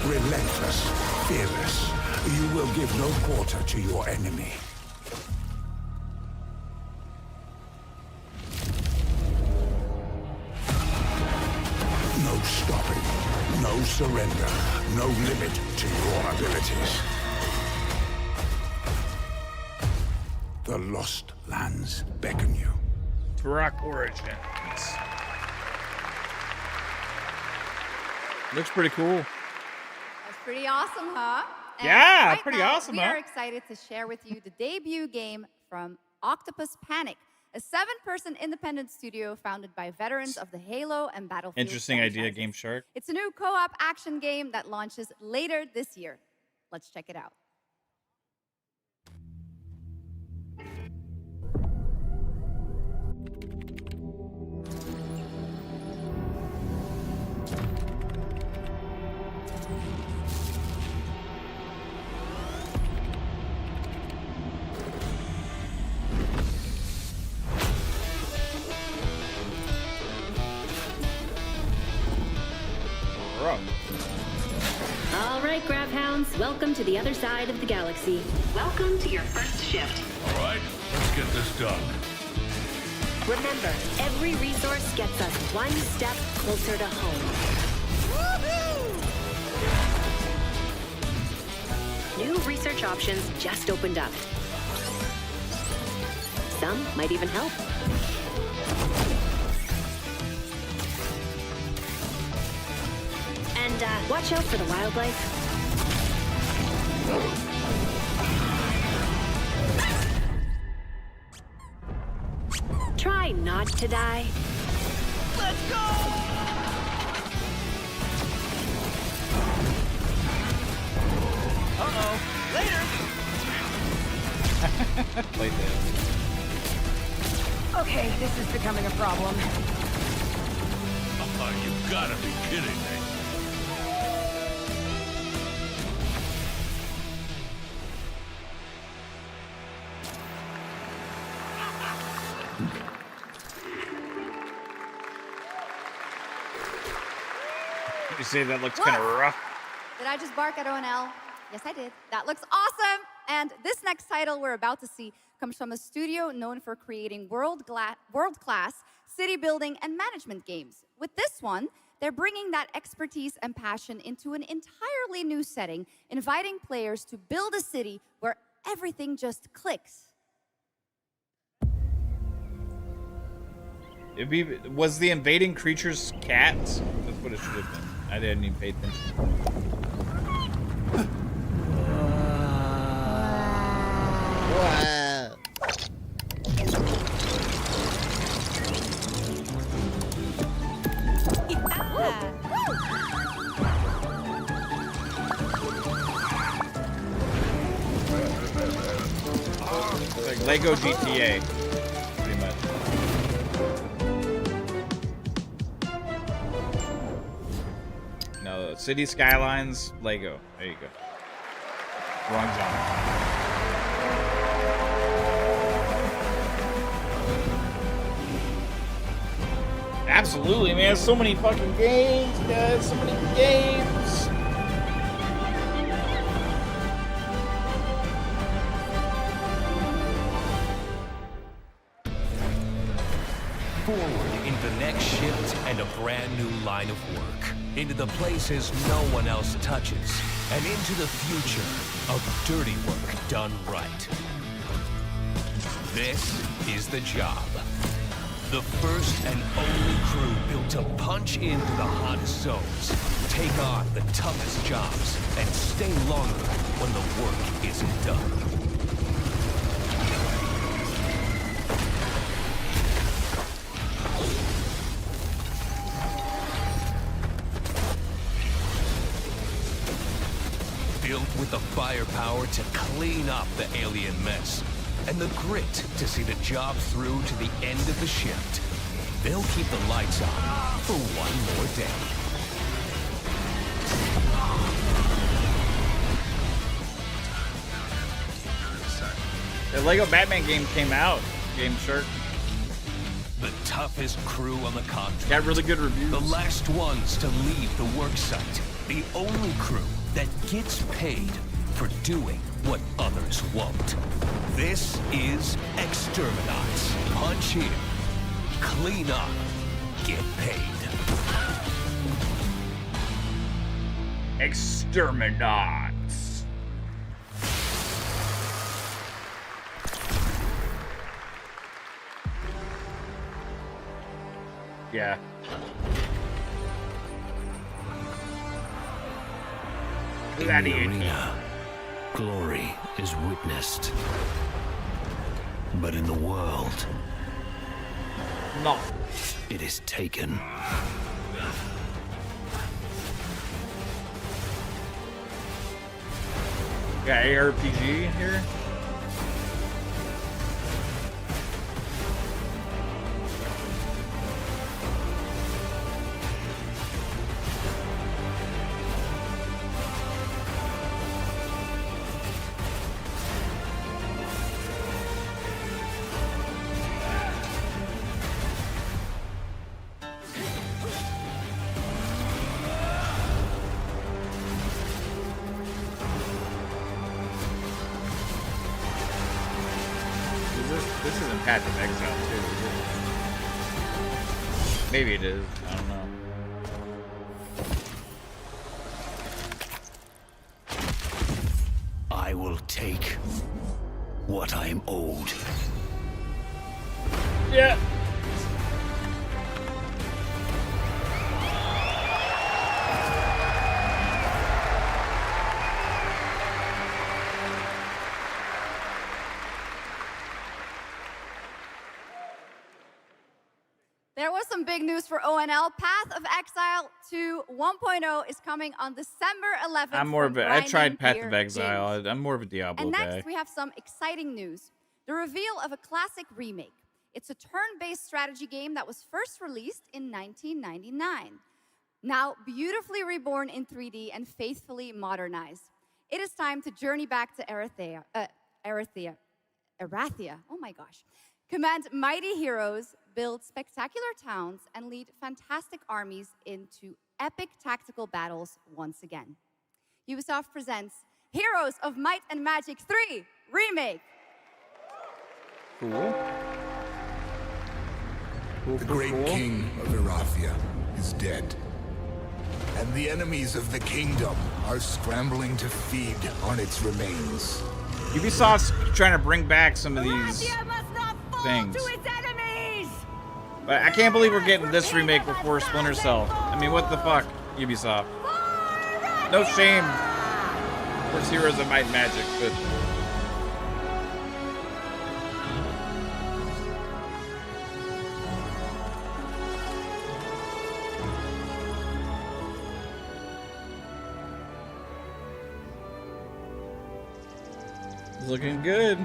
relentless, fearless. You will give no quarter to your enemy. No stopping, no surrender, no limit to your abilities. The Lost Lands beckon you. Turok Origins. Looks pretty cool. That's pretty awesome, huh? And Yeah, right pretty now, awesome, We huh? are excited to share with you the debut game from Octopus Panic, a 7-person independent studio founded by veterans of the Halo and Battlefield Interesting idea, franchises. Game Shark. It's a new co-op action game that launches later this year. Let's check it out. All right, Grabhounds, welcome to the other side of the galaxy. Welcome to your first shift. All right, let's get this done. Remember, every resource gets us one step closer to home. New research options just opened up. Some might even help. And watch out for the wildlife. Try not to die. Let's go! Uh-oh. Later. Play dead. Okay, this is becoming a problem. Oh, you gotta be kidding me. You say that looks kind of rough. Did I just bark at ONL? Yes, I did. That looks awesome. And this next title we're about to see comes from a studio known for creating world-class city building and management games. With this one, they're bringing that expertise and passion into an entirely new setting, inviting players to build a city where everything just clicks. Was the invading creatures cats? That's what it should have been. I didn't even pay attention. It's like Lego GTA, pretty much. No, City Skylines, Lego. There you go. Wrong genre. Absolutely, man. So many fucking games, guys. So many games. Forward into the next shift and a brand new line of work. Into the places no one else touches. And into the future of dirty work done right. This is the job. The first and only crew built to punch into the hottest zones, take on the toughest jobs, and stay longer when the work isn't done. Built with the firepower to clean up the alien mess, and the grit to see the job through to the end of the shift. They'll keep the lights on for one more day. The Lego Batman game came out. Game Shark. The toughest crew on the contract. Got really good reviews. The last ones to leave the work site. The only crew that gets paid for doing what others won't. This is Exterminats. Punch in, clean up, get paid. Exterminats. Yeah. In the arena, glory is witnessed. But in the world, no, it is taken. Got ARPG in here. This isn't Path of Exile 2, is it? Maybe it is. I don't know. I will take what I am owed. Yeah. There was some big news for ONL. Path of Exile 2 1.0 is coming on December 11th. I'm more of a. I tried Path of Exile. Games. I'm more of a Diablo And guy. next, we have some exciting news. The reveal of a classic remake. It's a turn-based strategy game that was first released in 1999. Now beautifully reborn in 3D and faithfully modernized. It is time to journey back to Erathia. Oh my gosh. Command mighty heroes, build spectacular towns, and lead fantastic armies into epic tactical battles once again. Ubisoft presents Heroes of Might and Magic 3 Remake. Cool. The great king of Erathia is dead. And the enemies of the kingdom are scrambling to feed on its remains. Ubisoft's trying to bring back some of these things. But I can't believe we're getting this remake before Splinter Cell. I mean, what the fuck, Ubisoft? No shame. Of course, Heroes of Might and Magic, but... Looking good.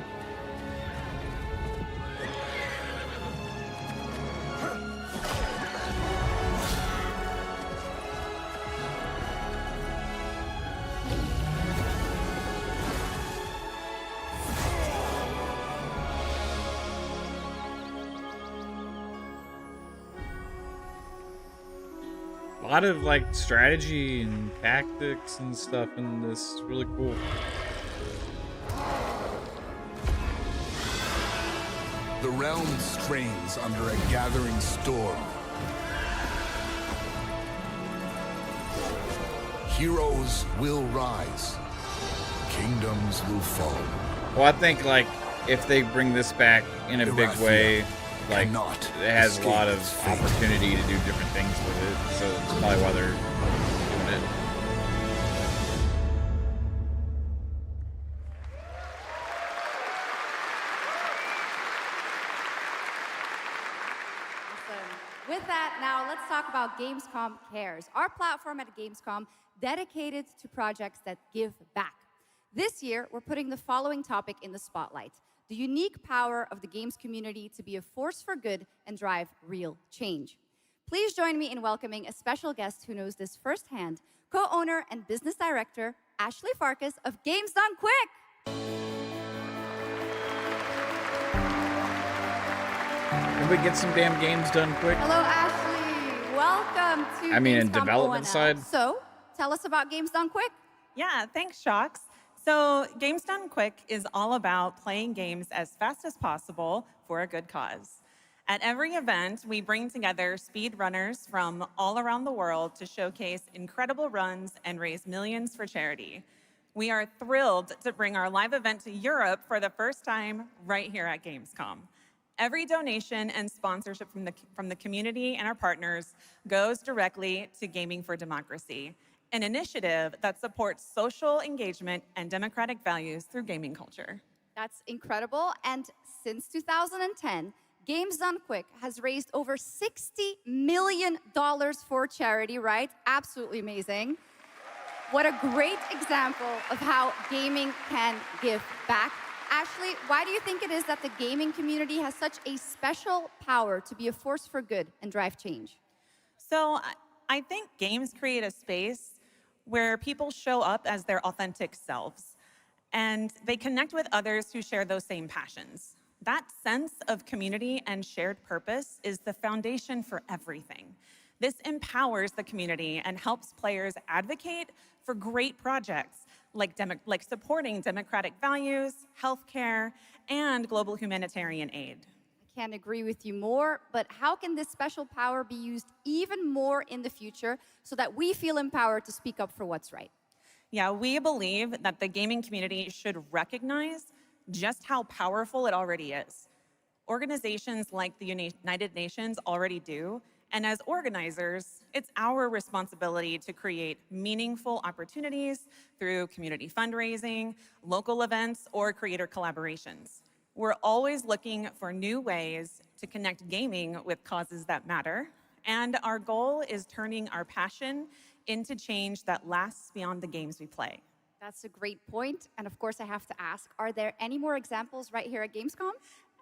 A lot of like strategy and tactics and stuff in this. It's really cool. The realm strains under a gathering storm. Heroes will rise. Kingdoms will fall. Well, I think like if they bring this back in a big way, like it has a lot of opportunity to do different things with it. So it's probably why they're doing it. With that, now let's talk about Gamescom Cares, our platform at Gamescom dedicated to projects that give back. This year, we're putting the following topic in the spotlight: the unique power of the games community to be a force for good and drive real change. Please join me in welcoming a special guest who knows this firsthand, co-owner and business director, Ashley Farkas of Games Done Quick. Can we get some damn games done quick? Hello, Ashley. Welcome to I mean, in Gamescom development ONL. side? So, tell us about Games Done Quick. Yeah, thanks, Shocks. So Games Done Quick is all about playing games as fast as possible for a good cause. At every event, we bring together speedrunners from all around the world to showcase incredible runs and raise millions for charity. We are thrilled to bring our live event to Europe for the first time right here at Gamescom. Every donation and sponsorship from the community and our partners goes directly to Gaming for Democracy, an initiative that supports social engagement and democratic values through gaming culture. That's incredible. And since 2010, Games Done Quick has raised over $60 million for charity, right? Absolutely amazing. What a great example of how gaming can give back. Ashley, why do you think it is that the gaming community has such a special power to be a force for good and drive change? So I think games create a space where people show up as their authentic selves, and they connect with others who share those same passions. That sense of community and shared purpose is the foundation for everything. This empowers the community and helps players advocate for great projects like supporting democratic values, healthcare, and global humanitarian aid. I can't agree with you more, but how can this special power be used even more in the future so that we feel empowered to speak up for what's right? Yeah, we believe that the gaming community should recognize just how powerful it already is. Organizations like the United Nations already do, and as organizers, it's our responsibility to create meaningful opportunities through community fundraising, local events, or creator collaborations. We're always looking for new ways to connect gaming with causes that matter, and our goal is turning our passion into change that lasts beyond the games we play. That's a great point. And of course, I have to ask, are there any more examples right here at Gamescom?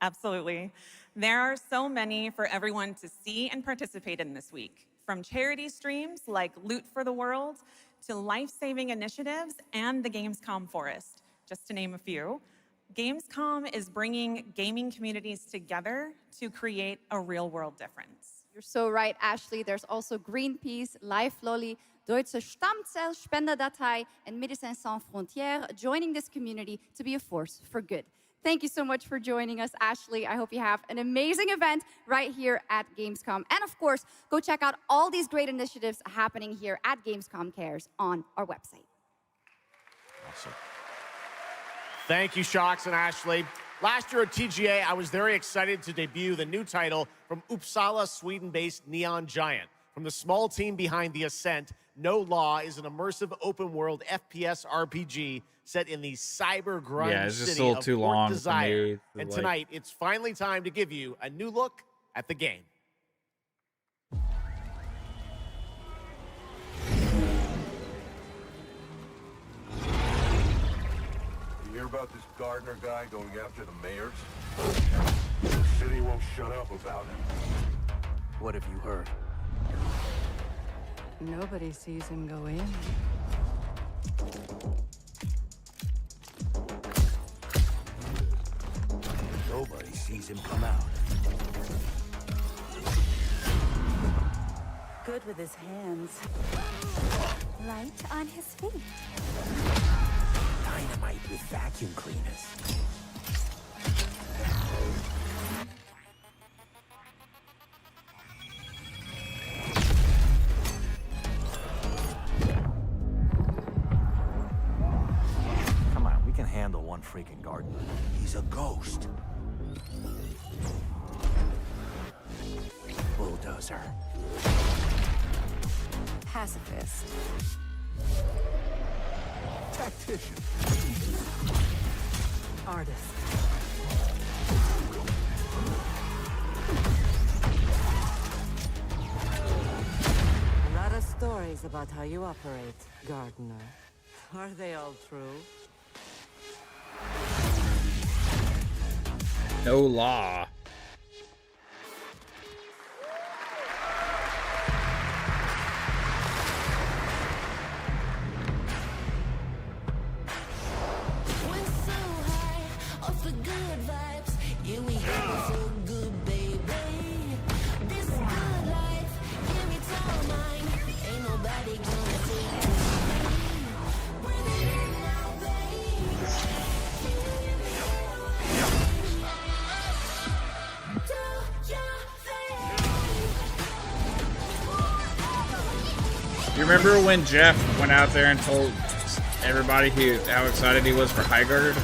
Absolutely. There are so many for everyone to see and participate in this week, from charity streams like Loot for the World to life-saving initiatives and the Gamescom Forest, just to name a few. Gamescom is bringing gaming communities together to create a real-world difference. You're so right, Ashley. There's also Greenpeace, Life Lolly, Deutsche Stammzellspenderdatei, and Médecins Sans Frontières joining this community to be a force for good. Thank you so much for joining us, Ashley. I hope you have an amazing event right here at Gamescom. And of course, go check out all these great initiatives happening here at Gamescom Cares on our website. Awesome. Thank you, Shocks and Ashley. Last year at TGA, I was very excited to debut the new title from Uppsala, Sweden-based Neon Giant. From the small team behind The Ascent, No Law is an immersive open-world FPS RPG set in the cyber grunge city of Port Desire. And tonight, it's finally time to give you a new look at the game. You hear about this Gardner guy going after the mayors? The city won't shut up about him. What have you heard? Nobody sees him go in. Nobody sees him come out. Good with his hands. Right on his feet. Dynamite with vacuum cleaners. Come on, we can handle one freaking gardener. He's a ghost. Bulldozer. Pacifist. Tactician. Artist. A lot of stories about how you operate, Gardener. Are they all true? No Law. You remember when Jeff went out there and told everybody how excited he was for Highguard?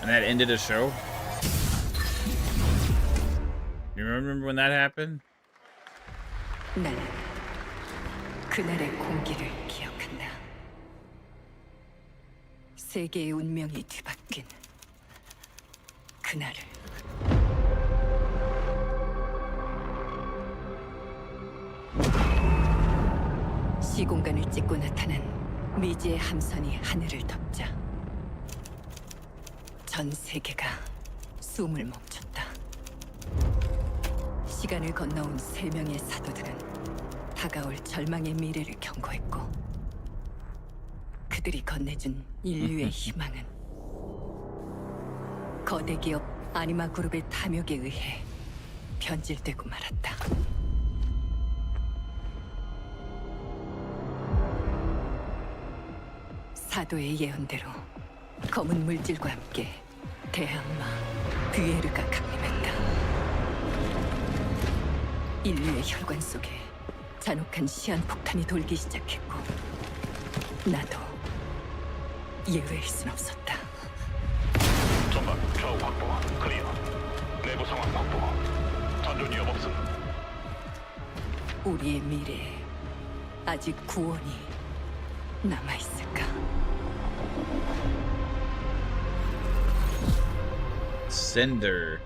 And that ended a show? You remember when that happened? 나는 그날의 공기를 기억한다. 세계의 운명이 뒤바뀐 그날을. 시공간을 찍고 나타난 미지의 함선이 하늘을 덮자 전 세계가 숨을 멈췄다. 시간을 건너온 3명의 사도들은 다가올 절망의 미래를 경고했고 그들이 건네준 인류의 희망은 거대 기업 아니마 그룹의 탐욕에 의해 변질되고 말았다. 사도의 예언대로 검은 물질과 함께 대항마 뷰에르가 강림했다. 인류의 혈관 속에 잔혹한 시한폭탄이 돌기 시작했고 나도 예외일 순 없었다. 전방 좌우 확보 클리어. 내부 상황 확보. 전전 위협 없음. 우리의 미래에 아직 구원이 남아있을까? Cinder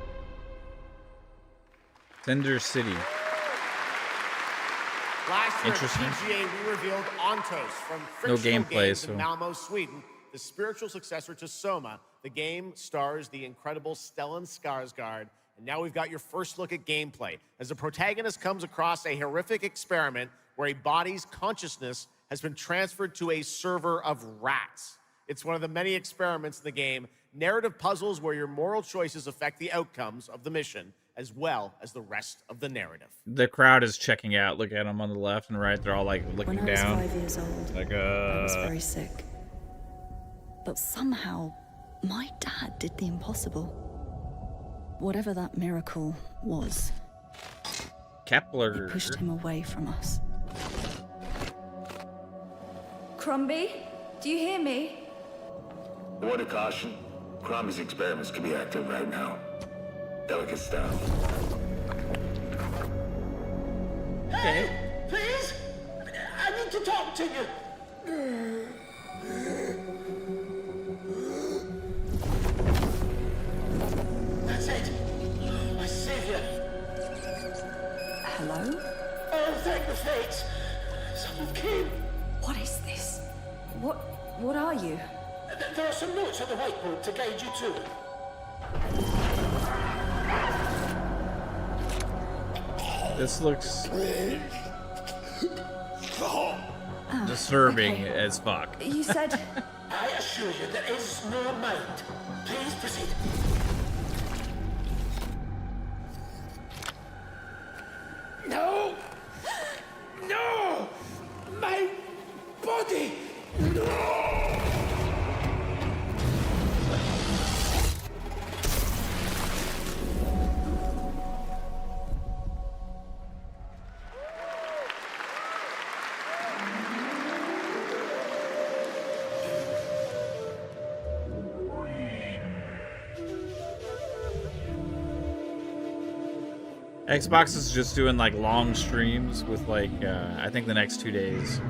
City. Last year at Interesting. PGA, we revealed Ontos from No Frictional gameplay, Games so- in Malmo, Sweden, the spiritual successor to Soma. The game stars the incredible Stellan Skarsgård, and now we've got your first look at gameplay as the protagonist comes across a horrific experiment where a body's consciousness has been transferred to a server of rats. It's one of the many experiments in the game, narrative puzzles where your moral choices affect the outcomes of the mission, as well as the rest of the narrative. The crowd is checking out. Look at them on the left and right. They're all like looking When I was down. 5 years old, Like, I was very sick. But somehow, my dad did the impossible. Whatever that miracle was, Kepler. it pushed him away from us. Crumby, do you hear me? Word of caution. Crombie's experiments can be active right now. Delicate stuff. Hey, please? I need to talk to you. That's it. My savior. Hello? Oh, thank the fates. Someone came. What is this? What are you? There are some notes on the whiteboard to guide you to it. This looks disturbing as fuck. You said... I assure you there is no mind. Please proceed. No! No! My body! No! Xbox is just doing like long streams with like I think the next 2 days.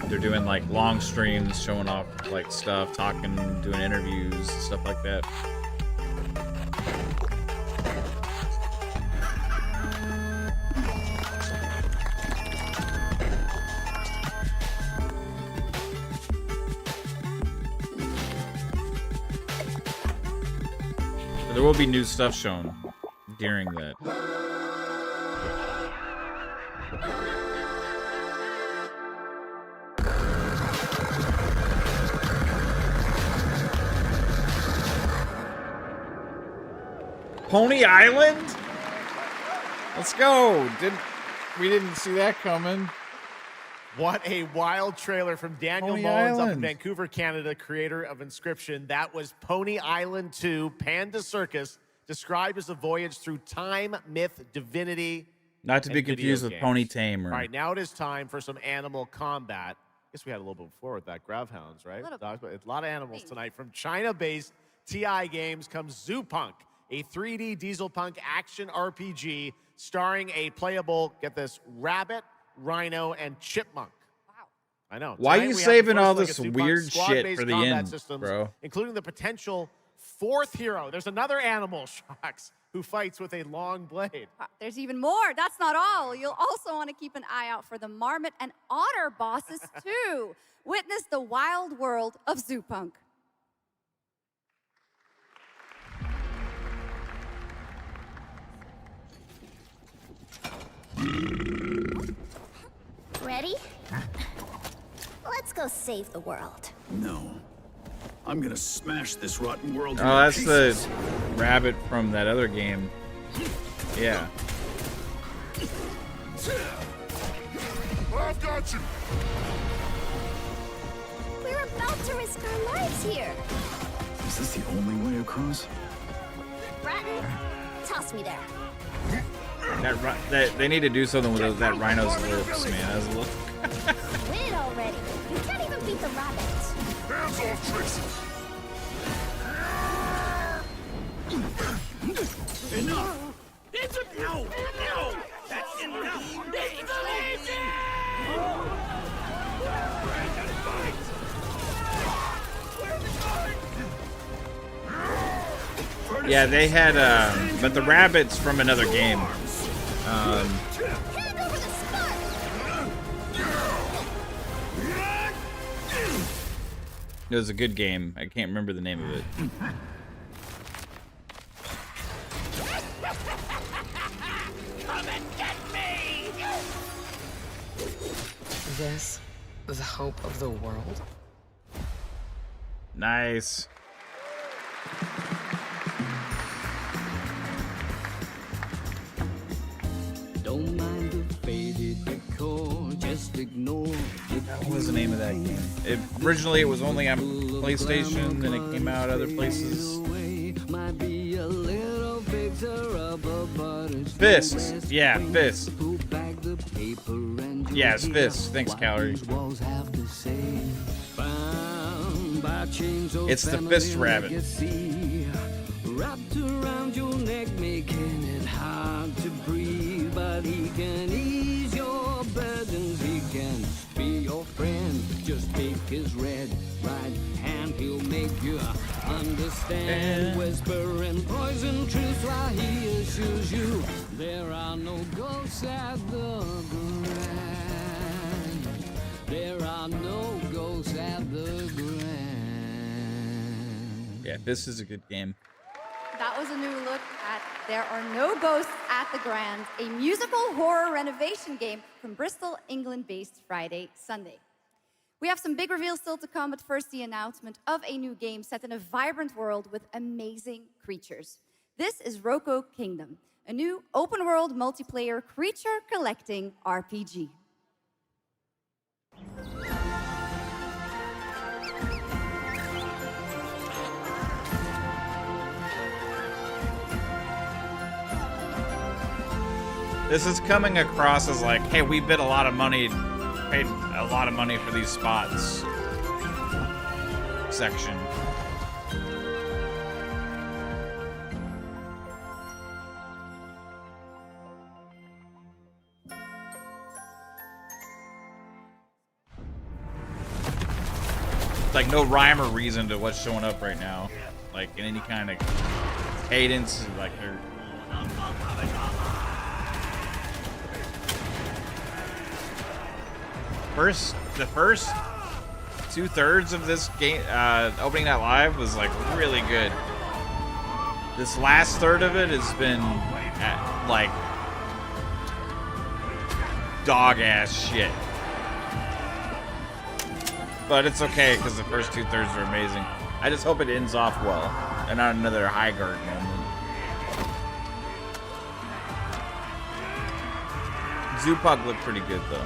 They're doing like long streams showing off like stuff, talking, doing interviews, stuff like that. There will be new stuff shown during that. Pony Island? Let's go. We didn't see that coming. What a wild trailer from Daniel Pony Mullins up in Island. Vancouver, Canada, creator of Inscription. That was Pony Island 2, Panda Circus, described as a voyage through time, myth, divinity, Not to be and video confused with games. Pony Tamer. All right, now it is time for some animal combat. I guess we had a little bit before with that. Grav Hounds, right? A lot of animals tonight. From China-based TI Games comes Zoo Punk, a 3D diesel punk action RPG starring a playable, get this, rabbit, rhino, and chipmunk. Wow. I know. Why are Tonight you we have the saving first all look this at Zoo weird Punk's shit squad-based for the combat end, systems, bro? including the potential fourth hero. There's another animal, Shocks, who fights with a long blade. There's even more. That's not all. You'll also want to keep an eye out for the marmot and otter bosses, too. Witness the wild world of Zoo Punk. Ready? Let's go save the world. No. I'm gonna smash this rotten world Oh, into that's pieces. the rabbit from that other game. Yeah. I've got you. We're about to risk our lives here. Is this the only way across? Bratton, toss me there. They need to do something with that rhino's lips, man. That's a little... Win it already. You can't even beat the rabbits. Hands off, Tracy. Enough! It's a no! No! That's enough! It's lazy! Where's the card? Yeah, they had, but the rabbit's from another game. It was a good game. I can't remember the name of it. Come and get me! This, the hope of the world? Nice. Don't mind the faded decor, just ignore. What was the name of that game? Originally, it was only on PlayStation, then it came out other places. Fist. Yeah, Fist. Yeah, it's Fist. Thanks, Calorie. It's the Fist Rabbit. Wrapped around your neck, making it hard to breathe. But he can ease your burdens, he can be your friend. Just take his red right hand, he'll make you understand. Whisper and poison truth while he assures you there are no ghosts at the Grand. There are no ghosts at the Grand. Yeah, this is a good game. That was a new look at There Are No Ghosts at the Grand, a musical horror renovation game from Bristol, England-based Friday Sunday. We have some big reveals still to come, but first the announcement of a new game set in a vibrant world with amazing creatures. This is Roko Kingdom, a new open-world multiplayer creature collecting RPG. This is coming across as like, hey, we bid a lot of money, paid a lot of money for these spots section. Like no rhyme or reason to what's showing up right now, like in any kind of cadence, like they're. The first 2/3 of this game, Opening Night Live, was like really good. This last third of it has been like dog ass shit. But it's okay because the first 2/3 are amazing. I just hope it ends off well and not another high guard moment. Zoopog looked pretty good though.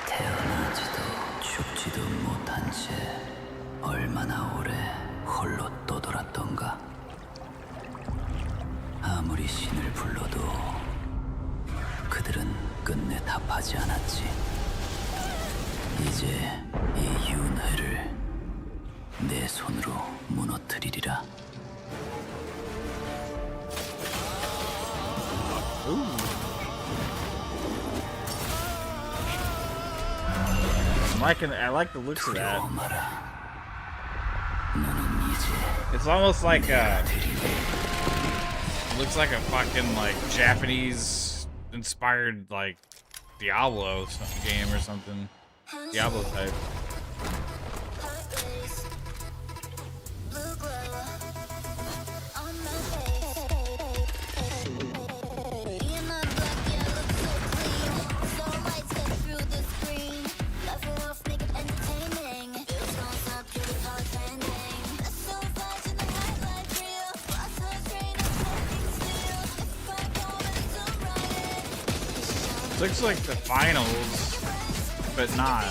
태어나지도 죽지도 못한 채 얼마나 오래 홀로 떠돌았던가. 아무리 신을 불러도 그들은 끝내 답하지 않았지. 이제 이 윤회를 내 손으로 무너뜨리리라. I like the looks of that. It's almost like looks like a fucking like Japanese inspired like Diablo game or something. Diablo type. Looks like the finals, but not.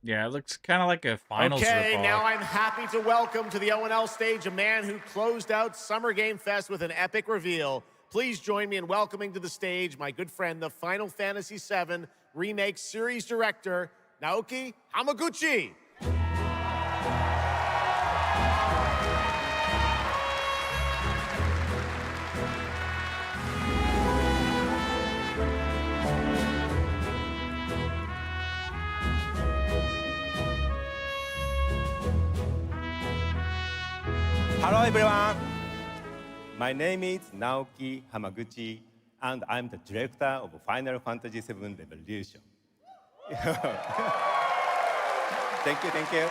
Yeah, it looks kind of like a finals Okay, ripoff. now I'm happy to welcome to the O&L stage a man who closed out Summer Game Fest with an epic reveal. Please join me in welcoming to the stage my good friend, the Final Fantasy VII Remake Series Director, Naoki Hamaguchi. Hello everyone. My name is Naoki Hamaguchi, and I'm the director of Final Fantasy VII Revolution. Thank you.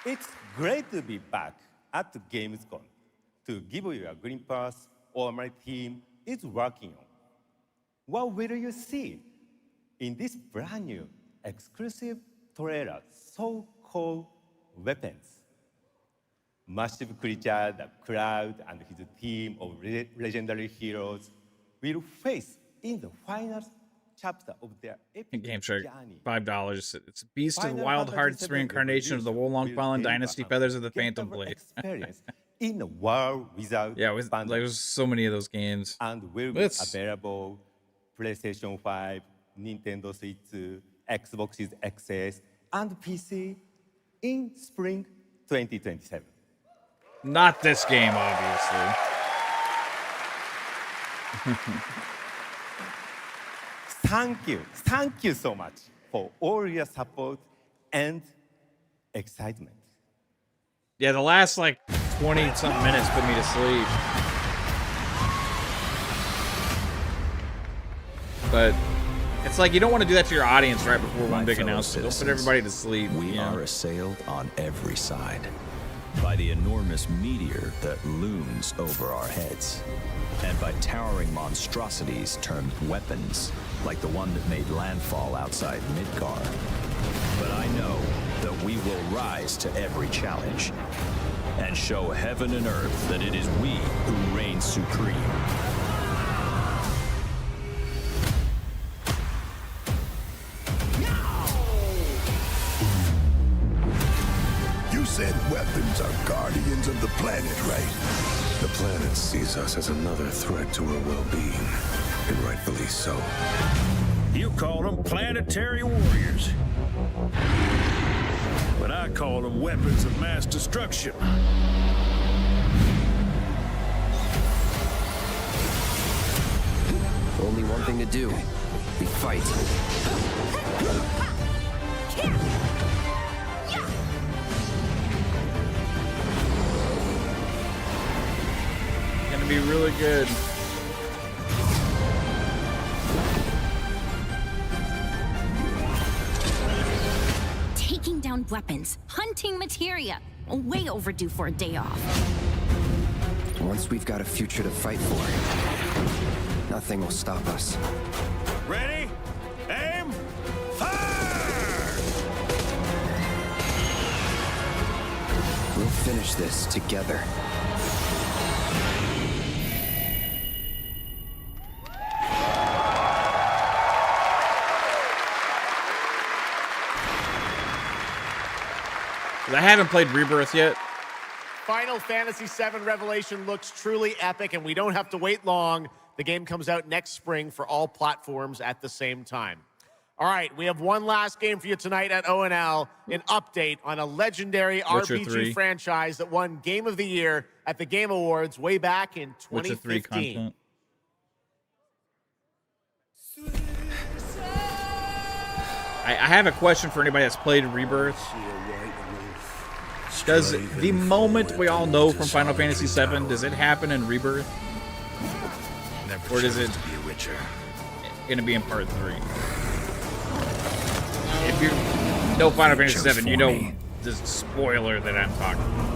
It's great to be back at the Gamescom to give you a glimpse of what my team is working on. What will you see in this brand new exclusive trailer so-called Weapons? Massive creature, the Cloud, and his team of legendary heroes will face in the final chapter of their epic Game Shark, journey. $5. It's Beast of Final Wild Fantasy Hearts VII reincarnation of the Wolong Fallen deliver Dynasty a Feathers of the Phantom Blade. experience in a world without Yeah, there's so many of those games. and will be available PlayStation 5, Nintendo Switch, Xbox XS, and PC in spring 2027. Not this game, obviously. Thank you so much for all your support and excitement. Yeah, the last like 20-something minutes put me to sleep. But it's like you don't want to do that to your audience right before one big announcement. Don't put everybody to sleep. We are assailed on every side by the enormous meteor that looms over our heads, and by towering monstrosities termed weapons, like the one that made landfall outside Midgar. But I know that we will rise to every challenge and show heaven and earth that it is we who reign supreme. You said weapons are guardians of the planet, right? The planet sees us as another threat to her well-being, and rightfully so. You call them planetary warriors. But I call them weapons of mass destruction. Only one thing to do. We fight. Gonna be really good. Taking down weapons, hunting materia. Way overdue for a day off. Once we've got a future to fight for, nothing will stop us. Ready? Aim! Fire! We'll finish this together. I haven't played Rebirth yet. Final Fantasy VII Revelation looks truly epic, and we don't have to wait long. The game comes out next spring for all platforms at the same time. All right, we have one last game for you tonight at O&L, an update on a legendary Witcher RPG 3. franchise that won Game of the Year at the Game Awards way back in Witcher 3 2015. content. I have a question for anybody that's played Rebirth. Does the moment we all know from Final Fantasy VII, does it happen in Rebirth? Or does it going to be in part 3? If you know Final Fantasy VII, you know the spoiler that I'm talking about.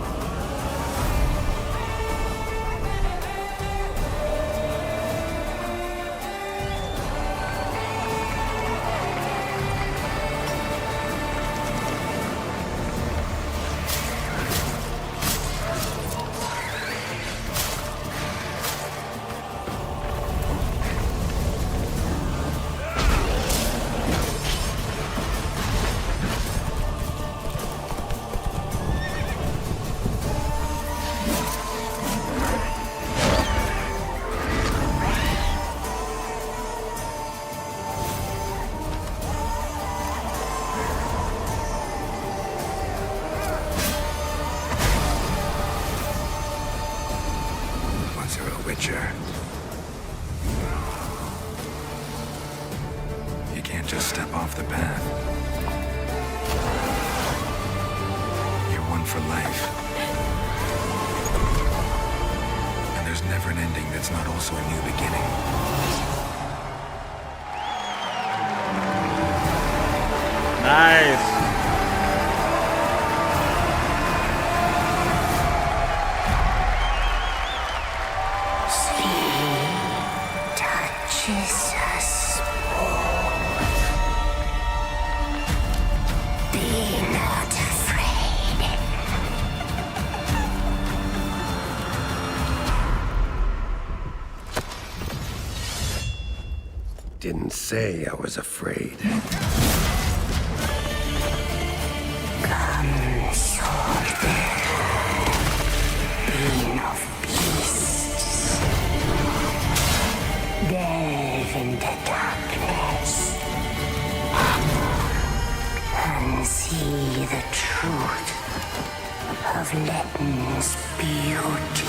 can't just step off the path. You're one for life. And there's never an ending that's not also a new beginning. Nice. Touches us both. Be not afraid. Didn't say I was afraid. Come, soldier. Being of beasts. Delve into darkness. And see the truth of Letton's beauty.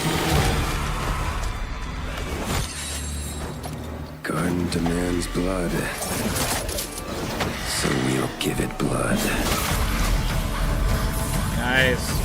Garden demands blood, so we'll give it blood. Nice.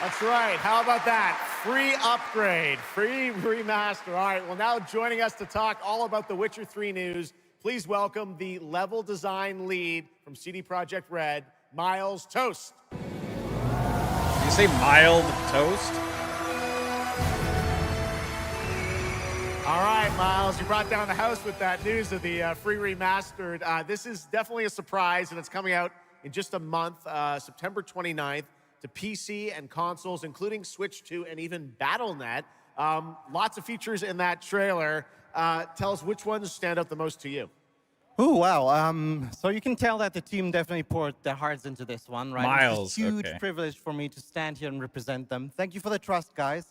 That's right. How about that? Free upgrade, free remaster. All right, well, now joining us to talk all about the Witcher 3 news, please welcome the level design lead from CD Projekt Red, Miles Toast. Did you say mild toast? All right, Miles, you brought down the house with that news of the free remastered. This is definitely a surprise, and it's coming out in just a month, September 29th. To PC and consoles, including Switch 2 and even Battle.net. Lots of features in that trailer. Tell us which ones stand out the most to you. Oh, wow. So you can tell that the team definitely poured their hearts into this one, right? Miles, it's a huge okay. privilege for me to stand here and represent them. Thank you for the trust, guys.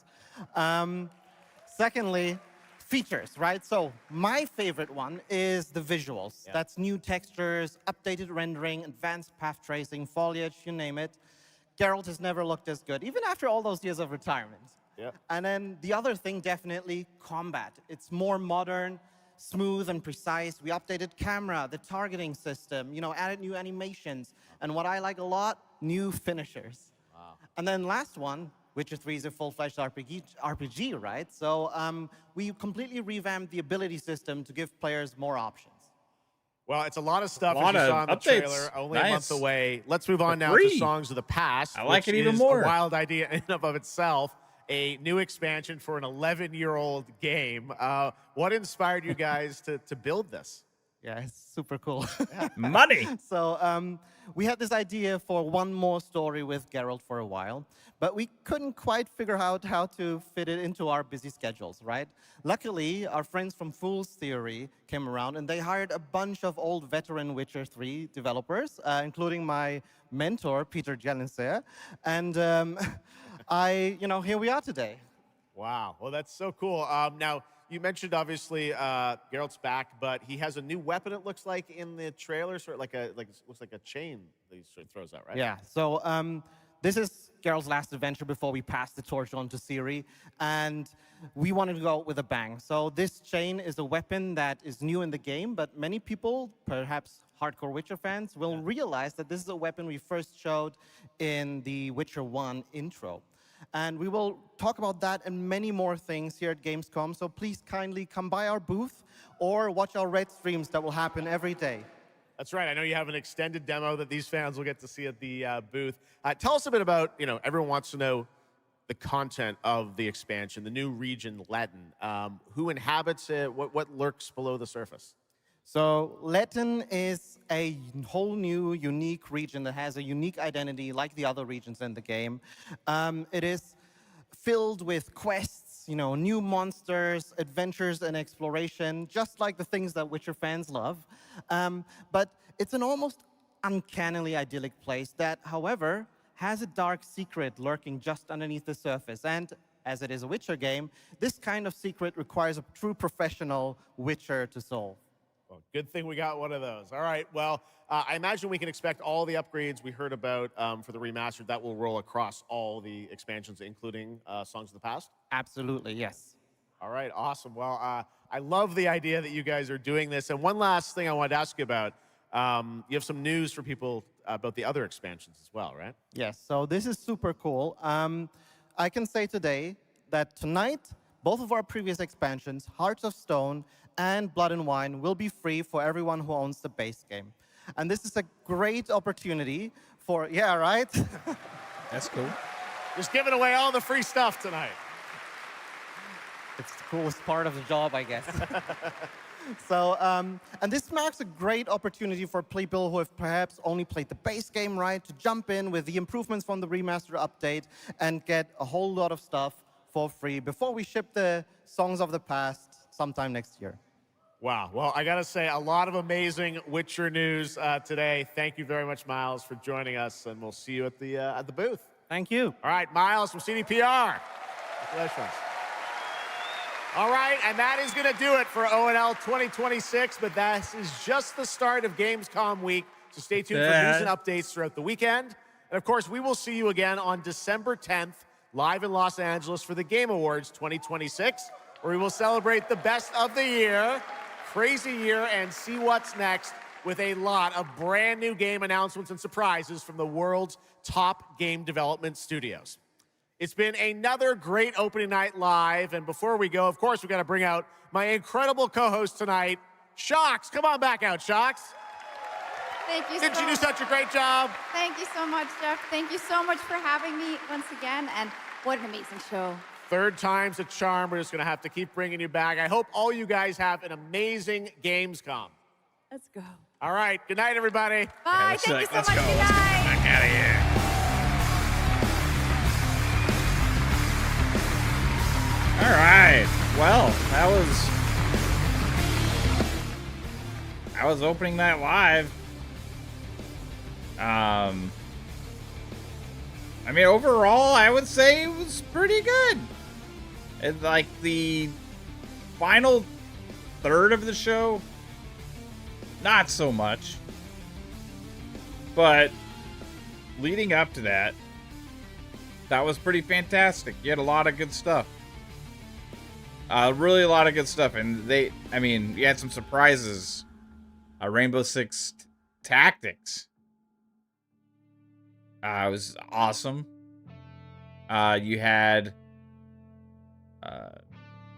Secondly, features, right? So my favorite one is the visuals. Yeah. That's new textures, updated rendering, advanced path tracing, foliage, you name it. Geralt has never looked as good, even after all those years of retirement. Yep. And then the other thing, definitely combat. It's more modern, smooth and precise. We updated camera, the targeting system, added new animations. And what I like a lot, new finishers. Wow. And then last one, Witcher 3 is a full-fledged RPG, right? So we completely revamped the ability system to give players more options. Well, it's a lot of stuff, A lot as you of saw in the updates. trailer, only a Nice. month away. Let's move on For now free. to Songs of the Past. I like which it even is more. A wild idea in and of itself. A new expansion for an 11-year-old game. What inspired you guys to build this? Yeah, it's super cool. Money. So we had this idea for one more story with Geralt for a while, but we couldn't quite figure out how to fit it into our busy schedules, right? Luckily, our friends from Fool's Theory came around, and they hired a bunch of old veteran Witcher 3 developers, including my mentor, Peter Jelenser. And here we are today. Wow. Well, that's so cool. Now, you mentioned, obviously, Geralt's back, but he has a new weapon, it looks like, in the trailer, sort of looks like a chain that he sort of throws out, right? Yeah, so this is Geralt's last adventure before we pass the torch on to Ciri, and we wanted to go out with a bang. So this chain is a weapon that is new in the game, but many people, perhaps hardcore Witcher fans, will realize that this is a weapon we first showed in the Witcher 1 intro. And we will talk about that and many more things here at Gamescom, so please kindly come by our booth or watch our Red streams that will happen every day. That's right. I know you have an extended demo that these fans will get to see at the booth. Tell us a bit about, everyone wants to know the content of the expansion, the new region, Letton. Who inhabits it? What lurks below the surface? So Letton is a whole new, unique region that has a unique identity like the other regions in the game. It is filled with quests, new monsters, adventures, and exploration, just like the things that Witcher fans love. But it's an almost uncannily idyllic place that, however, has a dark secret lurking just underneath the surface. And as it is a Witcher game, this kind of secret requires a true professional Witcher to solve. Well, good thing we got one of those. All right. Well, I imagine we can expect all the upgrades we heard about for the remastered that will roll across all the expansions, including Songs of the Past. Absolutely, yes. All right. Awesome. Well, I love the idea that you guys are doing this. And one last thing I wanted to ask you about. You have some news for people about the other expansions as well, right? Yes, so this is super cool. I can say today that tonight, both of our previous expansions, Hearts of Stone and Blood and Wine, will be free for everyone who owns the base game. And this is a great opportunity for, yeah, right? That's cool. Just giving away all the free stuff tonight. It's the coolest part of the job, I guess. So, and this marks a great opportunity for people who have perhaps only played the base game, right, to jump in with the improvements from the remaster update and get a whole lot of stuff for free before we ship the Songs of the Past sometime next year. Wow. Well, I got to say, a lot of amazing Witcher news today. Thank you very much, Miles, for joining us, and we'll see you at the booth. Thank you. All right, Miles from CDPR. Congratulations. All right, and that is going to do it for ONL 2026, but that is just the start of Gamescom week, so stay tuned for news and updates throughout the weekend. And of course, we will see you again on December 10th, live in Los Angeles for the Game Awards 2026, where we will celebrate the best of the year, crazy year, and see what's next with a lot of brand new game announcements and surprises from the world's top game development studios. It's been another great opening night live, and before we go, of course, we got to bring out my incredible co-host tonight, Shocks. Come on back out, Shocks. Thank you. Didn't you do such a great job? Thank you so much, Jeff. Thank you so much for having me once again, and what an amazing show. Third time's a charm. We're just going to have to keep bringing you back. I hope all you guys have an amazing Gamescom. Let's go. All right. Good night, everybody. Bye. Thank you so much. Good night. Back out of here. All right. Well, that was opening night live. I mean, overall, I would say it was pretty good. It's like the final third of the show, not so much. But leading up to that, that was pretty fantastic. You had a lot of good stuff. Really a lot of good stuff. And you had some surprises. Rainbow Six Tactics. It was awesome. You had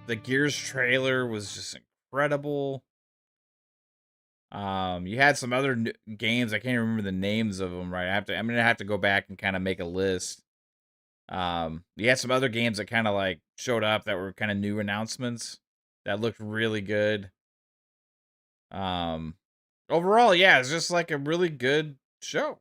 the Gears trailer was just incredible. You had some other games. I can't remember the names of them. Right, I'm gonna have to go back and kind of make a list. You had some other games that kind of like showed up that were kind of new announcements that looked really good. Overall, yeah, it's just like a really good show.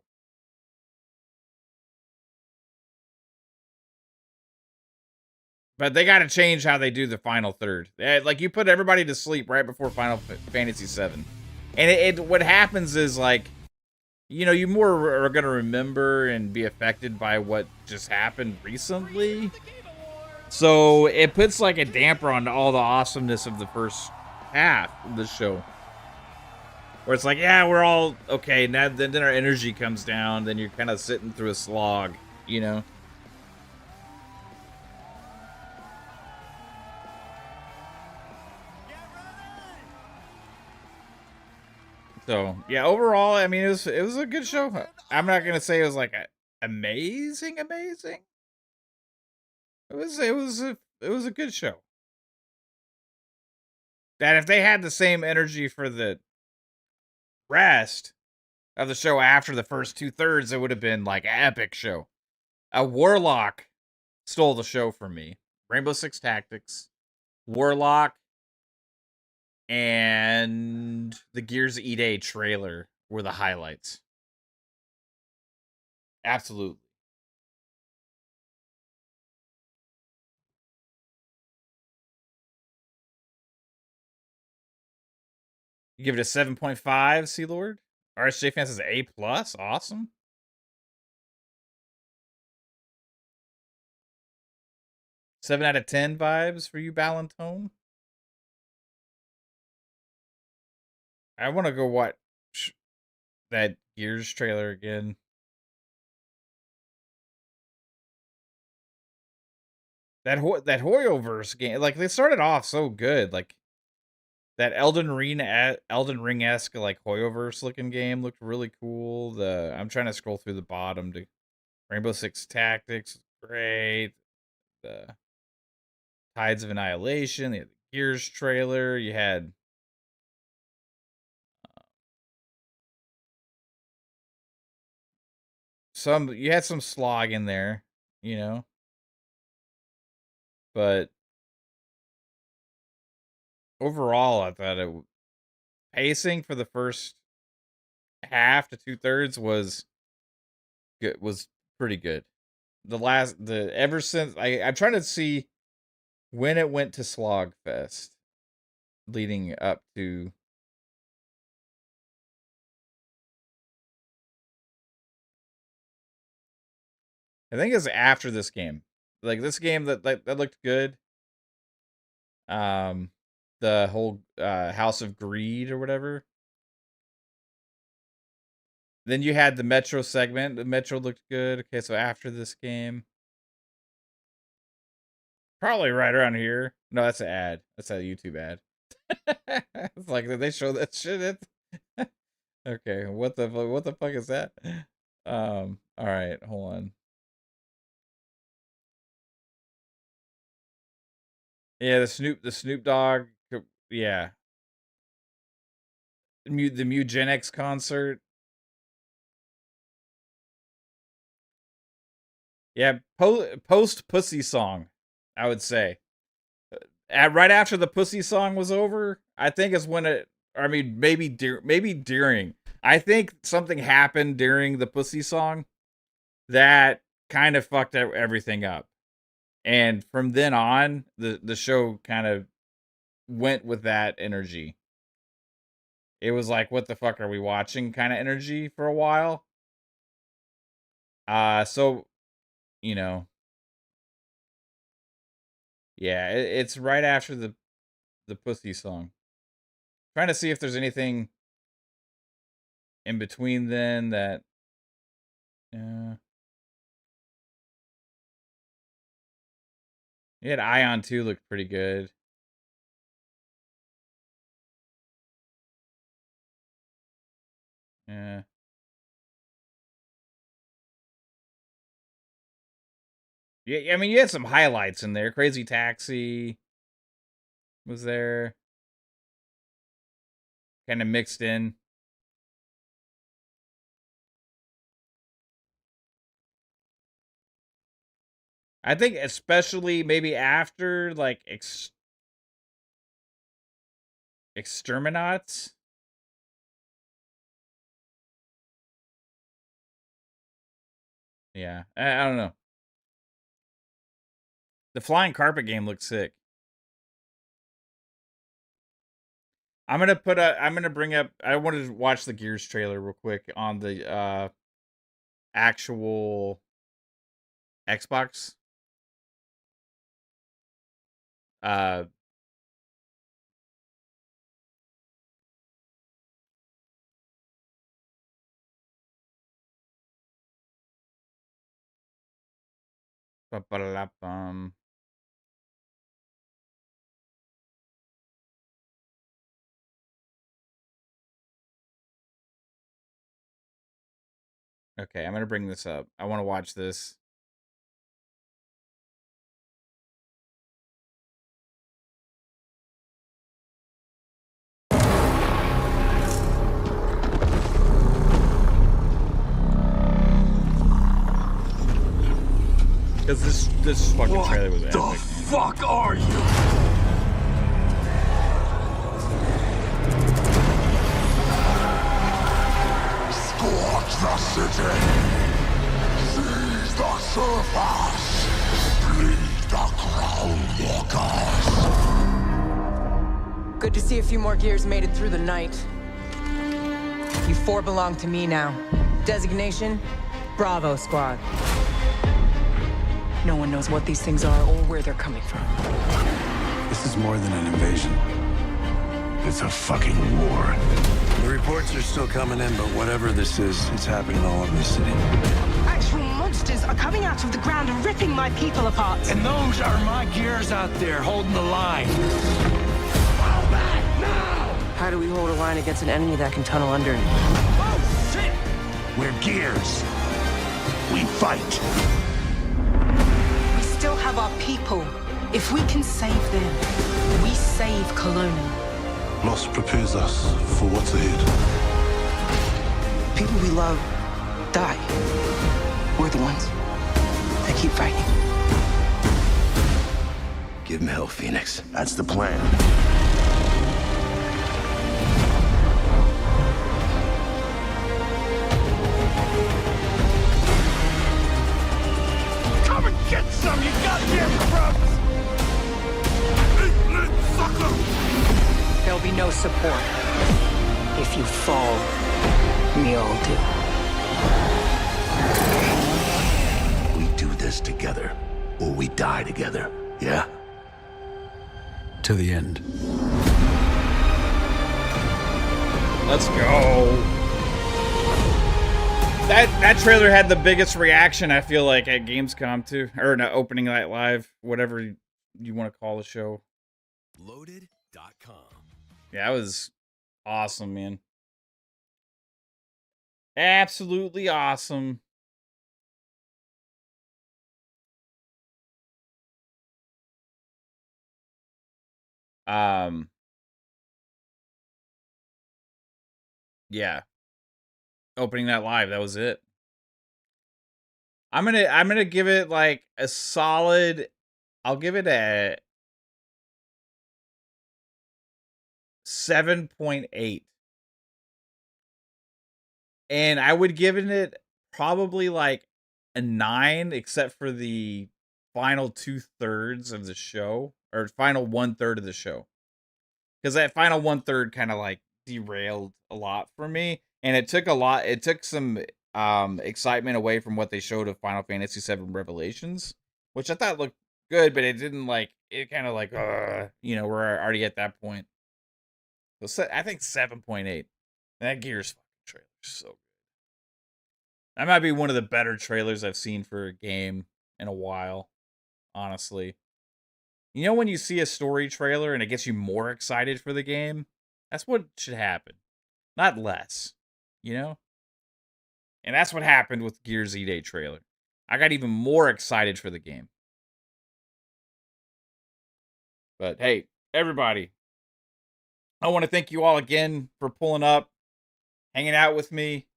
But they got to change how they do the final third. Like, you put everybody to sleep right before Final Fantasy VII. And what happens is, like, you know, you more are going to remember and be affected by what just happened recently. So it puts, like, a damper on all the awesomeness of the first half of the show. Where it's like, yeah, we're all okay. Now, then our energy comes down. Then you're kind of sitting through a slog, you know? So yeah, overall, I mean, it was a good show. I'm not gonna say it was like amazing. It was a good show. That if they had the same energy for the rest of the show after the first 2/3, it would have been like an epic show. A Warlock stole the show from me. Rainbow Six Tactics, Warlock, and the Gears E trailer were the highlights. Absolutely. You give it a 7.5, Sea Lord. RSJ Fans says A+. Awesome. Seven out of 10 vibes for you, Ballantone. I want to go watch that Gears trailer again. That Hoyoverse game, like they started off so good, like that Elden Ring-esque like Hoyoverse looking game looked really cool. I'm trying to scroll through the bottom to Rainbow Six Tactics, great. The Tides of Annihilation, the Gears trailer, you had some slog in there, you know. But overall, I thought pacing for the first half to 2/3 was good, was pretty good. Ever since I'm trying to see when it went to Slogfest, leading up to. I think it's after this game. Like this game that looked good. The whole House of Greed or whatever. Then you had the Metro segment. The Metro looked good. Okay, so after this game. Probably right around here. No, that's an ad. That's a YouTube ad. It's like, did they show that shit? Okay, what the fuck is that? All right, hold on. Yeah, the Snoop Dogg. Yeah, the Mugenics concert. Yeah, post Pussy song, I would say. Right after the Pussy song was over, I think is when it. I mean, maybe during. I think something happened during the Pussy song that kind of fucked everything up, and from then on, the show kind of went with that energy. It was like, what the fuck are we watching kind of energy for a while. So, you know, yeah, it's right after the Pussy song. Trying to see if there's anything in between then that. You had Ion 2 looked pretty good. Yeah. Yeah, I mean, you had some highlights in there. Crazy Taxi was there. Kind of mixed in. I think especially maybe after, like, Exterminats. Yeah, I don't know. The flying carpet game looked sick. I'm gonna bring up. I wanted to watch the Gears trailer real quick on the actual Xbox. Ba-ba-da-da-bum. Okay, I'm gonna bring this up. I want to watch this. Because this fucking trailer was epic. What the fuck are you? Scorch the city. Seize the surface. Bleed the ground walkers. Good to see a few more Gears made it through the night. You four belong to me now. Designation, Bravo Squad. No one knows what these things are or where they're coming from. This is more than an invasion. It's a fucking war. Reports are still coming in, but whatever this is, it's happening all over the city. Actual monsters are coming out of the ground and ripping my people apart. And those are my gears out there holding the line. How do we hold a line against an enemy that can tunnel under? Oh, shit! We're gears. We fight. We still have our people. If we can save them, we save Cologne. Loss prepares us for what's ahead. People we love die. We're the ones that keep fighting. Give him hell, Phoenix. That's the plan. Come and get some, you goddamn grubs! Sucker! There'll be no support. If you fall, we all do. We do this together, or we die together, yeah? To the end. Let's go. That trailer had the biggest reaction, I feel like, at Gamescom too, or no, Opening Night Live, whatever you want to call the show. Loaded.com. Yeah, that was awesome, man. Absolutely awesome. Yeah. Opening Night Live, that was it. I'm gonna give it like a solid, I'll give it a 7.8. And I would give it probably like a 9, except for the final 2/3 of the show, or final 1/3 of the show. Because that final 1/3 kind of like derailed a lot for me. And it took some excitement away from what they showed of Final Fantasy VII Revelations, which I thought looked good, but it didn't like, it kind of like, we're already at that point. So I think 7.8. That Gears fucking trailer is so good. That might be one of the better trailers I've seen for a game in a while, honestly. You know when you see a story trailer and it gets you more excited for the game? That's what should happen. Not less, you know? And that's what happened with Gears E trailer. I got even more excited for the game. But hey, everybody, I want to thank you all again for pulling up, hanging out with me,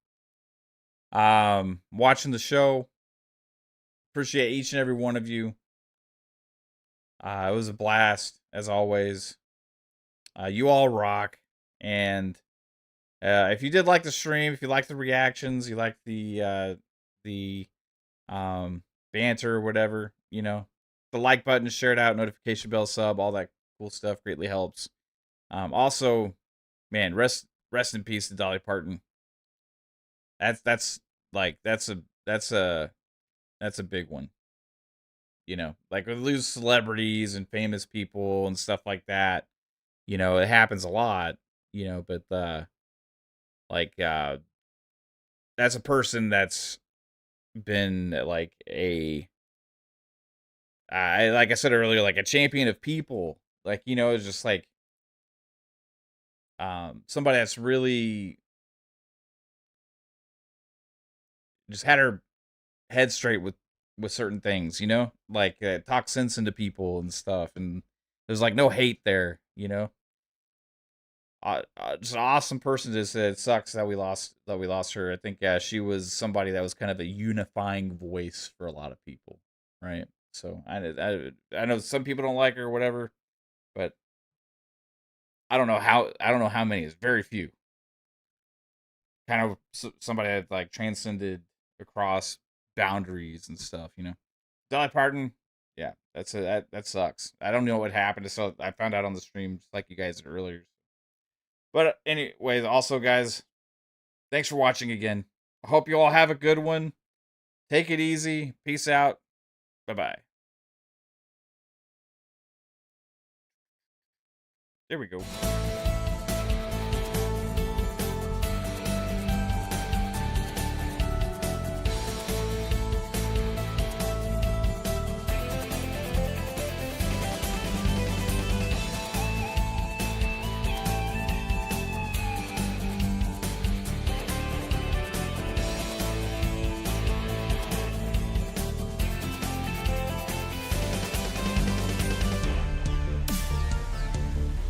watching the show. Appreciate each and every one of you. It was a blast, as always. You all rock. And if you did like the stream, if you like the reactions, you like the banter or whatever, the like button, share it out, notification bell, sub, all that cool stuff greatly helps. Also, man, rest in peace to Dolly Parton. That's a big one. Like we lose celebrities and famous people and stuff like that. It happens a lot, but that's a person that's been like like I said earlier, like a champion of people. Like, it's just like somebody that's really just had her head straight with certain things, like talk sense into people and stuff, and there's like no hate there, just an awesome person. Just it sucks that we lost her. I think she was somebody that was kind of a unifying voice for a lot of people, right? So I know some people don't like her or whatever, but I don't know how many. It's very few. Kind of somebody that like transcended across boundaries and stuff, Dolly Parton, yeah, that sucks. I don't know what happened. So I found out on the stream, just like you guys did earlier. But anyways, also guys, thanks for watching again. I hope you all have a good one. Take it easy. Peace out. Bye-bye. There we go.